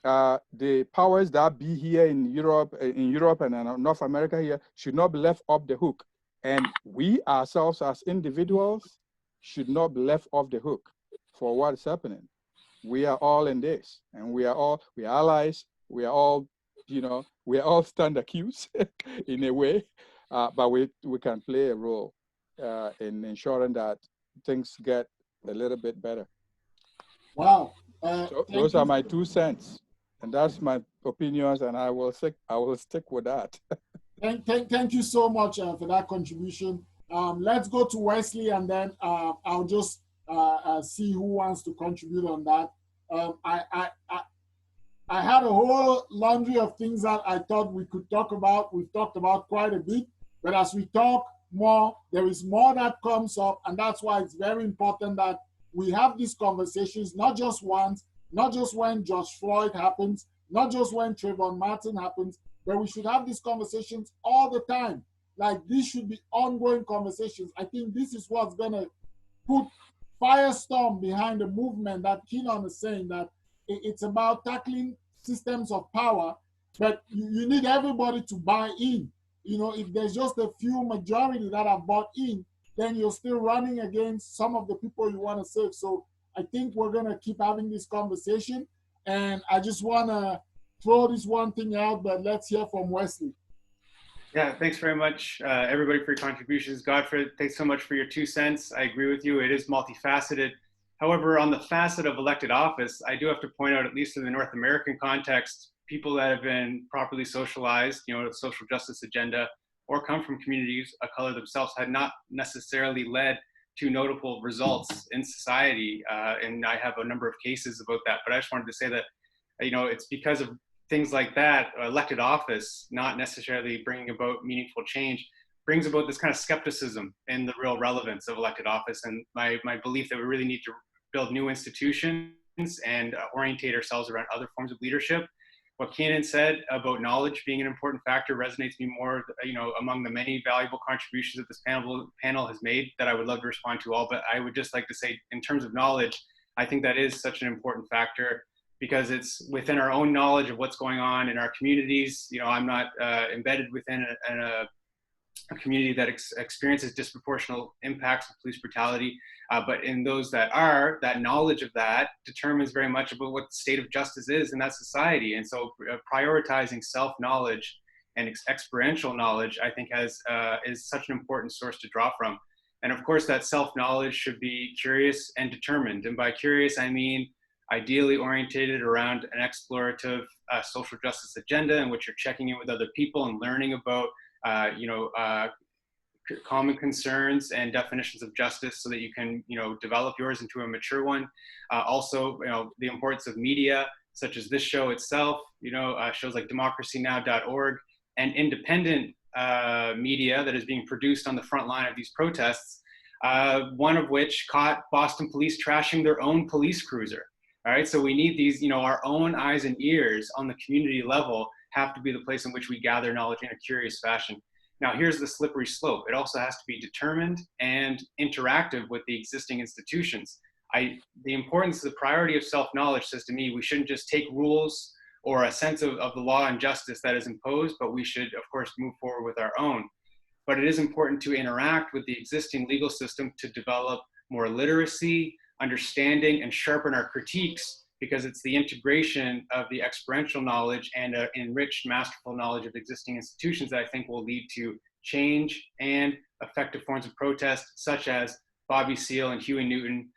the powers that be here in Europe and in North America here should not be left off the hook. And we ourselves as individuals should not be left off the hook for what is happening. We are all in this, and we are allies. We are all, you know, we are all stand accused in a way, but we can play a role in ensuring that things get a little bit better. Wow. So those are my 2 cents, and that's my opinions, and I will stick with that. Thank you so much for that contribution. Let's go to Wesley, and then I'll just see who wants to contribute on that. I had a whole laundry of things that I thought we could talk about. We've talked about quite a bit, but as we talk more, there is more that comes up, and that's why it's very important that we have these conversations, not just once, not just when George Floyd happens, not just when Trayvon Martin happens, but we should have these conversations all the time. Like, these should be ongoing conversations. I think this is what's gonna put firestorm behind the movement that Keenan is saying, that it's about tackling systems of power, but you need everybody to buy in. You know, if there's just a few majority that have bought in, then you're still running against some of the people you want to save. So I think we're going to keep having this conversation. And I just want to throw this one thing out, but let's hear from Wesley. Yeah, thanks very much, everybody, for your contributions. Godfrey, thanks so much for your 2 cents. I agree with you. It is multifaceted. However, on the facet of elected office, I do have to point out, at least in the North American context, people that have been properly socialized, you know, the social justice agenda, or come from communities of color themselves, had not necessarily led to notable results in society. And I have a number of cases about that. But I just wanted to say that, you know, it's because of things like that, elected office, not necessarily bringing about meaningful change, brings about this kind of skepticism in the real relevance of elected office, and my belief that we really need to build new institutions and orientate ourselves around other forms of leadership. What Keenan said about knowledge being an important factor resonates me more, among the many valuable contributions that this panel has made that I would love to respond to all. But I would just like to say, in terms of knowledge, I think that is such an important factor because it's within our own knowledge of what's going on in our communities. I'm not embedded within a community that experiences disproportional impacts of police brutality. But in those that are, that knowledge of that determines very much about what the state of justice is in that society. And so prioritizing self-knowledge and experiential knowledge, I think is such an important source to draw from. And of course, that self-knowledge should be curious and determined. And by curious, I mean ideally orientated around an explorative social justice agenda in which you're checking in with other people and learning about common concerns and definitions of justice so that you can, develop yours into a mature one. Also, the importance of media, such as this show itself, shows like democracynow.org and independent media that is being produced on the front line of these protests, one of which caught Boston police trashing their own police cruiser. All right, so we need these, our own eyes and ears on the community level have to be the place in which we gather knowledge in a curious fashion. Now, here's the slippery slope. It also has to be determined and interactive with the existing institutions. The importance, the priority of self-knowledge says to me, we shouldn't just take rules or a sense of the law and justice that is imposed, but we should, of course, move forward with our own. But it is important to interact with the existing legal system to develop more literacy, understanding, and sharpen our critiques, because it's the integration of the experiential knowledge and enriched masterful knowledge of existing institutions that I think will lead to change and effective forms of protest, such as Bobby Seale and Huey Newton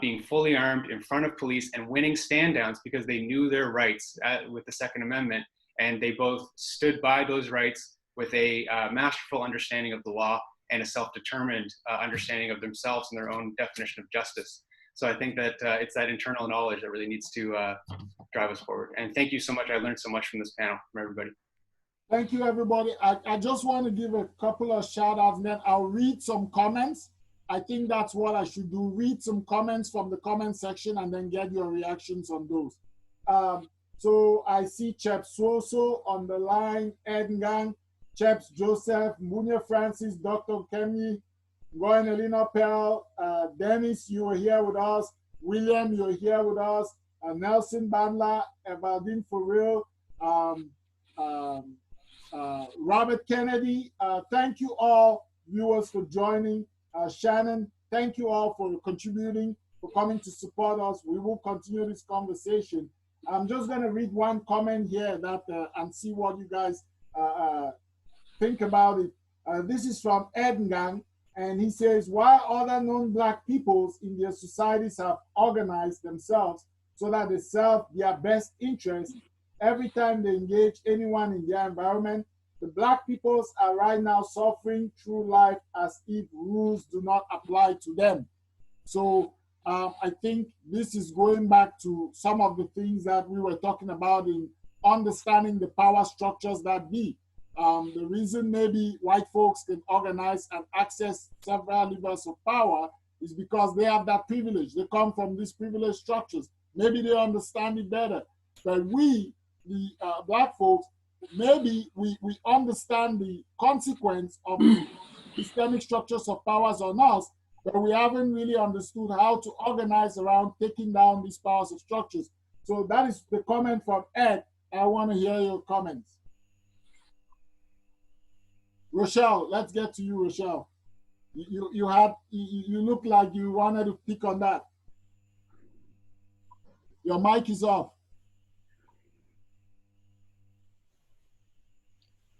being fully armed in front of police and winning stand downs because they knew their rights with the Second Amendment. And they both stood by those rights with a masterful understanding of the law and a self-determined understanding of themselves and their own definition of justice. So I think that it's that internal knowledge that really needs to drive us forward. And thank you so much. I learned so much from this panel, from everybody. Thank you, everybody. I just want to give a couple of shout outs, and then I'll read some comments. I think that's what I should do. Read some comments from the comment section and then get your reactions on those. So I see Chep Swoso on the line, Ed Ngang, Cheps Joseph, Munya Francis, Dr. Kemi, Goyen Elena Pell, Dennis, you are here with us. William, you're here with us. Nelson Bandla, Evaldine Furil, Robert Kennedy. Thank you all, viewers, for joining. Shannon, thank you all for contributing, for coming to support us. We will continue this conversation. I'm just going to read one comment here that and see what you guys think about it. This is from Ed Ngang. And he says, while other non-Black peoples in their societies have organized themselves so that they serve their best interests, every time they engage anyone in their environment, the Black peoples are right now suffering through life as if rules do not apply to them. So I think this is going back to some of the things that we were talking about in understanding the power structures that be. The reason maybe white folks can organize and access several levels of power is because they have that privilege. They come from these privileged structures. Maybe they understand it better. But we, the Black folks, maybe we understand the consequence of the systemic structures of powers on us, but we haven't really understood how to organize around taking down these powers of structures. So that is the comment from Ed. I want to hear your comments. Rochelle, let's get to you, Rochelle. You look like you wanted to pick on that. Your mic is off.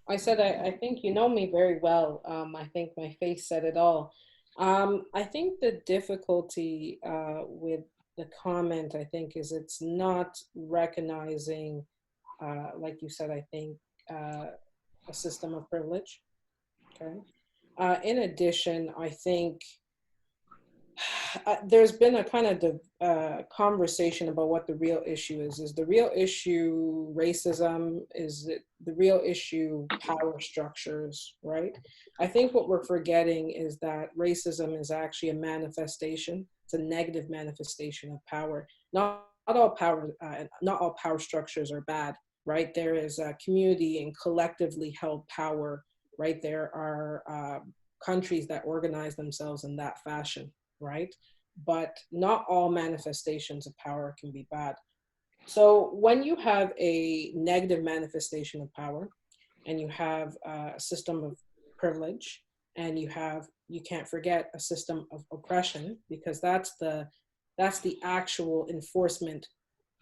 I said, I think you know me very well. I think my face said it all. I think the difficulty with the comment, I think, is it's not recognizing, like you said, I think, a system of privilege. Okay. In addition, I think there's been a kind of conversation about what the real issue is. Is the real issue racism? Is it the real issue power structures, right? I think what we're forgetting is that racism is actually a manifestation. It's a negative manifestation of power. Not all power structures are bad, right? There is a community and collectively held power, right? There are countries that organize themselves in that fashion, right? But not all manifestations of power can be bad. So when you have a negative manifestation of power and you have a system of privilege and you can't forget a system of oppression, because that's the actual enforcement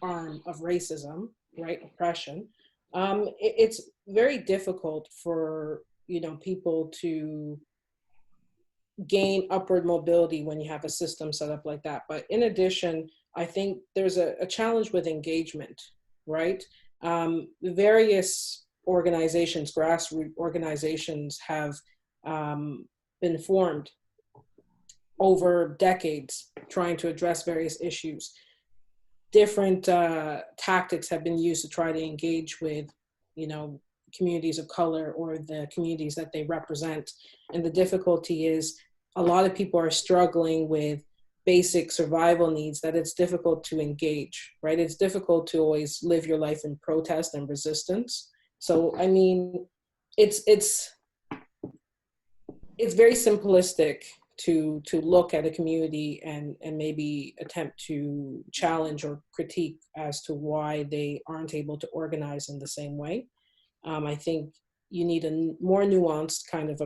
arm of racism, right? Oppression. It's very difficult for people to gain upward mobility when you have a system set up like that. But in addition, I think there's a challenge with engagement, right? Various organizations, grassroots organizations have been formed over decades trying to address various issues. Different tactics have been used to try to engage with, communities of color or the communities that they represent. And the difficulty is a lot of people are struggling with basic survival needs that it's difficult to engage, right? It's difficult to always live your life in protest and resistance. So, I mean, it's very simplistic to look at a community and maybe attempt to challenge or critique as to why they aren't able to organize in the same way. I think you need a more nuanced kind of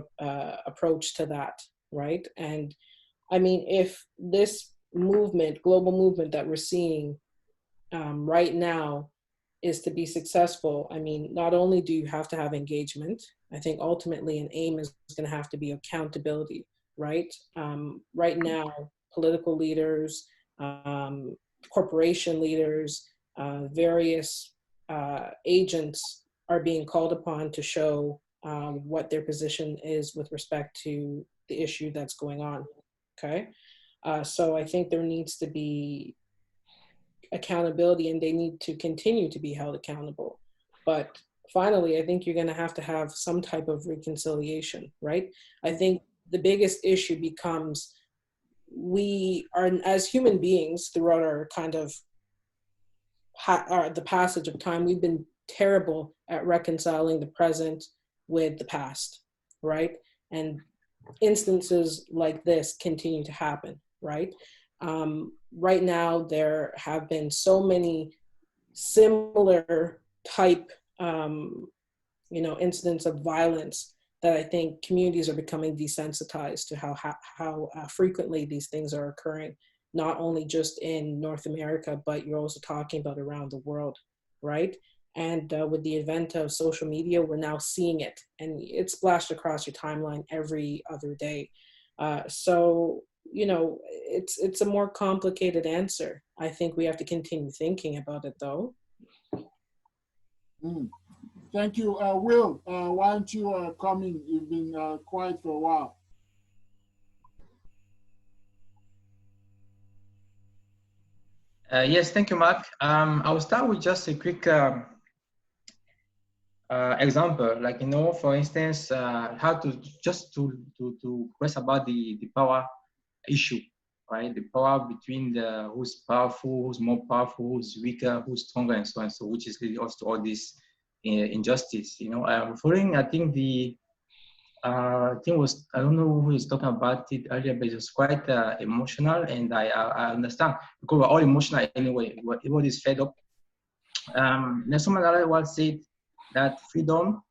approach to that, right? And I mean, if this movement, global movement that we're seeing right now is to be successful, I mean, not only do you have to have engagement, I think ultimately an aim is going to have to be accountability, right? Right now, political leaders, corporation leaders, various agents are being called upon to show what their position is with respect to the issue that's going on, okay? So I think there needs to be accountability and they need to continue to be held accountable. But finally, I think you're going to have some type of reconciliation, right? I think the biggest issue becomes we are, as human beings, throughout our kind of the passage of time, we've been terrible at reconciling the present with the past, right? And instances like this continue to happen, right? Right now, there have been so many similar type, incidents of violence that I think communities are becoming desensitized to how frequently these things are occurring, not only just in North America, but you're also talking about around the world, right? And with the advent of social media, we're now seeing it, and it's splashed across your timeline every other day. So, it's a more complicated answer. I think we have to continue thinking about it, though. Thank you. Will, why don't you come in? You've been quiet for a while. Yes, thank you, Mark. I'll start with just a quick example, like, for instance, how to press about the power issue, right? The power between who's powerful, who's more powerful, who's weaker, who's stronger, and so on. So, which is really also all this injustice. Following, I think I don't know who is talking about it earlier, but it was quite emotional, and I understand because we're all emotional anyway. Everybody's fed up. Nelson Mandela once said that freedom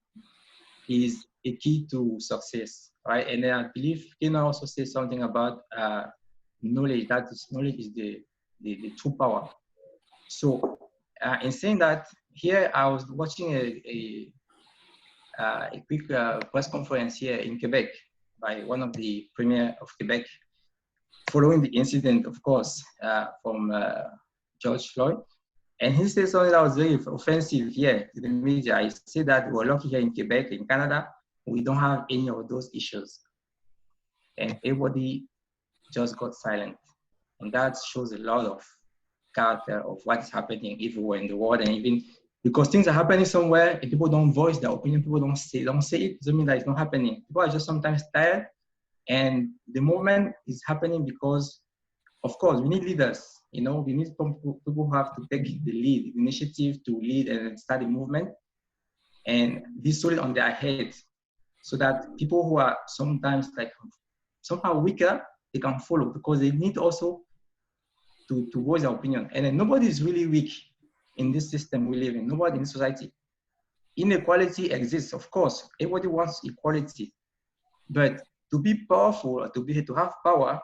is a key to success, right? And then I believe Kena also said something about knowledge. Knowledge is the true power. So in saying that, here I was watching a quick press conference here in Quebec by one of the premier of Quebec, following the incident, of course, from George Floyd. And he said something that was very offensive here to the media. He said that we're lucky here in Quebec, in Canada, we don't have any of those issues. And everybody just got silent. And that shows a lot of character of what is happening everywhere in the world. And even because things are happening somewhere and people don't voice their opinion, people don't say it, doesn't mean that it's not happening. People are just sometimes tired. And the movement is happening because, of course, we need leaders. You know, we need people who have to take the lead, the initiative to lead and start a movement and be solid on their heads so that people who are sometimes like somehow weaker, they can follow because they need also to voice their opinion. And then nobody is really weak in this system we live in, nobody in society. Inequality exists, of course. Everybody wants equality. But to be powerful, to have power,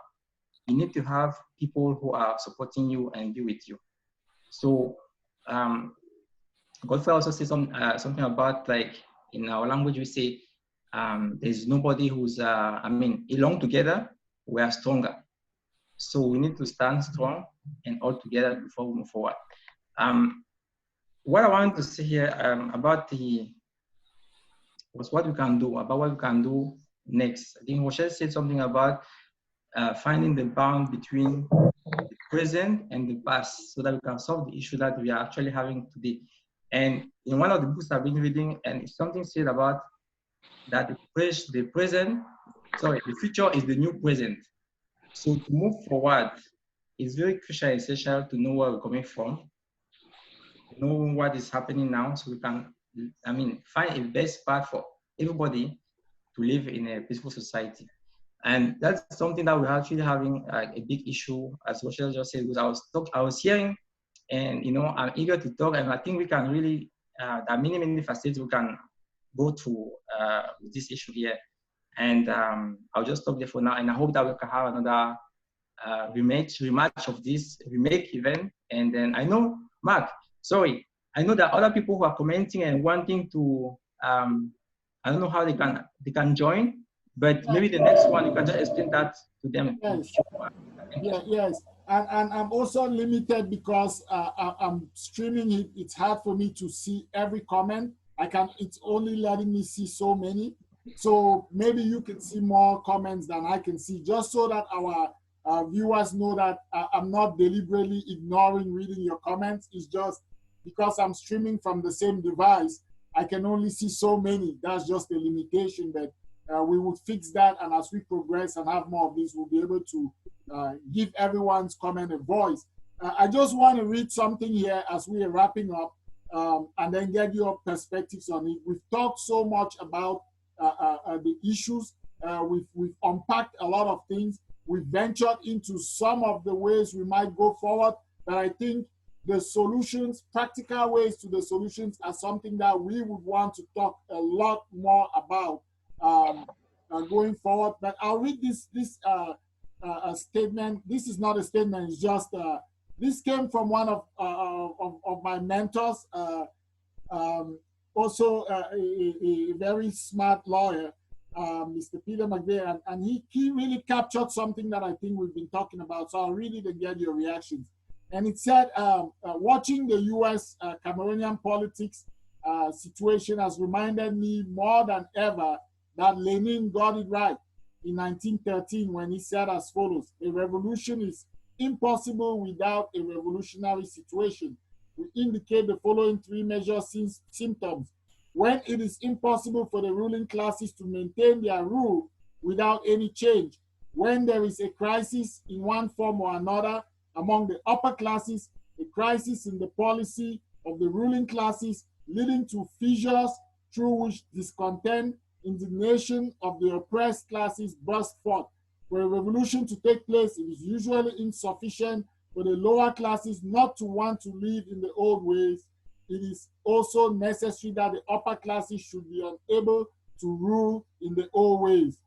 you need to have people who are supporting you and be with you. So Godfrey also said something about, like, in our language we say, there's nobody who's, along together, we are stronger. So we need to stand strong and all together before we move forward. What I wanted to say here about what we can do next. I think Rochelle said something about finding the bound between the present and the past so that we can solve the issue that we are actually having today. And in one of the books I've been reading, and something said about that the future is the new present. So to move forward, it's very crucial and essential to know where we're coming from, know what is happening now, so we can, find a best path for everybody to live in a peaceful society. And that's something that we're actually having a big issue, as Rochelle just said, because I was hearing, and I'm eager to talk, and I think we can really, there are many facets we can go through with this issue here. And I'll just stop there for now, and I hope that we can have another rematch of this remake event. And then I know, Mark, sorry, I know that other people who are commenting and wanting to, I don't know how they can join, but maybe the next one you can just explain that to them. Yes. Yes. And I'm also limited because I'm streaming it. It's hard for me to see every comment. It's only letting me see so many. So maybe you can see more comments than I can see, just so that our viewers know that I'm not deliberately ignoring reading your comments. It's just because I'm streaming from the same device, I can only see so many. That's just a limitation, but we will fix that. And as we progress and have more of this, we'll be able to give everyone's comment a voice. I just want to read something here as we are wrapping up and then get your perspectives on it. We've talked so much about the issues. We've unpacked a lot of things. We've ventured into some of the ways we might go forward, but I think the solutions, practical ways to the solutions, are something that we would want to talk a lot more about going forward. But I'll read this statement. This is not a statement, it's just, this came from one of my mentors, also a very smart lawyer, Mr. Peter McVeigh, and he really captured something that I think we've been talking about. So I'll read it and get your reactions. And it said, watching the US Cameroonian politics situation has reminded me more than ever that Lenin got it right in 1913 when he said as follows: a revolution is impossible without a revolutionary situation. We indicate the following three major symptoms. When it is impossible for the ruling classes to maintain their rule without any change, when there is a crisis in one form or another among the upper classes, a crisis in the policy of the ruling classes leading to fissures through which discontent, indignation of the oppressed classes burst forth. For a revolution to take place, it is usually insufficient for the lower classes not to want to live in the old ways. It is also necessary that the upper classes should be unable to rule in the old ways.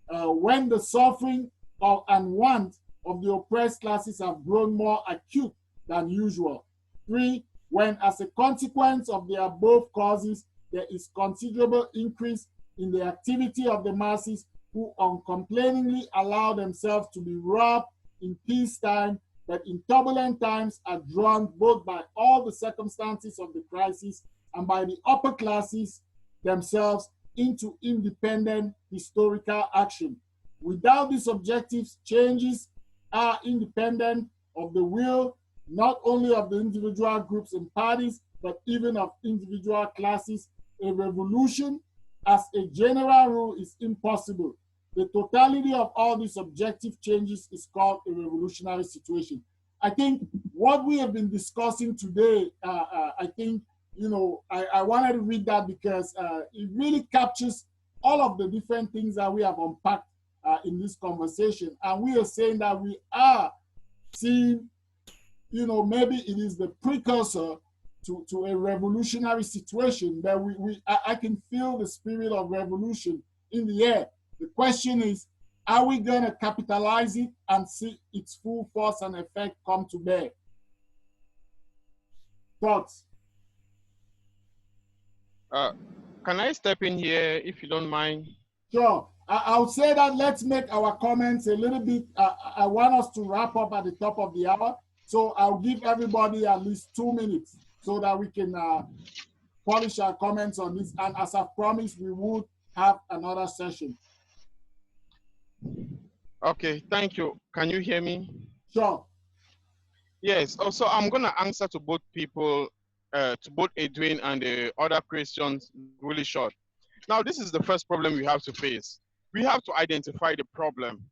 When the suffering and want of the oppressed classes have grown more acute than usual. 3, when as a consequence of the above causes, there is considerable increase in the activity of the masses who uncomplainingly allow themselves to be robbed in peacetime, but in turbulent times are drawn both by all the circumstances of the crisis and by the upper classes themselves into independent historical action. Without these objectives, changes are independent of the will, not only of the individual groups and parties, but even of individual classes. A revolution, as a general rule, is impossible. The totality of all these objective changes is called a revolutionary situation. I think what we have been discussing today, I think, I wanted to read that because it really captures all of the different things that we have unpacked in this conversation. And we are saying that we are seeing, maybe it is the precursor to a revolutionary situation that I can feel the spirit of revolution in the air. The question is, are we going to capitalize it and see its full force and effect come to bear? Thoughts? Can I step in here if you don't mind? Sure. I would say that let's make our comments a little bit, I want us to wrap up at the top of the hour. So I'll give everybody at least 2 minutes so that we can polish our comments on this. And as I promised, we would have another session. Okay, thank you. Can you hear me? Sure. Yes, also I'm going to answer to both people, to both Edwin and the other questions really short. Now, this is the first problem we have to face. We have to identify the problem.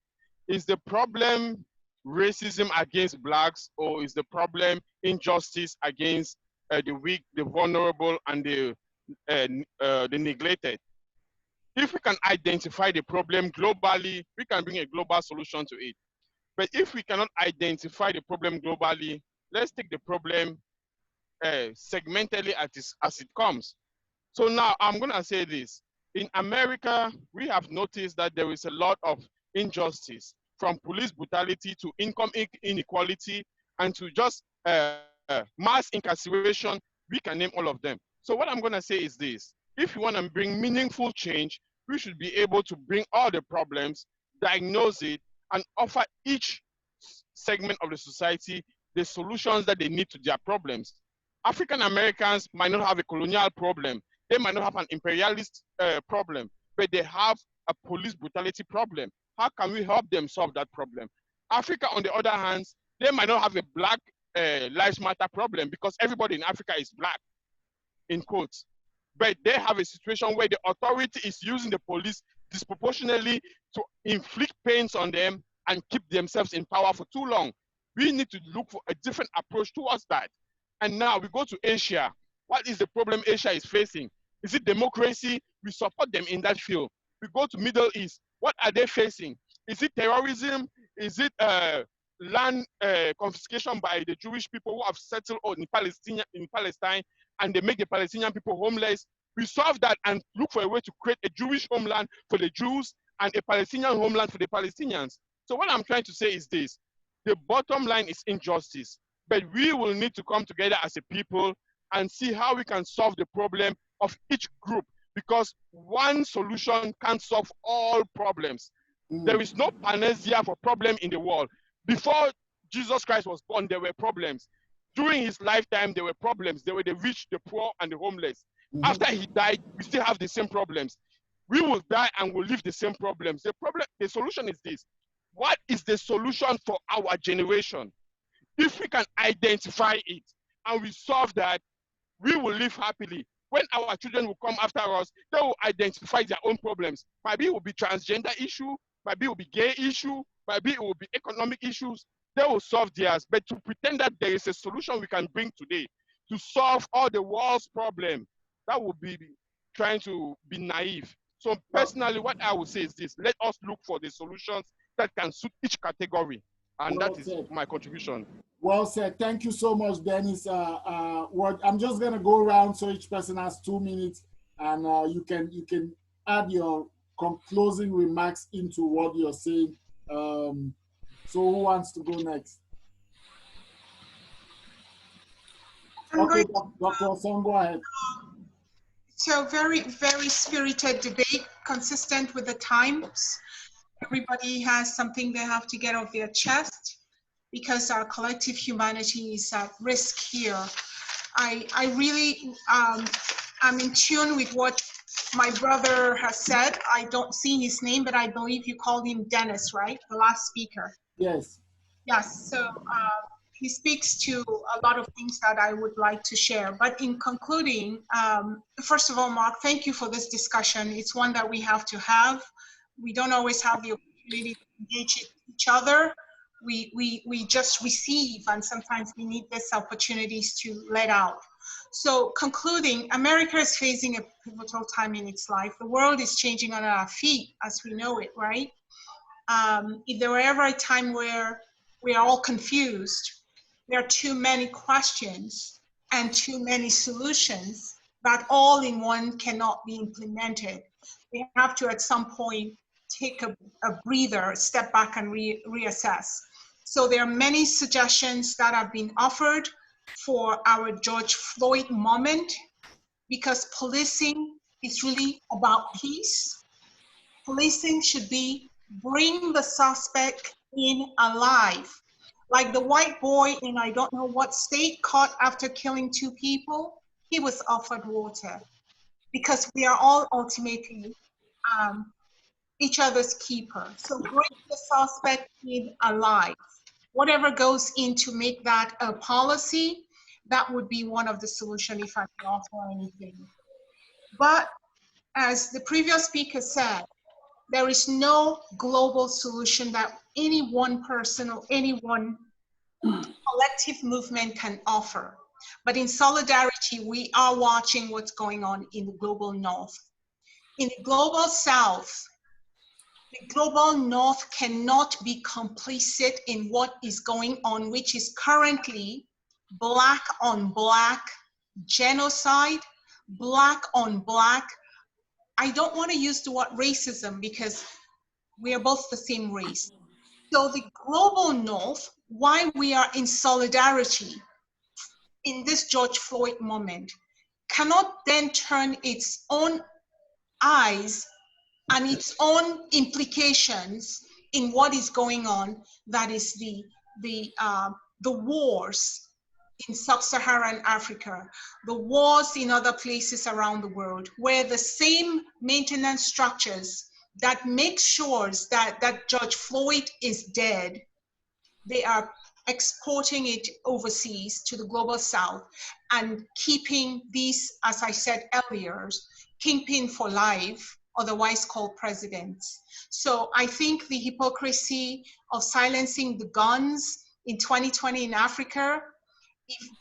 Is the problem racism against blacks, or is the problem injustice against the weak, the vulnerable, and the neglected? If we can identify the problem globally, we can bring a global solution to it. But if we cannot identify the problem globally, let's take the problem segmentally as it comes. So now I'm going to say this. In America, we have noticed that there is a lot of injustice, from police brutality to income inequality and to just mass incarceration. We can name all of them. So what I'm going to say is this. If you want to bring meaningful change, we should be able to bring all the problems, diagnose it, and offer each segment of the society the solutions that they need to their problems. African Americans might not have a colonial problem. They might not have an imperialist problem, but they have a police brutality problem. How can we help them solve that problem? Africa, on the other hand, they might not have a Black Lives Matter problem because everybody in Africa is Black, in quotes. But they have a situation where the authority is using the police disproportionately to inflict pains on them and keep themselves in power for too long. We need to look for a different approach towards that. And now we go to Asia. What is the problem Asia is facing? Is it democracy? We support them in that field. We go to Middle East. What are they facing? Is it terrorism? Is it land confiscation by the Jewish people who have settled in Palestine, and they make the Palestinian people homeless? We solve that and look for a way to create a Jewish homeland for the Jews and a Palestinian homeland for the Palestinians. So what I'm trying to say is this. The bottom line is injustice, but we will need to come together as a people and see how we can solve the problem of each group, because one solution can't solve all problems. There is no panacea for problem in the world. Before Jesus Christ was born, there were problems. During his lifetime, there were problems. There were the rich, the poor, and the homeless. After he died, we still have the same problems. We will die and we'll live the same problems. The solution is this. What is the solution for our generation? If we can identify it and we solve that, we will live happily. When our children will come after us, they will identify their own problems. Maybe it will be transgender issue, maybe it will be gay issue, maybe it will be economic issues. They will solve theirs. But to pretend that there is a solution we can bring today to solve all the world's problems, that would be trying to be naive. So personally, what I would say is this: let us look for the solutions that can suit each category. And Well that is said. my contribution. Well said. Thank you so much, Dennis. I'm just going to go around so each person has 2 minutes, and you can add your closing remarks into what you're saying. So who wants to go next? Okay, Dr. Osong, go ahead. So very, very spirited debate, consistent with the times. Everybody has something they have to get off their chest because our collective humanity is at risk here. I really am in tune with what my brother has said. I don't see his name, but I believe you called him Dennis, right? The last speaker. Yes. Yes, so he speaks to a lot of things that I would like to share. But in concluding, first of all, Mark, thank you for this discussion. It's one that we have to have. We don't always have the opportunity to engage each other. We just receive, and sometimes we need these opportunities to let out. So concluding, America is facing a pivotal time in its life. The world is changing on our feet as we know it, right? If there were ever a time where we are all confused, there are too many questions and too many solutions that all in one cannot be implemented. We have to at some point take a breather, step back and reassess. So there are many suggestions that have been offered for our George Floyd moment, because policing is really about peace. Policing should be bring the suspect in alive. Like the white boy in I don't know what state caught after killing 2 people, he was offered water, because we are all ultimately each other's keeper. So bring the suspect in alive. Whatever goes in to make that a policy, that would be one of the solutions if I can offer anything. But as the previous speaker said, there is no global solution that any one person or any one collective movement can offer. But in solidarity, we are watching what's going on in the global north. In the global south, the global north cannot be complicit in what is going on, which is currently black on black genocide, black on black. I don't want to use the word racism because we are both the same race. So the global north, why we are in solidarity in this George Floyd moment, cannot then turn its own eyes and its own implications in what is going on, that is the wars in sub-Saharan Africa, the wars in other places around the world, where the same maintenance structures that make sure that George Floyd is dead, they are exporting it overseas to the global south and keeping these, as I said earlier, kingpin for life, otherwise called presidents. So I think the hypocrisy of silencing the guns in 2020 in Africa,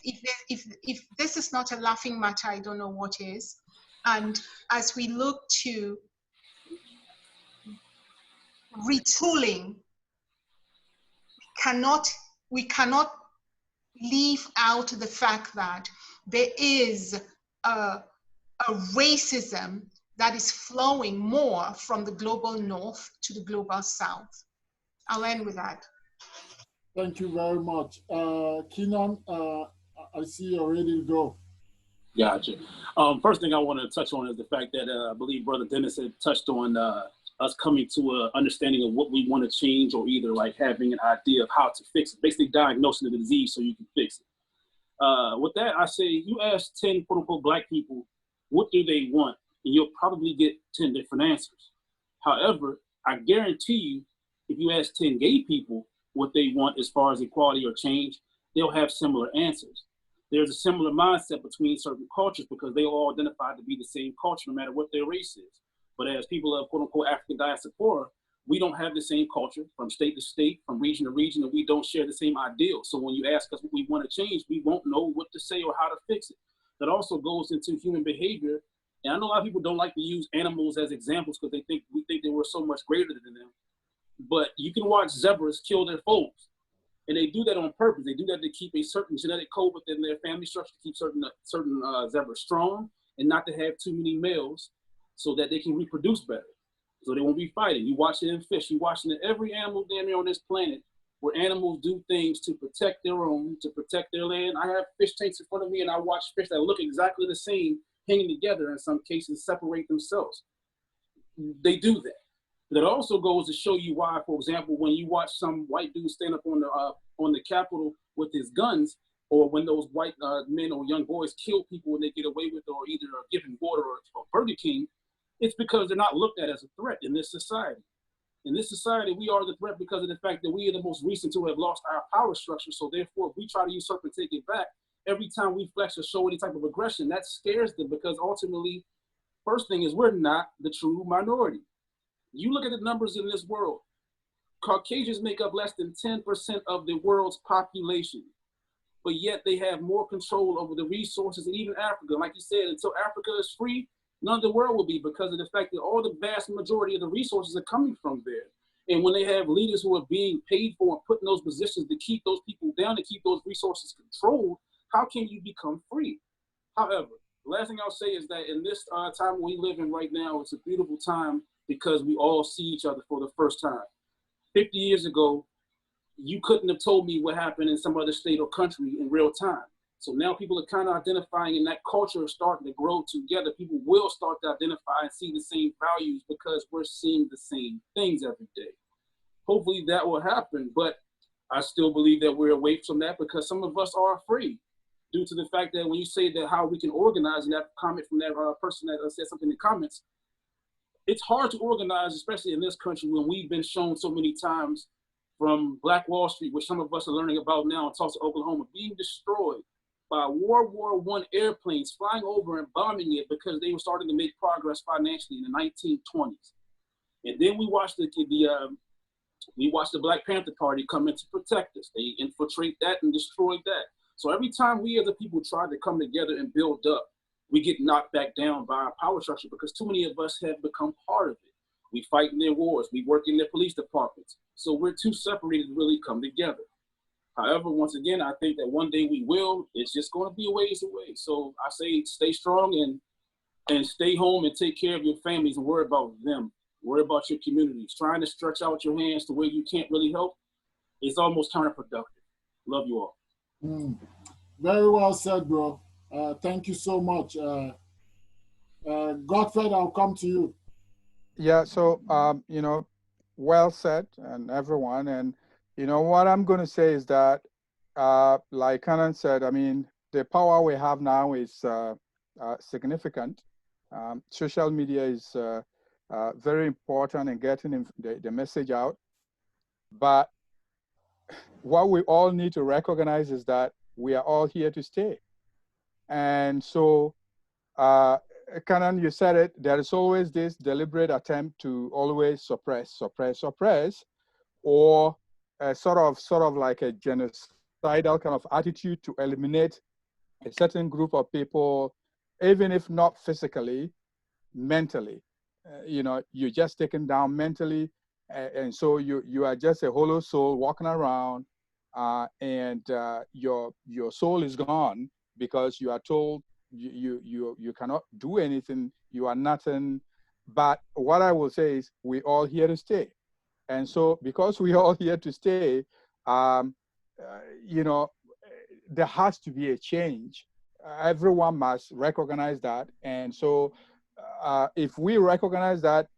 if this is not a laughing matter, I don't know what is. And as we look to retooling, we cannot leave out the fact that there is a racism that is flowing more from the global north to the global south. I'll end with that. Thank you very much. Keenan, I see you're ready to go. Gotcha. First thing I want to touch on is the fact that I believe Brother Dennis had touched on us coming to an understanding of what we want to change, or either like having an idea of how to fix it, basically diagnosing the disease so you can fix it. With that, I say you ask 10 quote unquote black people, what do they want? And you'll probably get 10 different answers. However, I guarantee you, if you ask 10 gay people what they want as far as equality or change, they'll have similar answers. There's a similar mindset between certain cultures because they all identify to be the same culture no matter what their race is. But as people of quote unquote African diaspora, we don't have the same culture from state to state, from region to region, and we don't share the same ideals. So when you ask us what we want to change, we won't know what to say or how to fix it. That also goes into human behavior. And I know a lot of people don't like to use animals as examples because we think they were so much greater than them. But you can watch zebras kill their foes. And they do that on purpose. They do that to keep a certain genetic code within their family structure, to keep certain zebras strong and not to have too many males so that they can reproduce better. So they won't be fighting. You watch it in fish. You watch it in every animal damn near on this planet where animals do things to protect their own, to protect their land. I have fish tanks in front of me and I watch fish that look exactly the same hanging together, in some cases separate themselves. They do that. But it also goes to show you why, for example, when you watch some white dude stand up on the Capitol with his guns, or when those white men or young boys kill people when they get away with it, or either given water or Burger King, it's because they're not looked at as a threat in this society. In this society, we are the threat because of the fact that we are the most recent to have lost our power structure. So therefore, if we try to usurp and take it back, every time we flex or show any type of aggression, that scares them because ultimately, first thing is we're not the true minority. You look at the numbers in this world, Caucasians make up less than 10% of the world's population, but yet they have more control over the resources than even Africa. Like you said, until Africa is free, none of the world will be because of the fact that all the vast majority of the resources are coming from there. And when they have leaders who are being paid for and put in those positions to keep those people down, to keep those resources controlled, how can you become free? However, the last thing I'll say is that in this time we live in right now, it's a beautiful time because we all see each other for the first time. 50 years ago, you couldn't have told me what happened in some other state or country in real time. So now people are kind of identifying, and that culture is starting to grow together. People will start to identify and see the same values because we're seeing the same things every day. Hopefully that will happen, but I still believe that we're away from that because some of us are afraid due to the fact that when you say that how we can organize, and that comment from that person that said something in the comments, it's hard to organize, especially in this country when we've been shown so many times from Black Wall Street, which some of us are learning about now in Tulsa, Oklahoma, being destroyed by World War I airplanes flying over and bombing it because they were starting to make progress financially in the 1920s. And then we watched the Black Panther Party come in to protect us. They infiltrate that and destroy that. So every time we as a people try to come together and build up, we get knocked back down by our power structure because too many of us have become part of it. We fight in their wars. We work in their police departments. So we're too separated to really come together. However, once again, I think that one day we will. It's just going to be a ways away. So I say stay strong and stay home and take care of your families and worry about them. Worry about your communities. Trying to stretch out your hands to where you can't really help is almost counterproductive. Love you all. Very well said, bro. Thank you so much. Godfred, I'll come to you. Yeah, so well said, and everyone. And what I'm going to say is that, like Canon said, I mean, the power we have now is significant. Social media is very important in getting the message out. But what we all need to recognize is that we are all here to stay. And so, Canon, you said it, there is always this deliberate attempt to always suppress, or sort of like a genocidal kind of attitude to eliminate a certain group of people, even if not physically, mentally. You're just taken down mentally, and so you are just a hollow soul walking around, and your soul is gone because you are told you cannot do anything, you are nothing. But what I will say is we're all here to stay. And so because we're all here to stay, there has to be a change. Everyone must recognize that. And so if we recognize that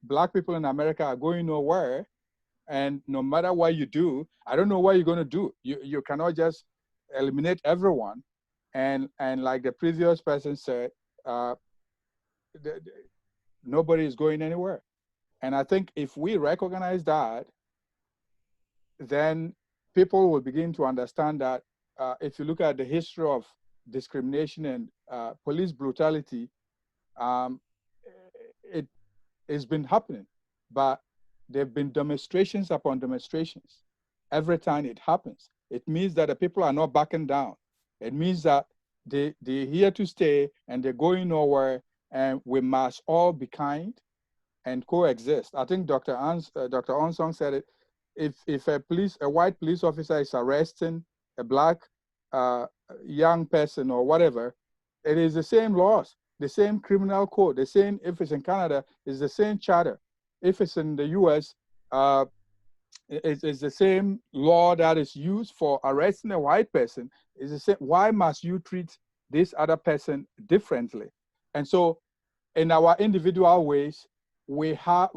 Black people in America are going nowhere, and no matter what you do, I don't know what you're going to do. You cannot just eliminate everyone. And like the previous person said, nobody is going anywhere. And I think if we recognize that, then people will begin to understand that if you look at the history of discrimination and police brutality, it's been happening. But there have been demonstrations upon demonstrations. Every time it happens, it means that the people are not backing down. It means that they're here to stay and they're going nowhere, and we must all be kind and coexist. I think Dr. Onsong said it. If a white police officer is arresting a Black young person or whatever, it is the same laws, the same criminal code, the same. If it's in Canada, it's the same charter. If it's in the U.S., it's the same law that is used for arresting a white person. Is the same. Why must you treat this other person differently? And so, in our individual ways, we have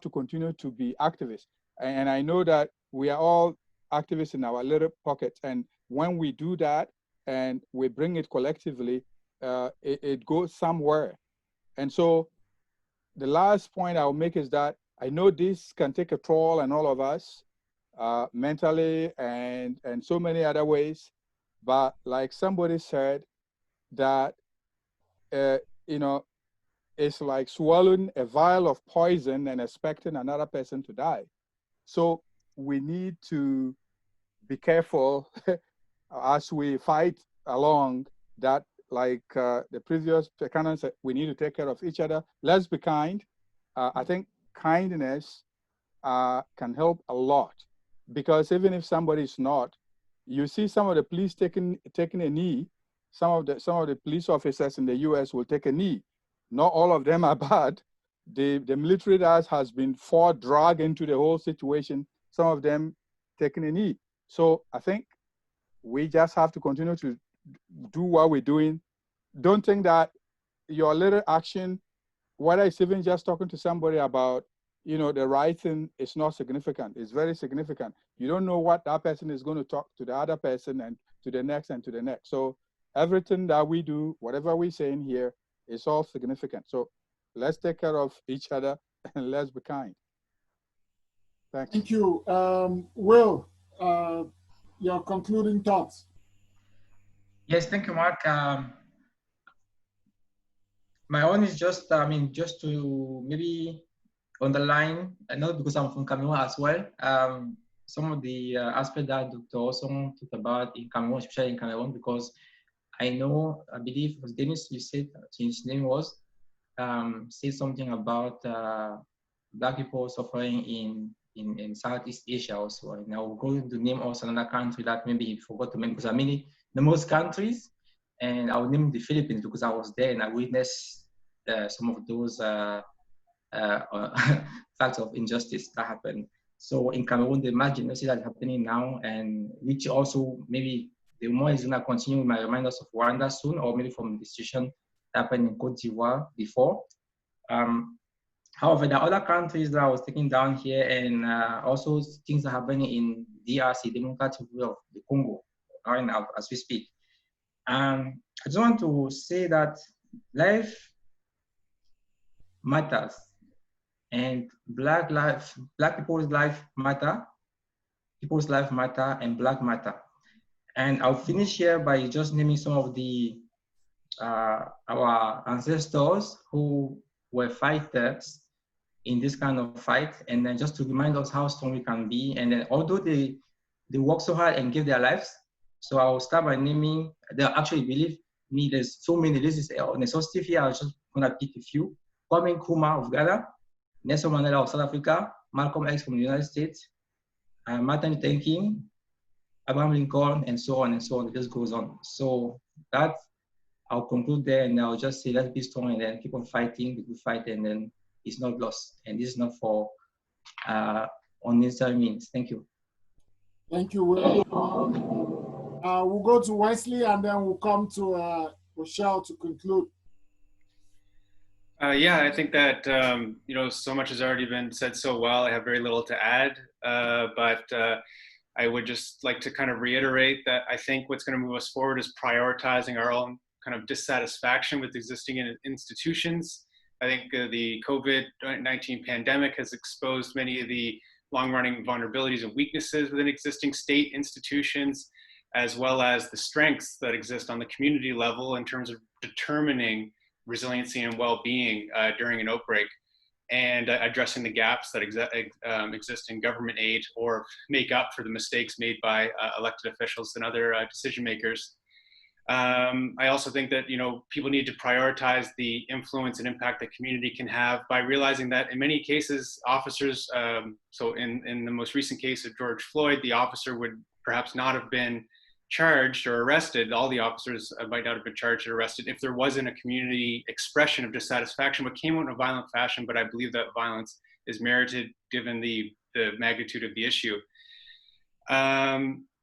to continue to be activists. And I know that we are all activists in our little pockets. And when we do that and we bring it collectively, it goes somewhere. And so the last point I'll make is that I know this can take a toll on all of us, mentally and so many other ways. But like somebody said, that uh, you know, it's like swallowing a vial of poison and expecting another person to die. So we need to be careful as we fight along that, like the previous canon said, we need to take care of each other. Let's be kind. I think kindness can help a lot, because even if somebody is not, you see some of the police taking a knee. Some of the police officers in the U.S. will take a knee. Not all of them are bad. The military that has been fought, dragged into the whole situation. Some of them taking a knee. So I think we just have to continue to do what we're doing. Don't think that your little action, whether it's even just talking to somebody about, the right thing, is not significant. It's very significant. You don't know what that person is going to talk to the other person and to the next and to the next. So everything that we do, whatever we say in here, is all significant. So let's take care of each other and let's be kind. Thanks. Thank you. Will, your concluding thoughts? Yes, thank you, Mark. My own is just, just to maybe underline, not because I'm from Cameroon as well, some of the aspects that Dr. Osong talked about in Cameroon, especially in Cameroon, because I believe it was Dennis, you said, his name was, said something about Black people suffering in Southeast Asia also. And I will go to name also another country that maybe he forgot to mention, because I mean, the most countries, and I'll name the Philippines because I was there and I witnessed some of those facts of injustice that happen. So in Cameroon, the marginality that's happening now, and which also maybe the more is going to continue, with my reminders of Rwanda soon, or maybe from the situation that happened in Cote d'Ivoire before. However, there are other countries that I was taking down here, and also things are happening in DRC, Democratic Republic of the Congo, right now as we speak. I just want to say that life matters, and Black people's life matter, people's life matter, and Black matter. And I'll finish here by just naming some of the our ancestors who were fighters in this kind of fight, and then just to remind us how strong we can be. And then although they work so hard and give their lives, so I will start by naming, they actually, believe me, there's so many, this is exhaustive here, I was just gonna pick a few. Kwame Nkrumah of Ghana, Nelson Mandela of South Africa, Malcolm X from the United States, Martin Luther King, Abraham Lincoln, and so on and so on, it just goes on. So that, I'll conclude there, and I'll just say, let's be strong and then keep on fighting the good fight, and then it's not lost. And this is not for unnecessary means. Thank you. Thank you, Will. We'll go to Wesley, and then we'll come to Rochelle to conclude. Yeah, I think that, so much has already been said so well. I have very little to add, but I would just like to kind of reiterate that I think what's going to move us forward is prioritizing our own kind of dissatisfaction with existing institutions. I think the COVID-19 pandemic has exposed many of the long-running vulnerabilities and weaknesses within existing state institutions, as well as the strengths that exist on the community level in terms of determining resiliency and well-being during an outbreak, and addressing the gaps that exist in government aid or make up for the mistakes made by elected officials and other decision makers. I also think that people need to prioritize the influence and impact that community can have by realizing that in many cases, officers, so in the most recent case of George Floyd, the officer would perhaps not have been charged or arrested. All the officers might not have been charged or arrested if there wasn't a community expression of dissatisfaction, what came out in a violent fashion, but I believe that violence is merited given the magnitude of the issue.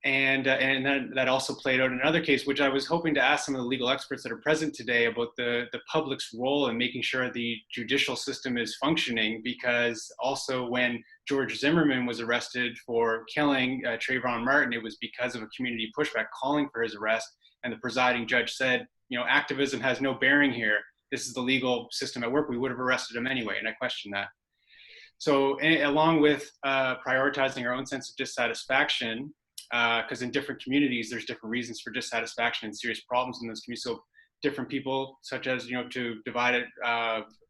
And that also played out in another case, which I was hoping to ask some of the legal experts that are present today about the public's role in making sure the judicial system is functioning, because also when George Zimmerman was arrested for killing Trayvon Martin, it was because of a community pushback calling for his arrest, and the presiding judge said, activism has no bearing here. This is the legal system at work. We would have arrested him anyway, and I question that. So along with prioritizing our own sense of dissatisfaction, because in different communities, there's different reasons for dissatisfaction and serious problems in those communities. So different people, such as, to divide it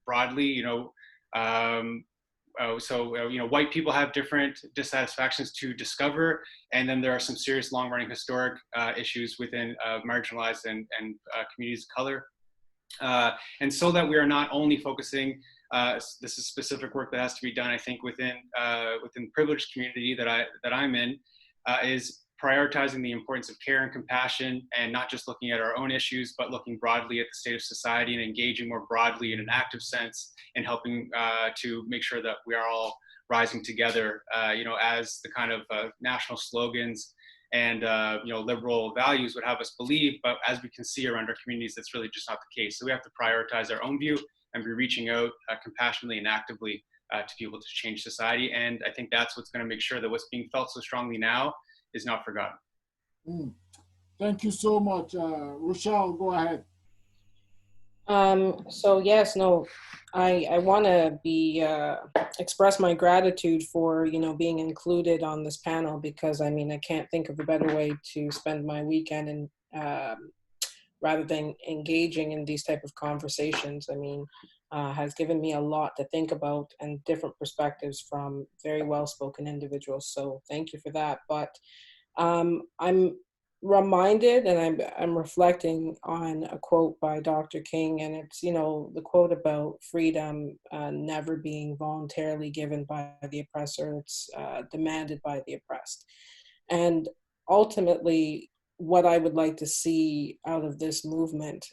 broadly, white people have different dissatisfactions to discover, and then there are some serious long-running historic issues within marginalized and communities of color. And so that we are not only focusing, this is specific work that has to be done, I think, within the privileged community that I'm in, is prioritizing the importance of care and compassion, and not just looking at our own issues, but looking broadly at the state of society and engaging more broadly in an active sense, and helping to make sure that we are all rising together, as the kind of national slogans and liberal values would have us believe. But as we can see around our communities, that's really just not the case. So we have to prioritize our own view and be reaching out compassionately and actively to be able to change society. And I think that's what's going to make sure that what's being felt so strongly now is not forgotten. Thank you so much. Rochelle, go ahead. So yes, no, I want to express my gratitude for, being included on this panel, because I can't think of a better way to spend my weekend, and rather than engaging in these type of conversations. Has given me a lot to think about and different perspectives from very well-spoken individuals. So thank you for that. But I'm reminded, and I'm reflecting on a quote by Dr. King, and it's, the quote about freedom never being voluntarily given by the oppressor, it's demanded by the oppressed. And ultimately, what I would like to see out of this movement,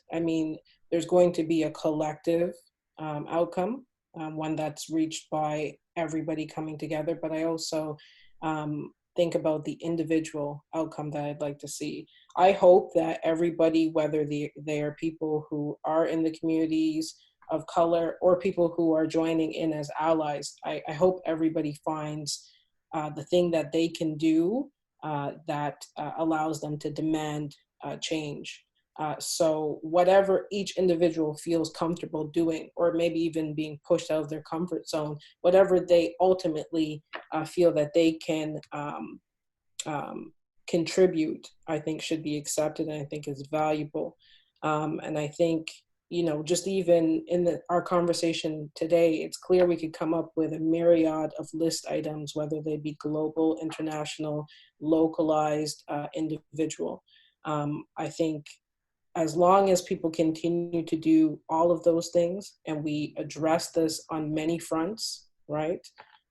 there's going to be a collective outcome, one that's reached by everybody coming together, but I also think about the individual outcome that I'd like to see. I hope that everybody, whether they are people who are in the communities of color or people who are joining in as allies, I hope everybody finds the thing that they can do that allows them to demand change. So whatever each individual feels comfortable doing, or maybe even being pushed out of their comfort zone, whatever they ultimately feel that they can contribute, I think should be accepted, and I think is valuable. And I think, just even in our conversation today, it's clear we could come up with a myriad of list items, whether they be global, international, localized, individual. I think as long as people continue to do all of those things, and we address this on many fronts, right?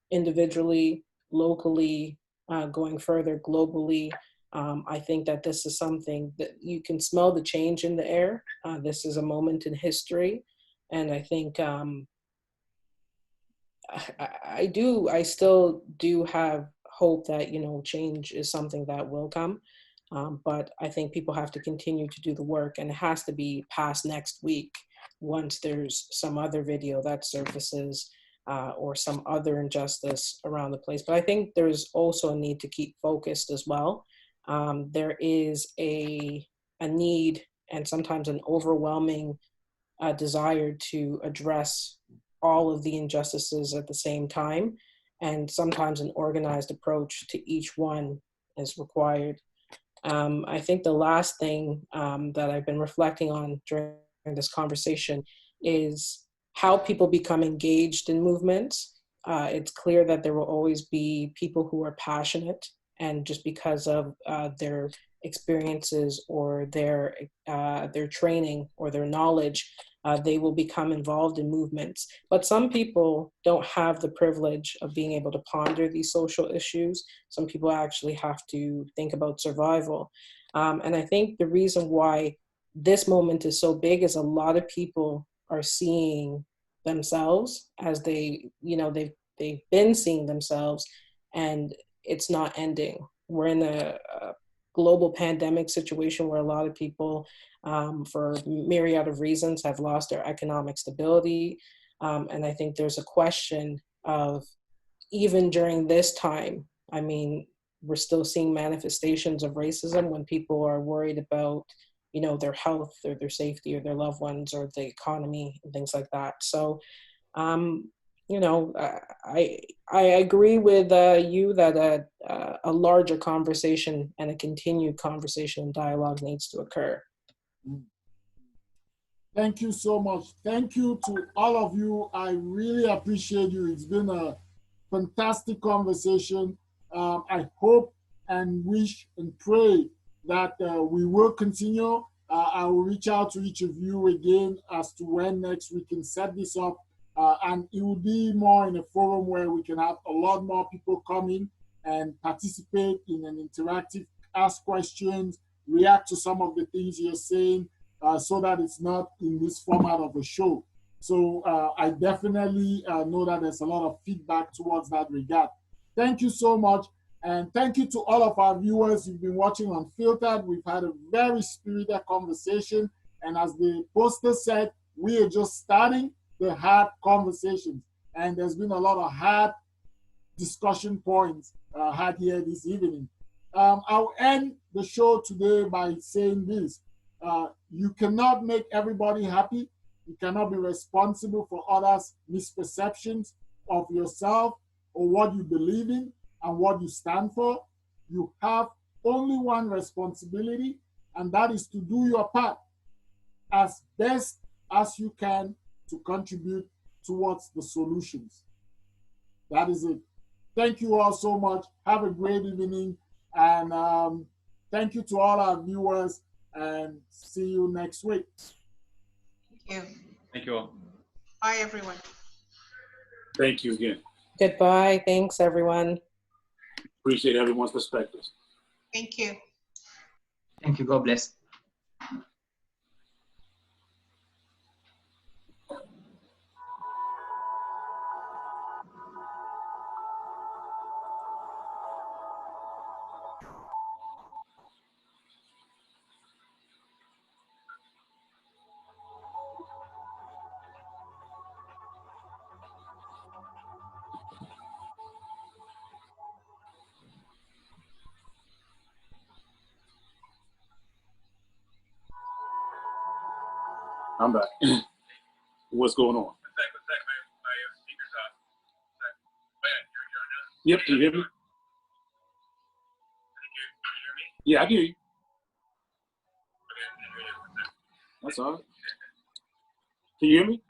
Individually, locally, going further globally, I think that this is something that you can smell the change in the air. This is a moment in history. And I think I still do have hope that, change is something that will come. But I think people have to continue to do the work, and it has to be past next week once there's some other video that surfaces or some other injustice around the place. But I think there's also a need to keep focused as well. There is a need, and sometimes an overwhelming desire to address all of the injustices at the same time. And sometimes an organized approach to each one is required. I think the last thing that I've been reflecting on during this conversation is how people become engaged in movements. It's clear that there will always be people who are passionate, and just because of their experiences or their training or their knowledge, they will become involved in movements. But some people don't have the privilege of being able to ponder these social issues. Some people actually have to think about survival. And I think the reason why this moment is so big is a lot of people are seeing themselves as they've been seeing themselves, and it's not ending. We're in a global pandemic situation where a lot of people, for myriad of reasons, have lost their economic stability. And I think there's a question of, even during this time, we're still seeing manifestations of racism when people are worried about, their health or their safety or their loved ones or the economy and things like that. So you know, I agree with you that a larger conversation and a continued conversation and dialogue needs to occur. Thank you so much. Thank you to all of you. I really appreciate you. It's been a fantastic conversation. I hope and wish and pray that we will continue. I will reach out to each of you again as to when next we can set this up. And it will be more in a forum where we can have a lot more people come in and participate in an interactive, ask questions, react to some of the things you're saying, so that it's not in this format of a show. So I definitely know that there's a lot of feedback towards that regard. Thank you so much. And thank you to all of our viewers who've been watching Unfiltered. We've had a very spirited conversation. And as the poster said, we are just starting the hard conversations. And there's been a lot of hard discussion points had here this evening. I'll end the show today by saying this. You cannot make everybody happy. You cannot be responsible for others' misperceptions of yourself or what you believe in and what you stand for. You have only one responsibility, and that is to do your part as best as you can to contribute towards the solutions. That is it. Thank you all so much. Have a great evening. And thank you to all our viewers, and see you next week. Thank you. Thank you all. Bye, everyone. Thank you again. Goodbye. Thanks, everyone. Appreciate everyone's perspectives. Thank you. Thank you. God bless. I'm back. What's going on? Yep, can you hear me? Yeah, I can hear you. That's all right. Can you hear me?